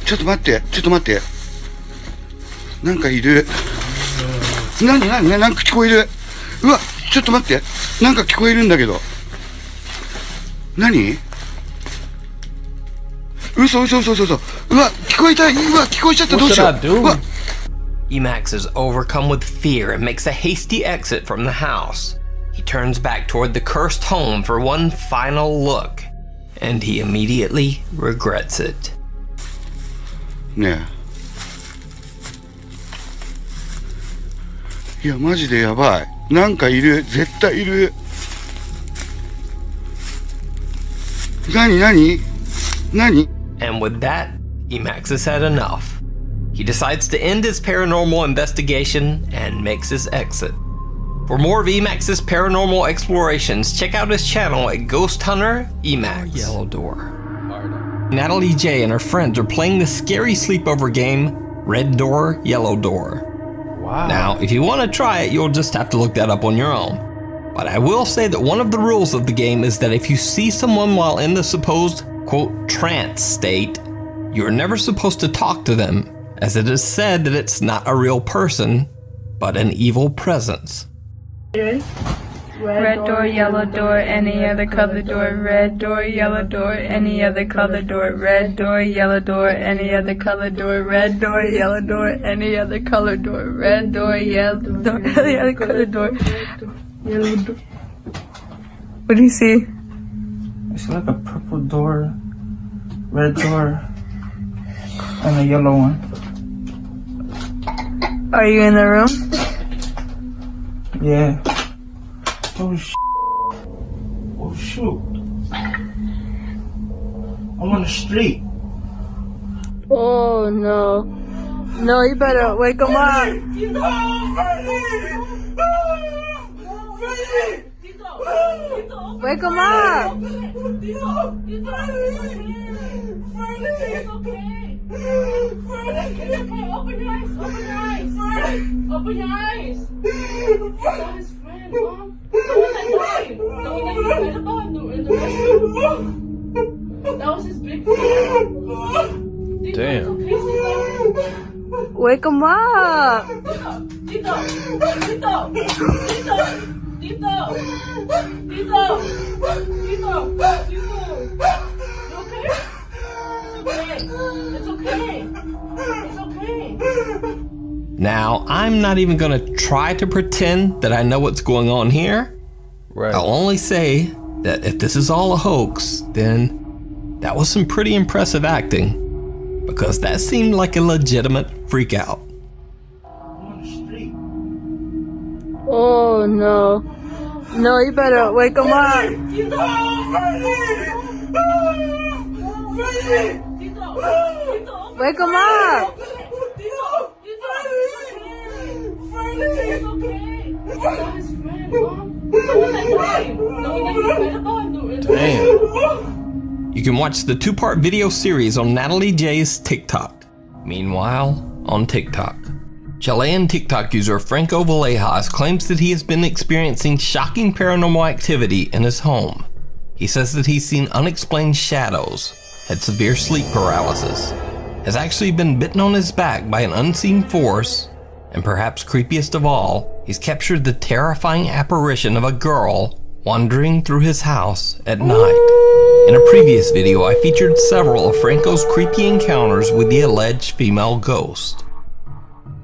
ちょっと待って、ちょっと待って。なんかいる。なんか聞こえる。うわ、ちょっと待って。なんか聞こえるんだけど。何？嘘。うわ、聞こえた。うわ、聞こえちゃった。どうしよう。うわ。Emax is overcome with fear and makes a hasty exit from the house. He turns back toward the cursed home for one final look, and he immediately regrets it. ねえ。いや、マジでやばい。なんかいる。絶対いる。何 And with that, Emax has had enough. He decides to end his paranormal investigation and makes his exit. For more of Emax's paranormal explorations, check out his channel at Ghost Hunter Emax. Yellow Door. Natalie J and her friends are playing the scary sleepover game, Red Door, Yellow Door. Wow. Now, if you want to try it, you'll just have to look that up on your own. But I will say that one of the rules of the game is that if you see someone while in the supposed, quote, trance state, you're never supposed to talk to them, as it is said that it's not a real person, but an evil presence. Red door, yellow door, any other color door. Red door, yellow door, any other color door. Red door, yellow door, any other color door. Red door, yellow door, any other color door. Red door, yellow door, any other color door. Yellow door. What do you see? It's like a purple door, red door, and a yellow one. Are you in the room? Yeah. Oh shit. Oh shoot. I'm on the street. Oh no. No, you better wake him up. Wake him up. Open your eyes. Open your eyes. That's his friend, Mom. The one that died. The one that you read about in the restroom. That was his big friend. Damn. Wake him up. Tito. It's okay. Now, I'm not even gonna try to pretend that I know what's going on here. Right. I'll only say that if this is all a hoax, then that was some pretty impressive acting, because that seemed like a legitimate freak out. Oh no. No, you better wake him up. Wake him up. Damn. You can watch the 2-part video series on Natalie J's TikTok. Meanwhile, on TikTok, Chilean TikTok user Franco Villejas claims that he has been experiencing shocking paranormal activity in his home. He says that he's seen unexplained shadows, had severe sleep paralysis, has actually been bitten on his back by an unseen force, and perhaps creepiest of all, he's captured the terrifying apparition of a girl wandering through his house at night. In a previous video, I featured several of Franco's creepy encounters with the alleged female ghost.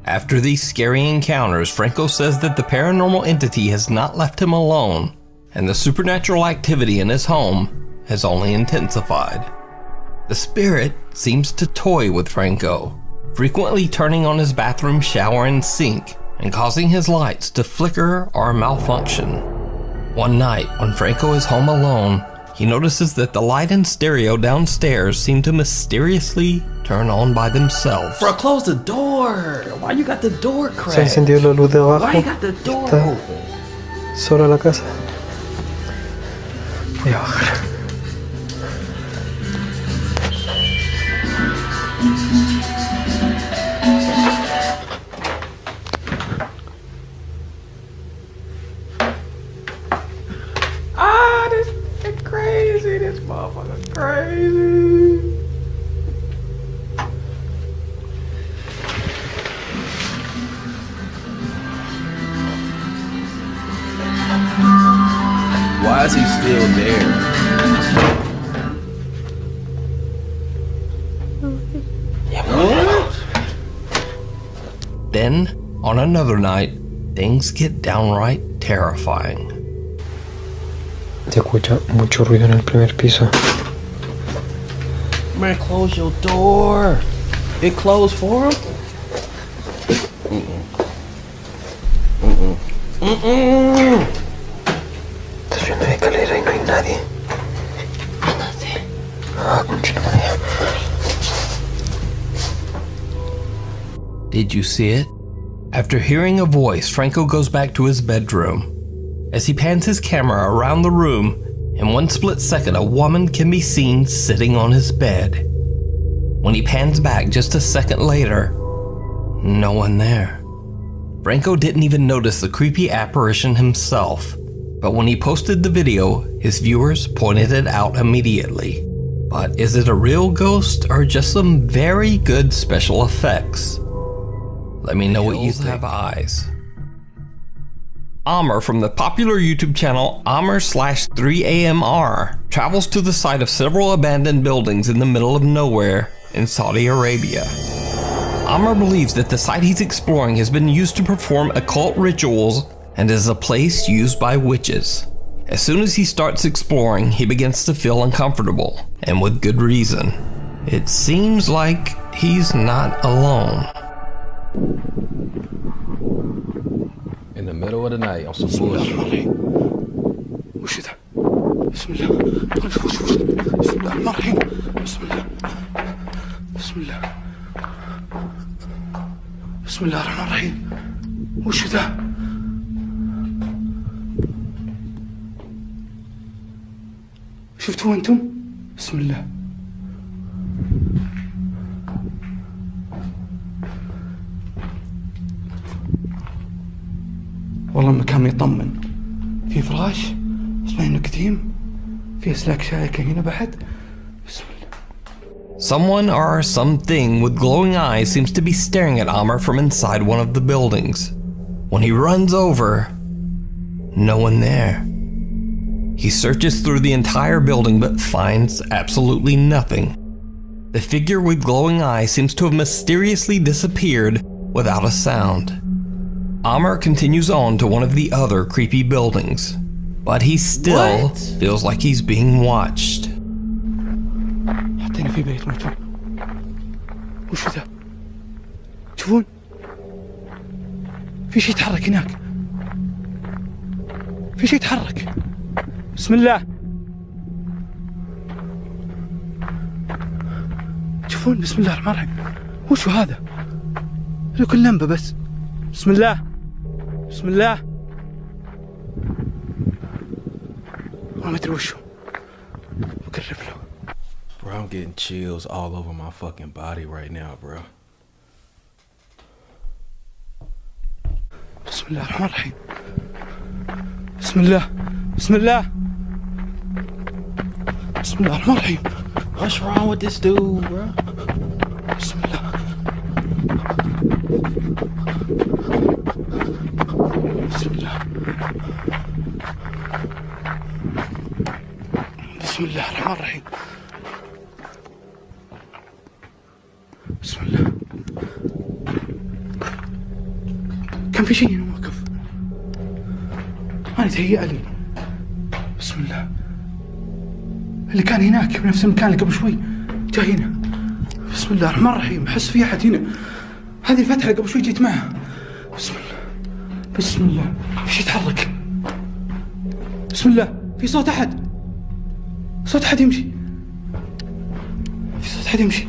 After these scary encounters, Franco says that the paranormal entity has not left him alone, and the supernatural activity in his home has only intensified. The spirit seems to toy with Franco, frequently turning on his bathroom shower and sink and causing his lights to flicker or malfunction. One night, when Franco is home alone, he notices that the light and stereo downstairs seem to mysteriously turn on by themselves. Bro, close the door. Why you got the door Se ha cracked? encendido la luz de abajo. Why you got the door Está open? sola la casa. Voy a bajar. Ah, this is crazy. This motherfucker crazy. Why is he still there? What? Then, on another night, things get downright terrifying. Se escucha mucho ruido en el primer piso. Man, close your door. It closed for him? Está subiendo la escalera y no hay nadie. Ah, concha de madre. Did you see it? After hearing a voice, Franco goes back to his bedroom. As he pans his camera around the room, in one split second a woman can be seen sitting on his bed. When he pans back just a second later, no one there. Franco didn't even notice the creepy apparition himself, but when he posted the video, his viewers pointed it out immediately. But is it a real ghost or just some very good special effects? Let me know what you think. Have eyes. Amr from the popular YouTube channel Amr/3AMR travels to the site of several abandoned buildings in the middle of nowhere in Saudi Arabia. Amr believes that the site he's exploring has been used to perform occult rituals and is a place used by witches. As soon as he starts exploring, he begins to feel uncomfortable, and with good reason. It seems like he's not alone. In the middle of the night on some bullshit. وش ذا؟ بسم الله. بسم الله الرحمن الرحيم. بسم الله. بسم الله. بسم الله الرحمن الرحيم. وش ذا؟ شفتوا انتم؟ بسم الله. والله المكان يطمن. في فراش اسمه انه قديم. في اسلاك شائكة هنا بعد. بسم الله. Someone or something with glowing eyes seems to be staring at Amr from inside one of the buildings. When he runs over, no one there. He searches through the entire building but finds absolutely nothing. The figure with glowing eyes seems to have mysteriously disappeared without a sound. Amr continues on to one of the other creepy buildings, but he still feels like he's being watched. حطينا في بيت مكتوب. وش ذا؟ تشوفون؟ في شيء يتحرك هناك. في شيء يتحرك. بسم الله. تشوفون؟ بسم الله الرحمن الرحيم. وشو هذا؟ له كل لمبة بس. بسم الله. بسم الله. ما ادري وشو. بقرب له. Bro, I'm getting chills all over my fucking body right now, bro. بسم الله الرحمن الرحيم. بسم الله. بسم الله. بسم الله الرحمن الرحيم. What's wrong with this dude, bro? بسم الله. بسم الله. بسم الله الرحمن الرحيم. بسم الله. كان في شيء هنا واقف. أنا تهيأ لي. بسم الله. اللي كان هناك بنفس المكان اللي قبل شوي جاي هنا. بسم الله الرحمن الرحيم. أحس في أحد هنا. هذه الفتحة اللي قبل شوي جيت معها. بسم الله. بسم الله. في شيء يتحرك. بسم الله. في صوت أحد. صوت حد يمشي. في صوت حد يمشي.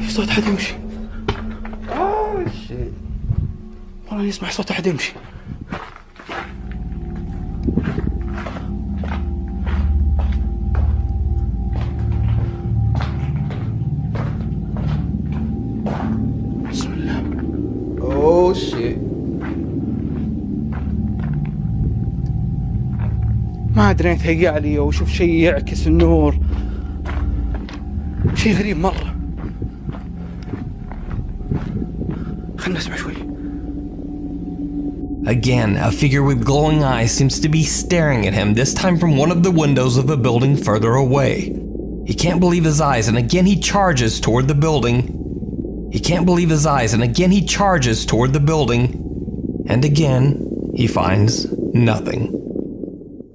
في صوت حد يمشي. والله يسمع صوت حد يمشي. بسم الله. Oh shit. ما ادري يتهيأ لي او اشوف شيء يعكس النور. شيء غريب مرة. خلنا نسمع شوي. Again, a figure with glowing eyes seems to be staring at him, this time from one of the windows of a building further away. He can't believe his eyes, and again he charges toward the building. He can't believe his eyes, and again he charges toward the building. And again, he finds nothing.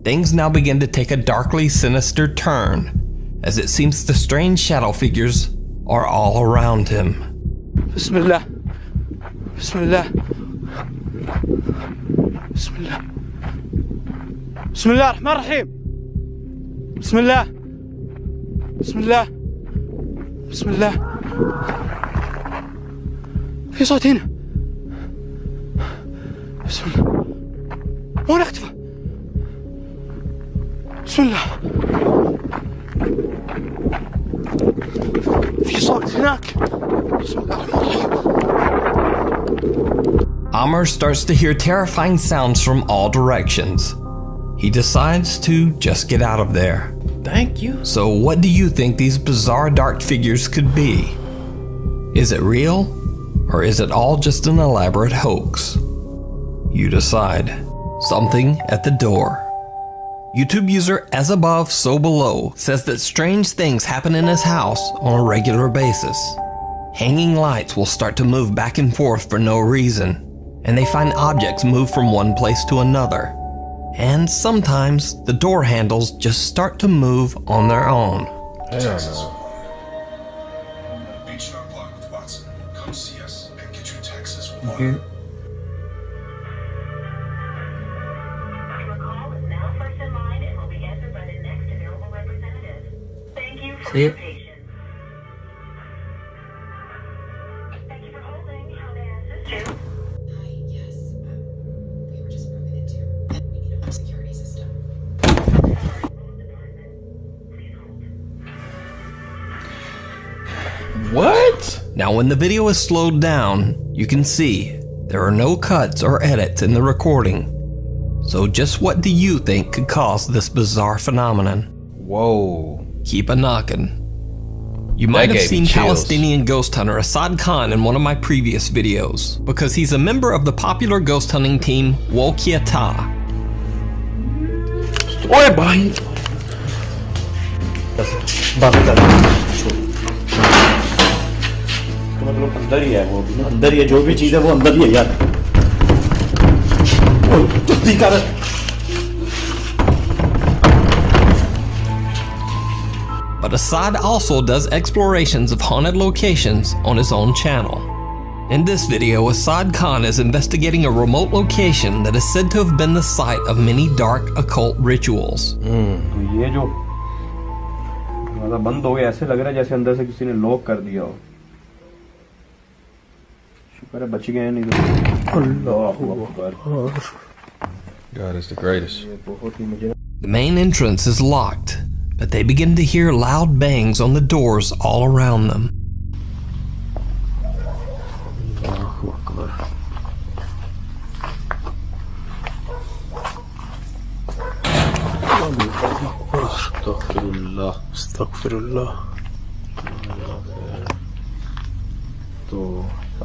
Things now begin to take a darkly sinister turn, as it seems the strange shadow figures are all around him. Bismillah. Bismillah. Bismillah. Bismillah ar-Rahman ar-Rahim. Bismillah. Bismillah. Bismillah. في صوت هنا. بسم الله. وين اختفى؟ بسم الله. في صوت هناك. بسم الله الرحمن الرحيم. Amr starts to hear terrifying sounds from all directions. He decides to just get out of there. Thank you. So what do you think these bizarre dark figures could be? Is it real? Or is it all just an elaborate hoax? You decide. Something at the door. YouTube user As Above So Below says that strange things happen in his house on a regular basis. Hanging lights will start to move back and forth for no reason, and they find objects move from one place to another. And sometimes the door handles just start to move on their own. Hell no. Here. See it? What? Now when the video is slowed down, you can see there are no cuts or edits in the recording. So just what do you think could cause this bizarre phenomenon? Whoa. Keep a knocking. You might have seen Palestinian ghost hunter Assad Khan in one of my previous videos, because he's a member of the popular ghost hunting team Wokiata. Oye, bhai. मतलब अंदर ही है वो भी ना, अंदर ही है, जो भी चीज है वो अंदर ही है यार। जल्दी कर। But Assad also does explorations of haunted locations on his own channel. In this video, Assad Khan is investigating a remote location that is said to have been the site of many dark occult rituals. ये जो मतलब बंद हो गया, ऐसे लग रहा है जैसे अंदर से किसी ने लॉक कर दिया हो। शुक्र है बच गए नहीं तो। अल्लाहु Akbar. God is the greatest. The main entrance is locked, but they begin to hear loud bangs on the doors all around them. Astaghfirullah. Astaghfirullah. तो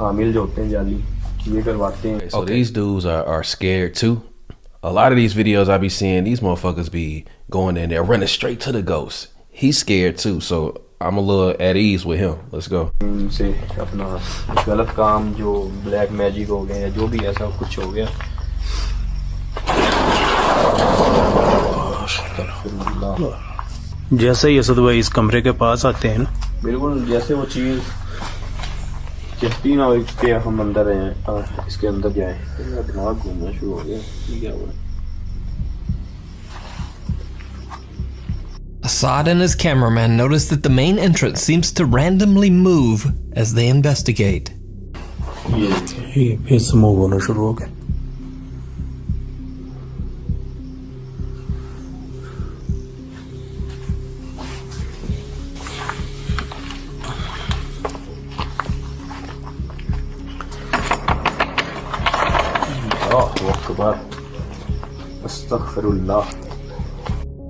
आमिल जो होते हैं जाली ये करवाते हैं. So these dudes are scared too. A lot of these videos I be seeing, these motherfuckers be going in there running straight to the ghost. He's scared too, so I'm a little at ease with him. Let's go. से अपना गलत काम जो black magic हो गया या जो भी ऐसा कुछ हो गया. जैसे ही असद भाई इस कमरे के पास आते हैं ना, बिल्कुल जैसे वो चीज कहती ना कि हम अंदर हैं, इसके अंदर जाए, मेरा दिमाग घूमना शुरू हो गया. क्या हुआ? Assad and his cameraman notice that the main entrance seems to randomly move as they investigate. फिर से मूव होना शुरू हो गया.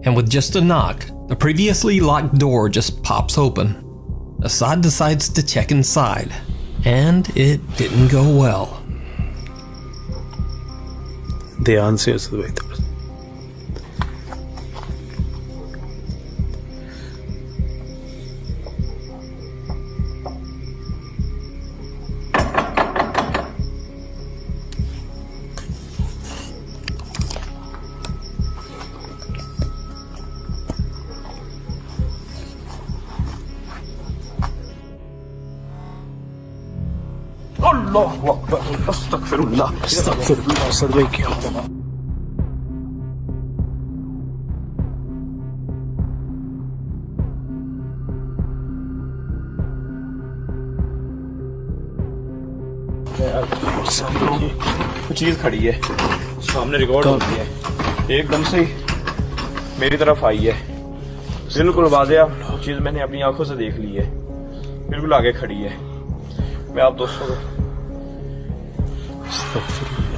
And with just a knock, the previously locked door just pops open. Assad decides to check inside, and it didn't go well. ध्यान से असद भाई थोड़ा. अल्लाहु अकबर अस्तगफिरुल्लाह अस्तगफिरुल्लाह असद भाई क्या हुआ? चीज खड़ी है सामने रिकॉर्ड हो रही है एकदम से मेरी तरफ आई है बिल्कुल वाज़ेह वो चीज मैंने अपनी आंखों से देख ली है बिल्कुल आगे खड़ी है मैं आप दोस्तों को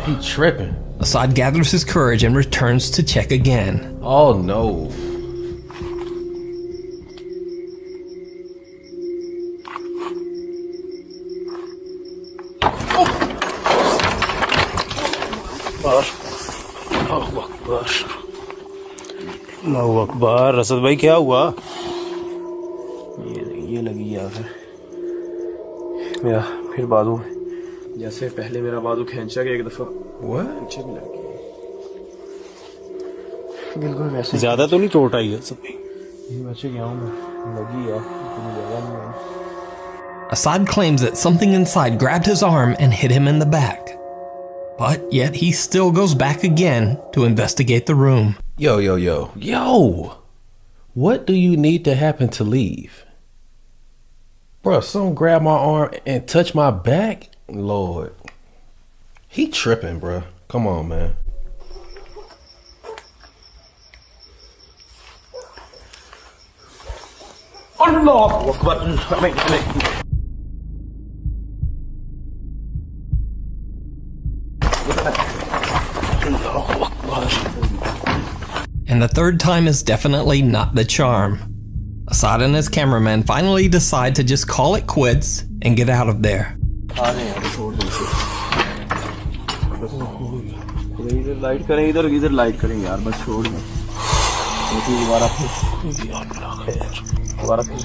He tripping. Assad gathers his courage and returns to check again. Oh no. अल्लाहु अकबर असद भाई क्या हुआ? ये लगी यार मेरा फिर बाजू जैसे पहले मेरा बाजू खींचा गया एक दफा पीछे भी लग गया बिल्कुल वैसे. ज्यादा तो नहीं चोट आई है सब भाई ये बचे गया हूं मैं लगी यार इतनी ज्यादा नहीं आई. Assad claims that something inside grabbed his arm and hit him in the back. But yet he still goes back again to investigate the room. Yo. What do you need to happen to leave? Bro, someone grab my arm and touch my back? Lord. He tripping, bro. Come on, man. Allahu Akbar. And the third time is definitely not the charm. Assad and his cameraman finally decide to just call it quits and get out of there. इधर light करें इधर light करें यार बस छोड़ दो दोबारा फिर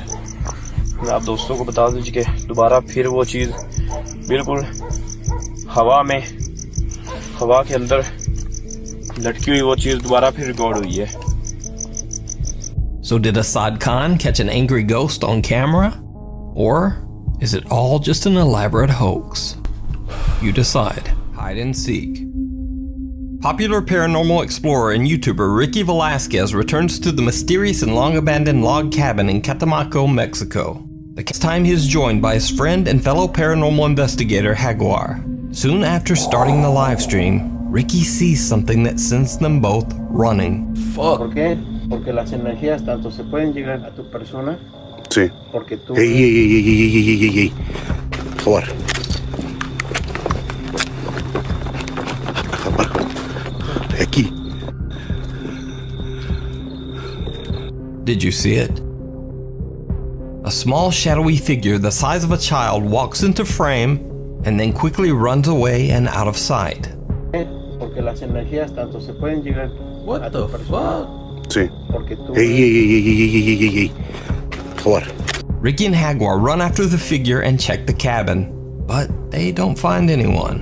मैं आप दोस्तों को बता दीजिए कि दोबारा फिर वो चीज बिल्कुल हवा के अंदर लटकी हुई वो चीज दोबारा फिर रिकॉर्ड हुई है. So did Assad Khan catch an angry ghost on camera? Or is it all just an elaborate hoax? You decide. Hide and seek. Popular paranormal explorer and YouTuber Ricky Velasquez returns to the mysterious and long-abandoned log cabin in Catemaco, Mexico. This time he is joined by his friend and fellow paranormal investigator Jaguar. Soon after starting the live stream, Ricky sees something that sends them both running. Fuck. ¿Por qué? Porque las energías tanto se pueden llegar a tu persona. Sí. Porque tú. Ey. Por favor. Aquí. Did you see it? A small shadowy figure the size of a child walks into frame and then quickly runs away and out of sight. Porque las energías tanto se pueden llegar a tu persona. Sí. Porque tú. Ey. Por favor. Ricky and Jaguar run after the figure and check the cabin, but they don't find anyone.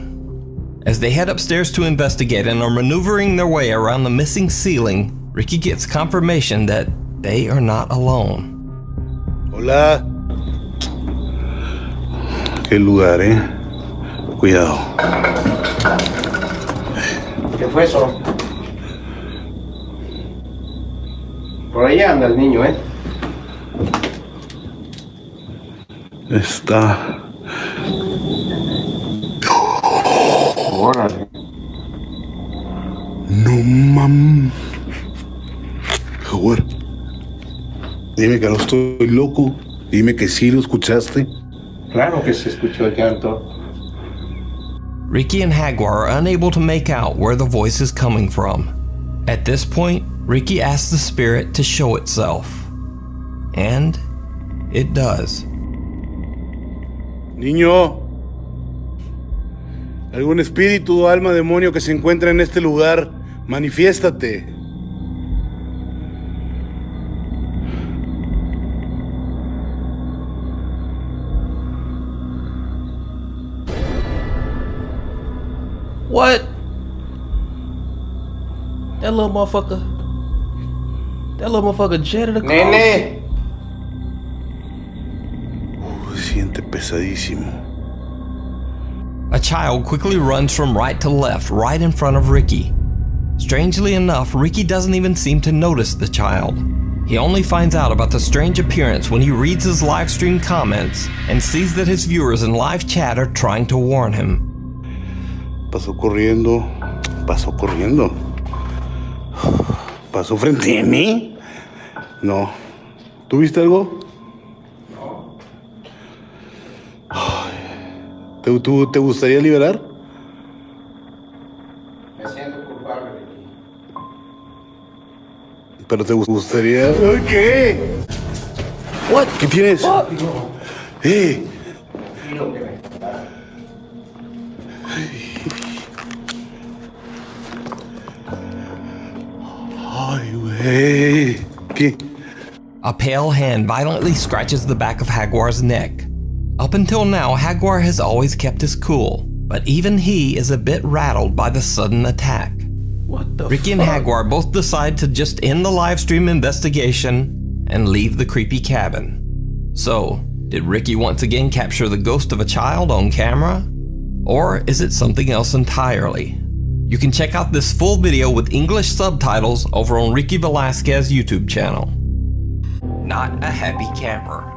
As they head upstairs to investigate and are maneuvering their way around the missing ceiling, Ricky gets confirmation that they are not alone. Hola. Qué lugar, Cuidado. ¿Qué fue eso? Por ahí anda el niño, ¿eh? Está. Órale. No mames. Jaguar. Dime que no estoy loco. Dime que sí lo escuchaste. Claro que se escuchó el llanto. Ricky and Jaguar are unable to make out where the voice is coming from. At this point, Ricky asks the spirit to show itself. And it does. Niño. Algún espíritu o alma demonio que se encuentra en este lugar, manifiéstate. What? That little motherfucker jetted the car. Nene. Siente pesadísimo. A child quickly runs from right to left, right in front of Ricky. Strangely enough, Ricky doesn't even seem to notice the child. He only finds out about the strange appearance when he reads his live stream comments and sees that his viewers in live chat are trying to warn him. Pasó corriendo. Pasó frente a mí. No. ¿Tú viste algo? No. ¿Te gustaría liberar? Me siento culpable, Ricky. Pero te gustaría... ¿Qué? What? ¿Qué tienes? Fuck? Ay, güey. ¿Qué? A pale hand violently scratches the back of Jaguar's neck. Up until now, Jaguar has always kept his cool, but even he is a bit rattled by the sudden attack. What the Ricky fuck? and Jaguar both decide to just end the live stream investigation and leave the creepy cabin. So, did Ricky once again capture the ghost of a child on camera? Or is it something else entirely? You can check out this full video with English subtitles over on Ricky Velasquez's YouTube channel. Not a happy camper.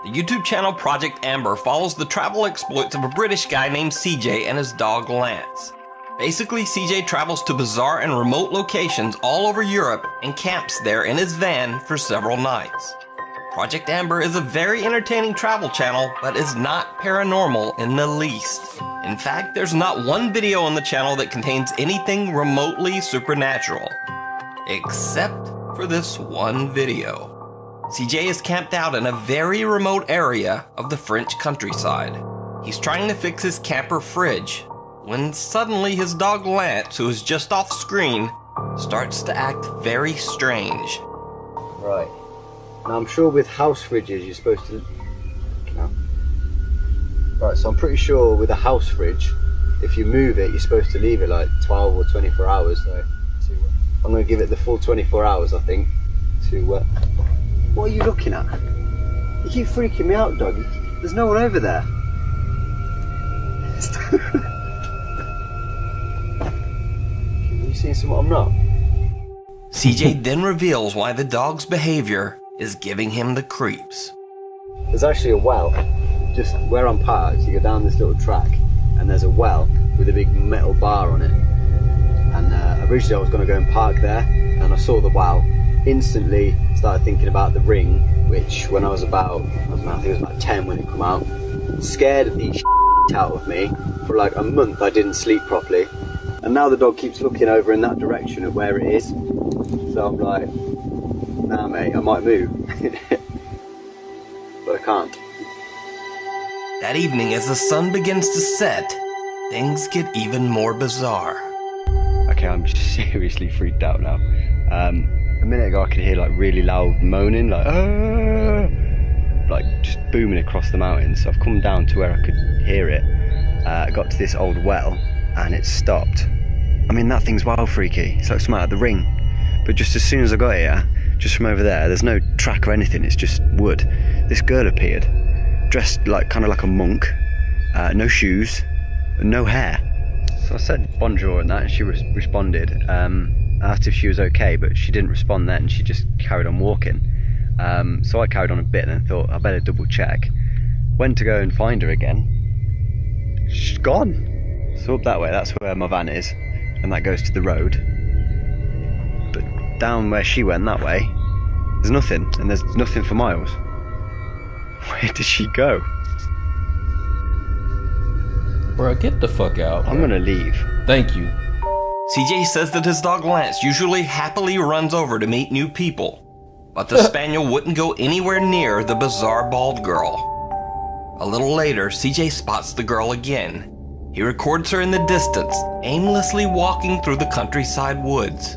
The YouTube channel Project Amber follows the travel exploits of a British guy named CJ and his dog Lance. Basically, CJ travels to bizarre and remote locations all over Europe and camps there in his van for several nights. Project Amber is a very entertaining travel channel, but is not paranormal in the least. In fact, there's not one video on the channel that contains anything remotely supernatural. Except for this one video. CJ is camped out in a very remote area of the French countryside. He's trying to fix his camper fridge, when suddenly his dog Lance, who is just off screen, starts to act very strange. Right. Now I'm sure with house fridges you're supposed to... No. Right, so I'm pretty sure with a house fridge, if you move it, you're supposed to leave it like 12 or 24 hours. So I'm going to give it the full 24 hours, I think, to... What are you looking at? You keep freaking me out, dog. There's no one over there. Are you seeing something I'm not? CJ then reveals why the dog's behavior is giving him the creeps. There's actually a well, just where I'm parked. You go down this little track, and there's a well with a big metal bar on it. And originally I was going to go and park there, and I saw the well. Instantly started thinking about the ring, which when I was about, I think it was about 10 when it came out, scared the shit out of me. For like a month I didn't sleep properly, and now the dog keeps looking over in that direction at where it is. So I'm like, nah mate, I might move. But I can't. That evening, as the sun begins to set, things get even more bizarre. Okay, I'm seriously freaked out now. A minute ago I could hear like really loud moaning, like just booming across the mountains. So I've come down to where I could hear it. I got to this old well and it stopped. I mean, that thing's wild freaky. It's like something out of The Ring. But just as soon as I got here, just from over there's no track or anything, it's just wood. This girl appeared, dressed like kind of like a monk, no shoes, no hair. So I said bonjour and that, and she responded. And I asked if she was okay, but she didn't respond then. She just carried on walking. So I carried on a bit and then thought I better double check. Went to go and find her again. She's gone. So up that way, that's where my van is, and that goes to the road. But down where she went that way, there's nothing, and there's nothing for miles. Where did she go? Bro, get the fuck out. I'm gonna leave. Thank you. CJ says that his dog Lance usually happily runs over to meet new people, but the spaniel wouldn't go anywhere near the bizarre bald girl. A little later, CJ spots the girl again. He records her in the distance, aimlessly walking through the countryside woods.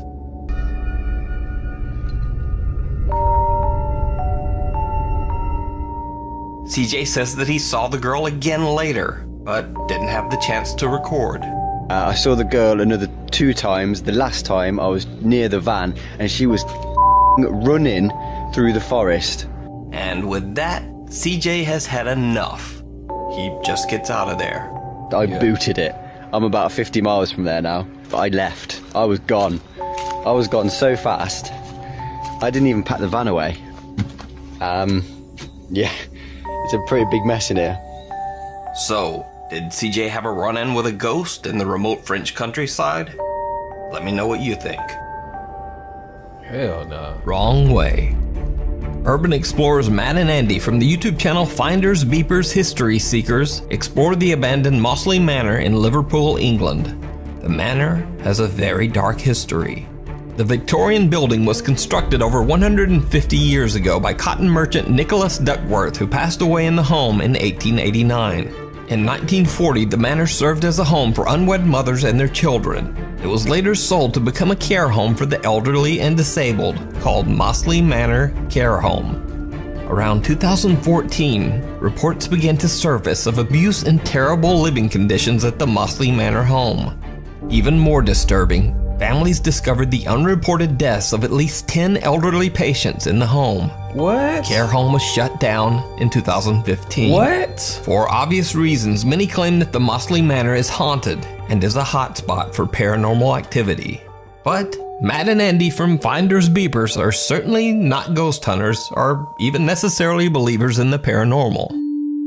CJ says that he saw the girl again later, but didn't have the chance to record. I saw the girl another 2 times. The last time I was near the van and she was running through the forest. And with that, CJ has had enough. He just gets out of there. I booted it. I'm about 50 miles from there now, but I left. I was gone. I was gone so fast. I didn't even pack the van away. Yeah, it's a pretty big mess in here. So, did CJ have a run-in with a ghost in the remote French countryside? Let me know what you think. Hell no. Wrong way. Urban explorers Matt and Andy from the YouTube channel Finders, Beepers, History Seekers explore the abandoned Mossley Manor in Liverpool, England. The manor has a very dark history. The Victorian building was constructed over 150 years ago by cotton merchant Nicholas Duckworth, who passed away in the home in 1889. In 1940, the manor served as a home for unwed mothers and their children. It was later sold to become a care home for the elderly and disabled, called Mossley Manor Care Home. Around 2014, reports began to surface of abuse and terrible living conditions at the Mossley Manor home. Even more disturbing, families discovered the unreported deaths of at least 10 elderly patients in the home. What? Care home was shut down in 2015. What? For obvious reasons, many claim that the Mossley Manor is haunted and is a hotspot for paranormal activity. But Matt and Andy from Finders Beepers are certainly not ghost hunters or even necessarily believers in the paranormal.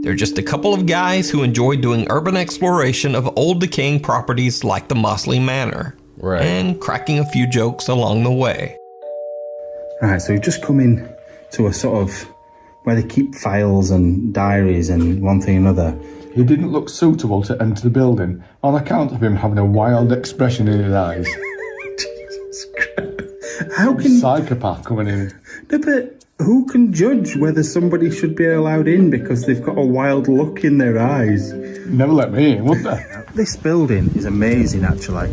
They're just a couple of guys who enjoy doing urban exploration of old decaying properties like the Mossley Manor. Right. And cracking a few jokes along the way. Right, so we've just come in to a sort of where they keep files and diaries and one thing and another. He didn't look suitable to enter the building on account of him having a wild expression in his eyes. Jesus Christ. How can... Psychopath coming in. No, but who can judge whether somebody should be allowed in because they've got a wild look in their eyes? Never let me in, would they? This building is amazing, actually.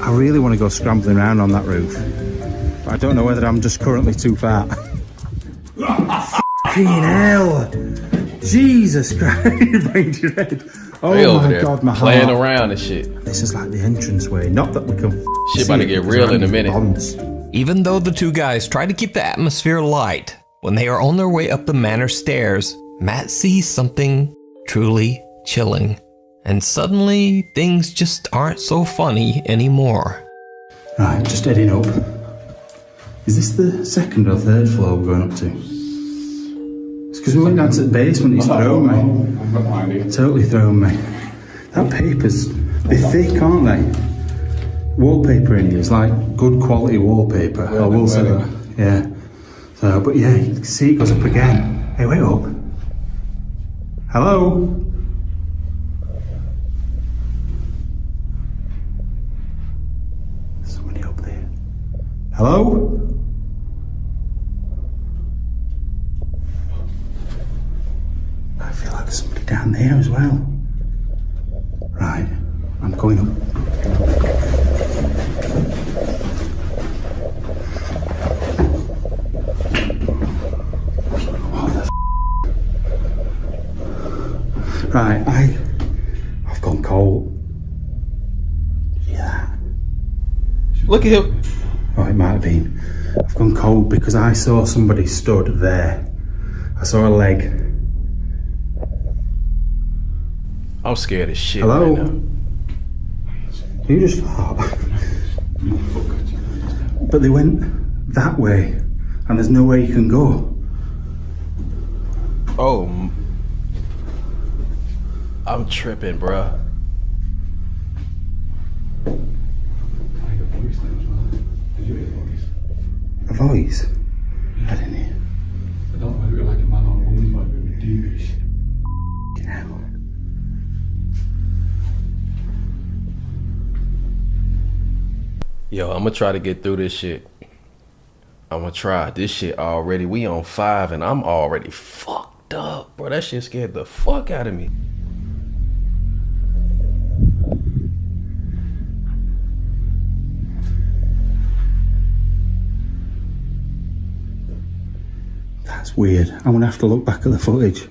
I really want to go scrambling around on that roof. But I don't know whether I'm just currently too fat. Fucking hell! Jesus Christ, brained your head. Oh my God, my heart. Playing around and shit. This is like the entranceway. Not that we can shit about to get real in a minute. Bonds. Even though the two guys try to keep the atmosphere light, when they are on their way up the manor stairs, Matt sees something truly chilling. And suddenly, things just aren't so funny anymore. Right, just heading up. Is this the second or third floor we're going up to? It's because we went down to the basement, it's thrown me. Totally thrown me. That paper's, they're thick, aren't they? Wallpaper in here is like good quality wallpaper, I will say that. Yeah. So, but yeah, you can see it goes up again. Hey, wait up. Hello? Somebody up there. Hello? I feel like there's somebody down there as well. Right, I'm going up. What the f***? Right, I've gone cold. Yeah. Look at him. Oh, it might have been. I've gone cold because I saw somebody stood there. I saw a leg. I'm scared as shit. Hello? Right now. You just fart. But they went that way, and there's nowhere you can go. Oh, I'm tripping, bruh. A voice? I didn't hear. I don't know, like a man or a woman's voice, but it was deepish. Yo, I'm gonna try to get through this shit. I'm gonna try this shit already. We on 5 and I'm already fucked up, bro. That shit scared the fuck out of me. That's weird. I'm gonna have to look back at the footage.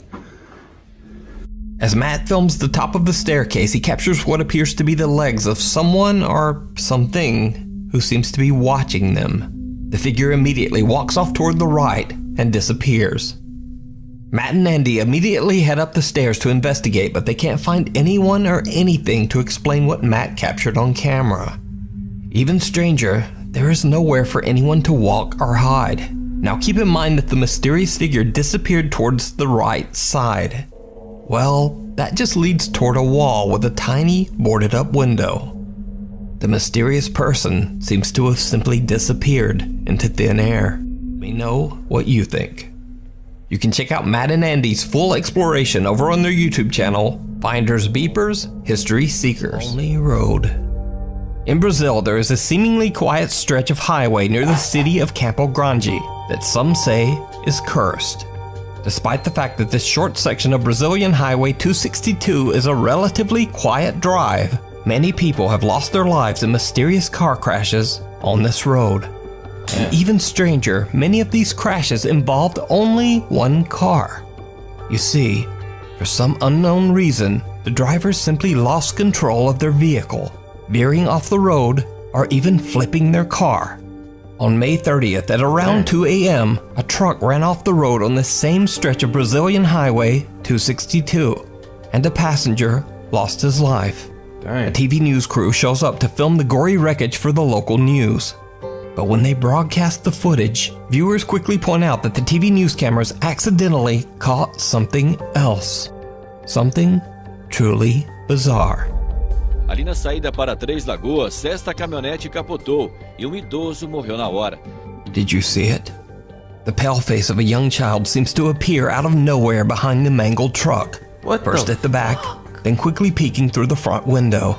As Matt films the top of the staircase, he captures what appears to be the legs of someone or something who seems to be watching them. The figure immediately walks off toward the right and disappears. Matt and Andy immediately head up the stairs to investigate, but they can't find anyone or anything to explain what Matt captured on camera. Even stranger, there is nowhere for anyone to walk or hide. Now keep in mind that the mysterious figure disappeared towards the right side. Well, that just leads toward a wall with a tiny boarded up window. The mysterious person seems to have simply disappeared into thin air. Let me know what you think. You can check out Matt and Andy's full exploration over on their YouTube channel, Finders Beepers, History Seekers. Only Road. In Brazil, there is a seemingly quiet stretch of highway near the city of Campo Grande that some say is cursed. Despite the fact that this short section of Brazilian Highway 262 is a relatively quiet drive, many people have lost their lives in mysterious car crashes on this road. And even stranger, many of these crashes involved only one car. You see, for some unknown reason, the drivers simply lost control of their vehicle, veering off the road or even flipping their car. On May 30th at around 2 a.m., a truck ran off the road on the same stretch of Brazilian Highway 262, and a passenger lost his life. A TV news crew shows up to film the gory wreckage for the local news. But when they broadcast the footage, viewers quickly point out that the TV news cameras accidentally caught something else. Something truly bizarre. Ali na saída para Três Lagoas, esta caminhonete capotou e idoso morreu na hora. Did you see it? The pale face of a young child seems to appear out of nowhere behind the mangled truck. First at the back, then quickly peeking through the front window.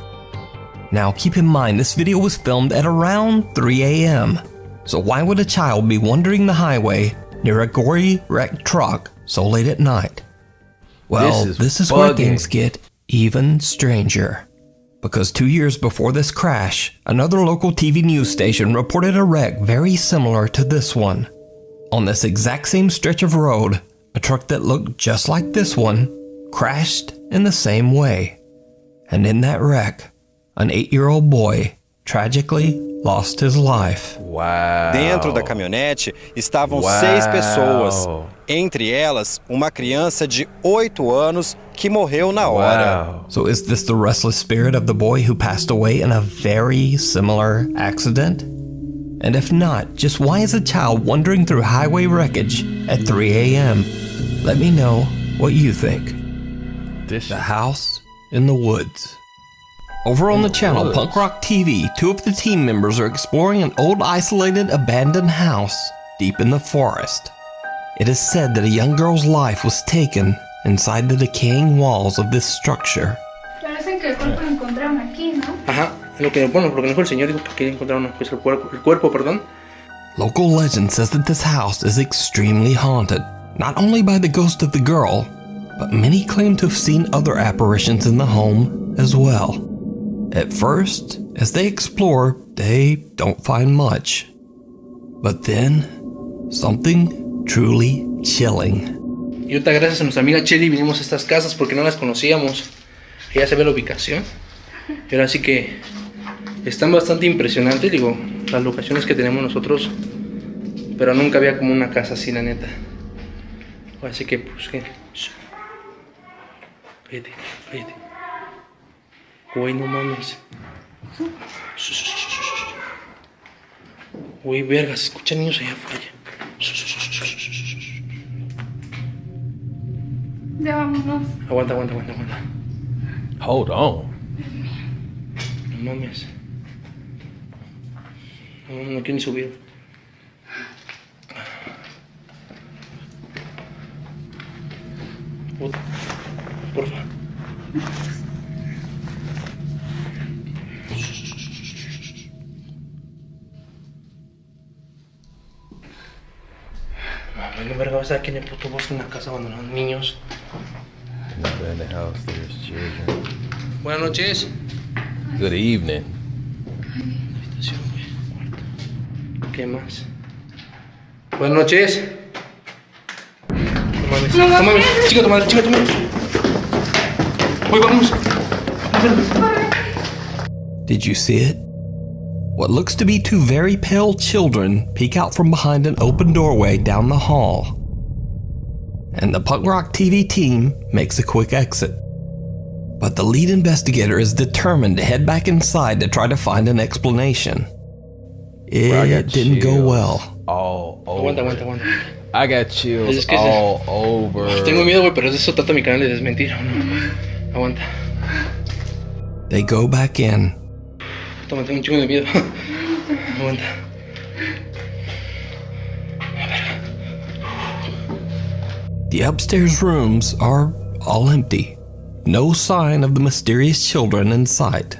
Now keep in mind this video was filmed at around 3 a.m. So why would a child be wandering the highway near a gory wrecked truck so late at night? Well, this is where things get even stranger. Because 2 years before this crash, another local TV news station reported a wreck very similar to this one. On this exact same stretch of road, a truck that looked just like this one crashed in the same way. And in that wreck, an 8-year-old boy tragically lost his life. Wow. Dentro da caminhonete estavam 6 pessoas, entre elas uma criança de 8 anos que morreu na hora. So is this the restless spirit of the boy who passed away in a very similar accident? And if not, just why is a child wandering through highway wreckage at 3 a.m.? Let me know what you think. The house in the woods. Over on the channel Punk Rock TV, 2 of the team members are exploring an old isolated abandoned house deep in the forest. It is said that a young girl's life was taken inside the decaying walls of this structure. Ajá, lo que dijo el señor dijo que encontraron pues el cuerpo, perdón. Local legend says that this house is extremely haunted, not only by the ghost of the girl, but many claim to have seen other apparitions in the home as well. At first, as they explore, they don't find much. But then, something truly chilling. Y ahorita gracias a nuestra amiga Chelly vinimos a estas casas porque no las conocíamos. Ya se ve la ubicación. Y ahora sí que están bastante impresionantes, digo, las locaciones que tenemos nosotros. Pero nunca había como una casa así, la neta. Así que, pues, que... Vete. Güey, no mames. Uy, verga, se escuchan niños allá afuera. Ya vámonos. Aguanta. Hold on. No mames. No quiero ni subir. Porfa. Mami, verga, vas a estar aquí en el puto bosque en la casa abandonando niños. In the house, there's children. Buenas noches. Good evening. ¿Qué más? Buenas noches. No mames. Chica tu madre. Voy, vamos. Did you see it? What looks to be two very pale children peek out from behind an open doorway down the hall. And the Punk Rock TV team makes a quick exit. But the lead investigator is determined to head back inside to try to find an explanation. It didn't go well. All over. Aguanta. I got chills all over. Tengo miedo, güey, pero eso trata mi canal de desmentir. No. Aguanta. They go back in. Toma, tengo un chingo de miedo. Aguanta. The upstairs rooms are all empty. No sign of the mysterious children in sight.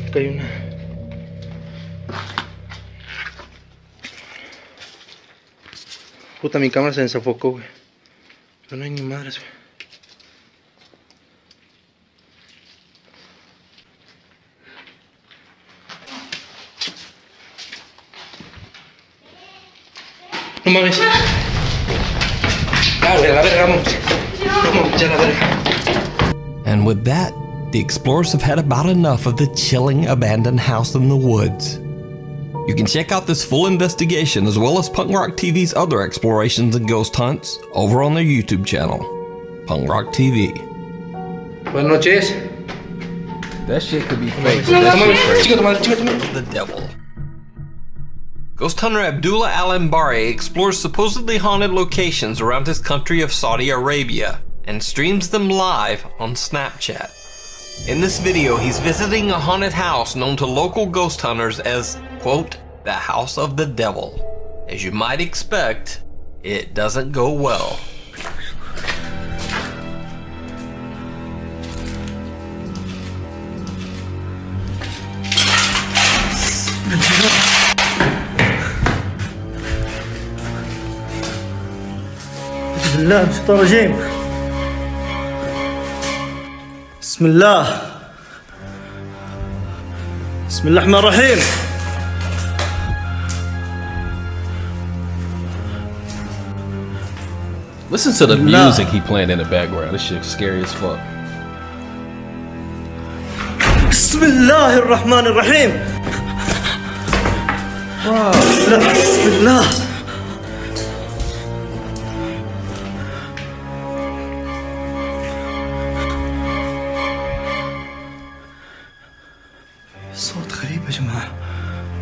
Acá hay una. Puta, mi cámara se desenfocó, güey. Pero no hay ni madres, güey. No mames. Ah, güey, a la verga, vamos. Vamos, ya la verga. And with that, the explorers have had about enough of the chilling abandoned house in the woods. You can check out this full investigation as well as Punk Rock TV's other explorations and ghost hunts over on their YouTube channel, Punk Rock TV. Buenas noches. That shit could be fake. The devil. Ghost hunter Abdullah Al-Ambari explores supposedly haunted locations around his country of Saudi Arabia and streams them live on Snapchat. In this video, he's visiting a haunted house known to local ghost hunters as, quote, the House of the Devil. As you might expect, it doesn't go well. بسم الله من الشيطان الرجيم. بسم الله الرحمن الرحيم. Listen to the music he playing in the background. This shit's scary as fuck. بسم الله الرحمن الرحيم. بسم الله. صوت غريب يا جماعة.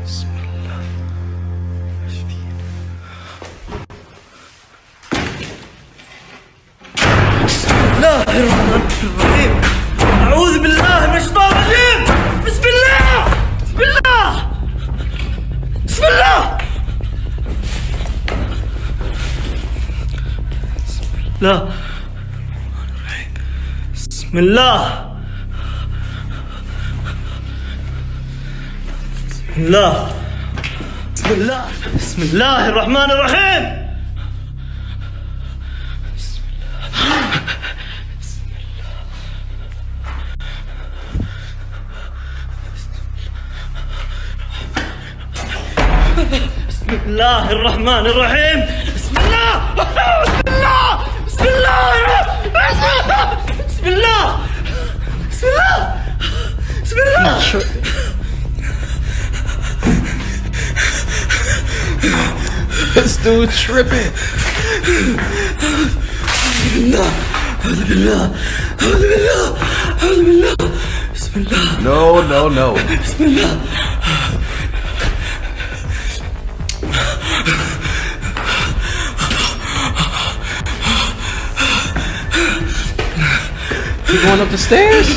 بسم الله. بسم الله الرحمن الرحيم. أعوذ بالله من الشيطان الرجيم. بسم الله. بسم الله. بسم الله. لا. بسم الله. بسم الله. بسم الله. بسم الله الرحمن الرحيم. بسم الله الرحمن الرحيم. بسم الله. بسم الله. بسم الله. بسم الله. بسم الله. بسم الله. This dude tripping. أعوذ بالله. أعوذ بالله. أعوذ بالله. أعوذ بالله. بسم No, no, no. You going up the stairs?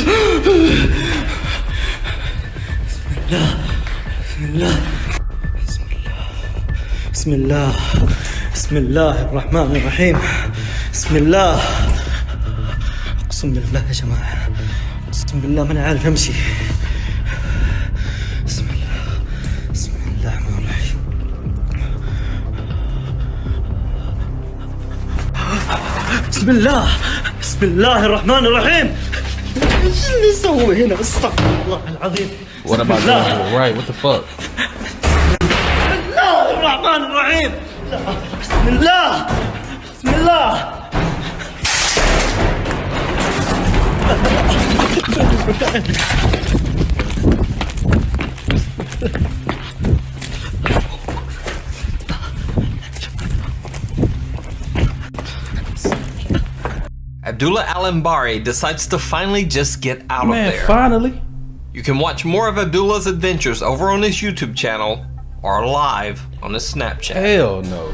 بسم الله بسم الله الرحمن الرحيم بسم الله اقسم بالله يا جماعه اقسم بالله ما انا عارف امشي بسم الله الرحمن الرحيم بسم الله الرحمن الرحيم ايش اللي يسوي هنا استغفر الله العظيم What am I doing here? Right, what the fuck? بسم الله الرحمن الرحيم بسم الله بسم الله Abdullah Al-Ambari decides to finally just get out of there. Finally. You can watch more of Abdullah's adventures over on his YouTube channel or live on his Snapchat. Hell no.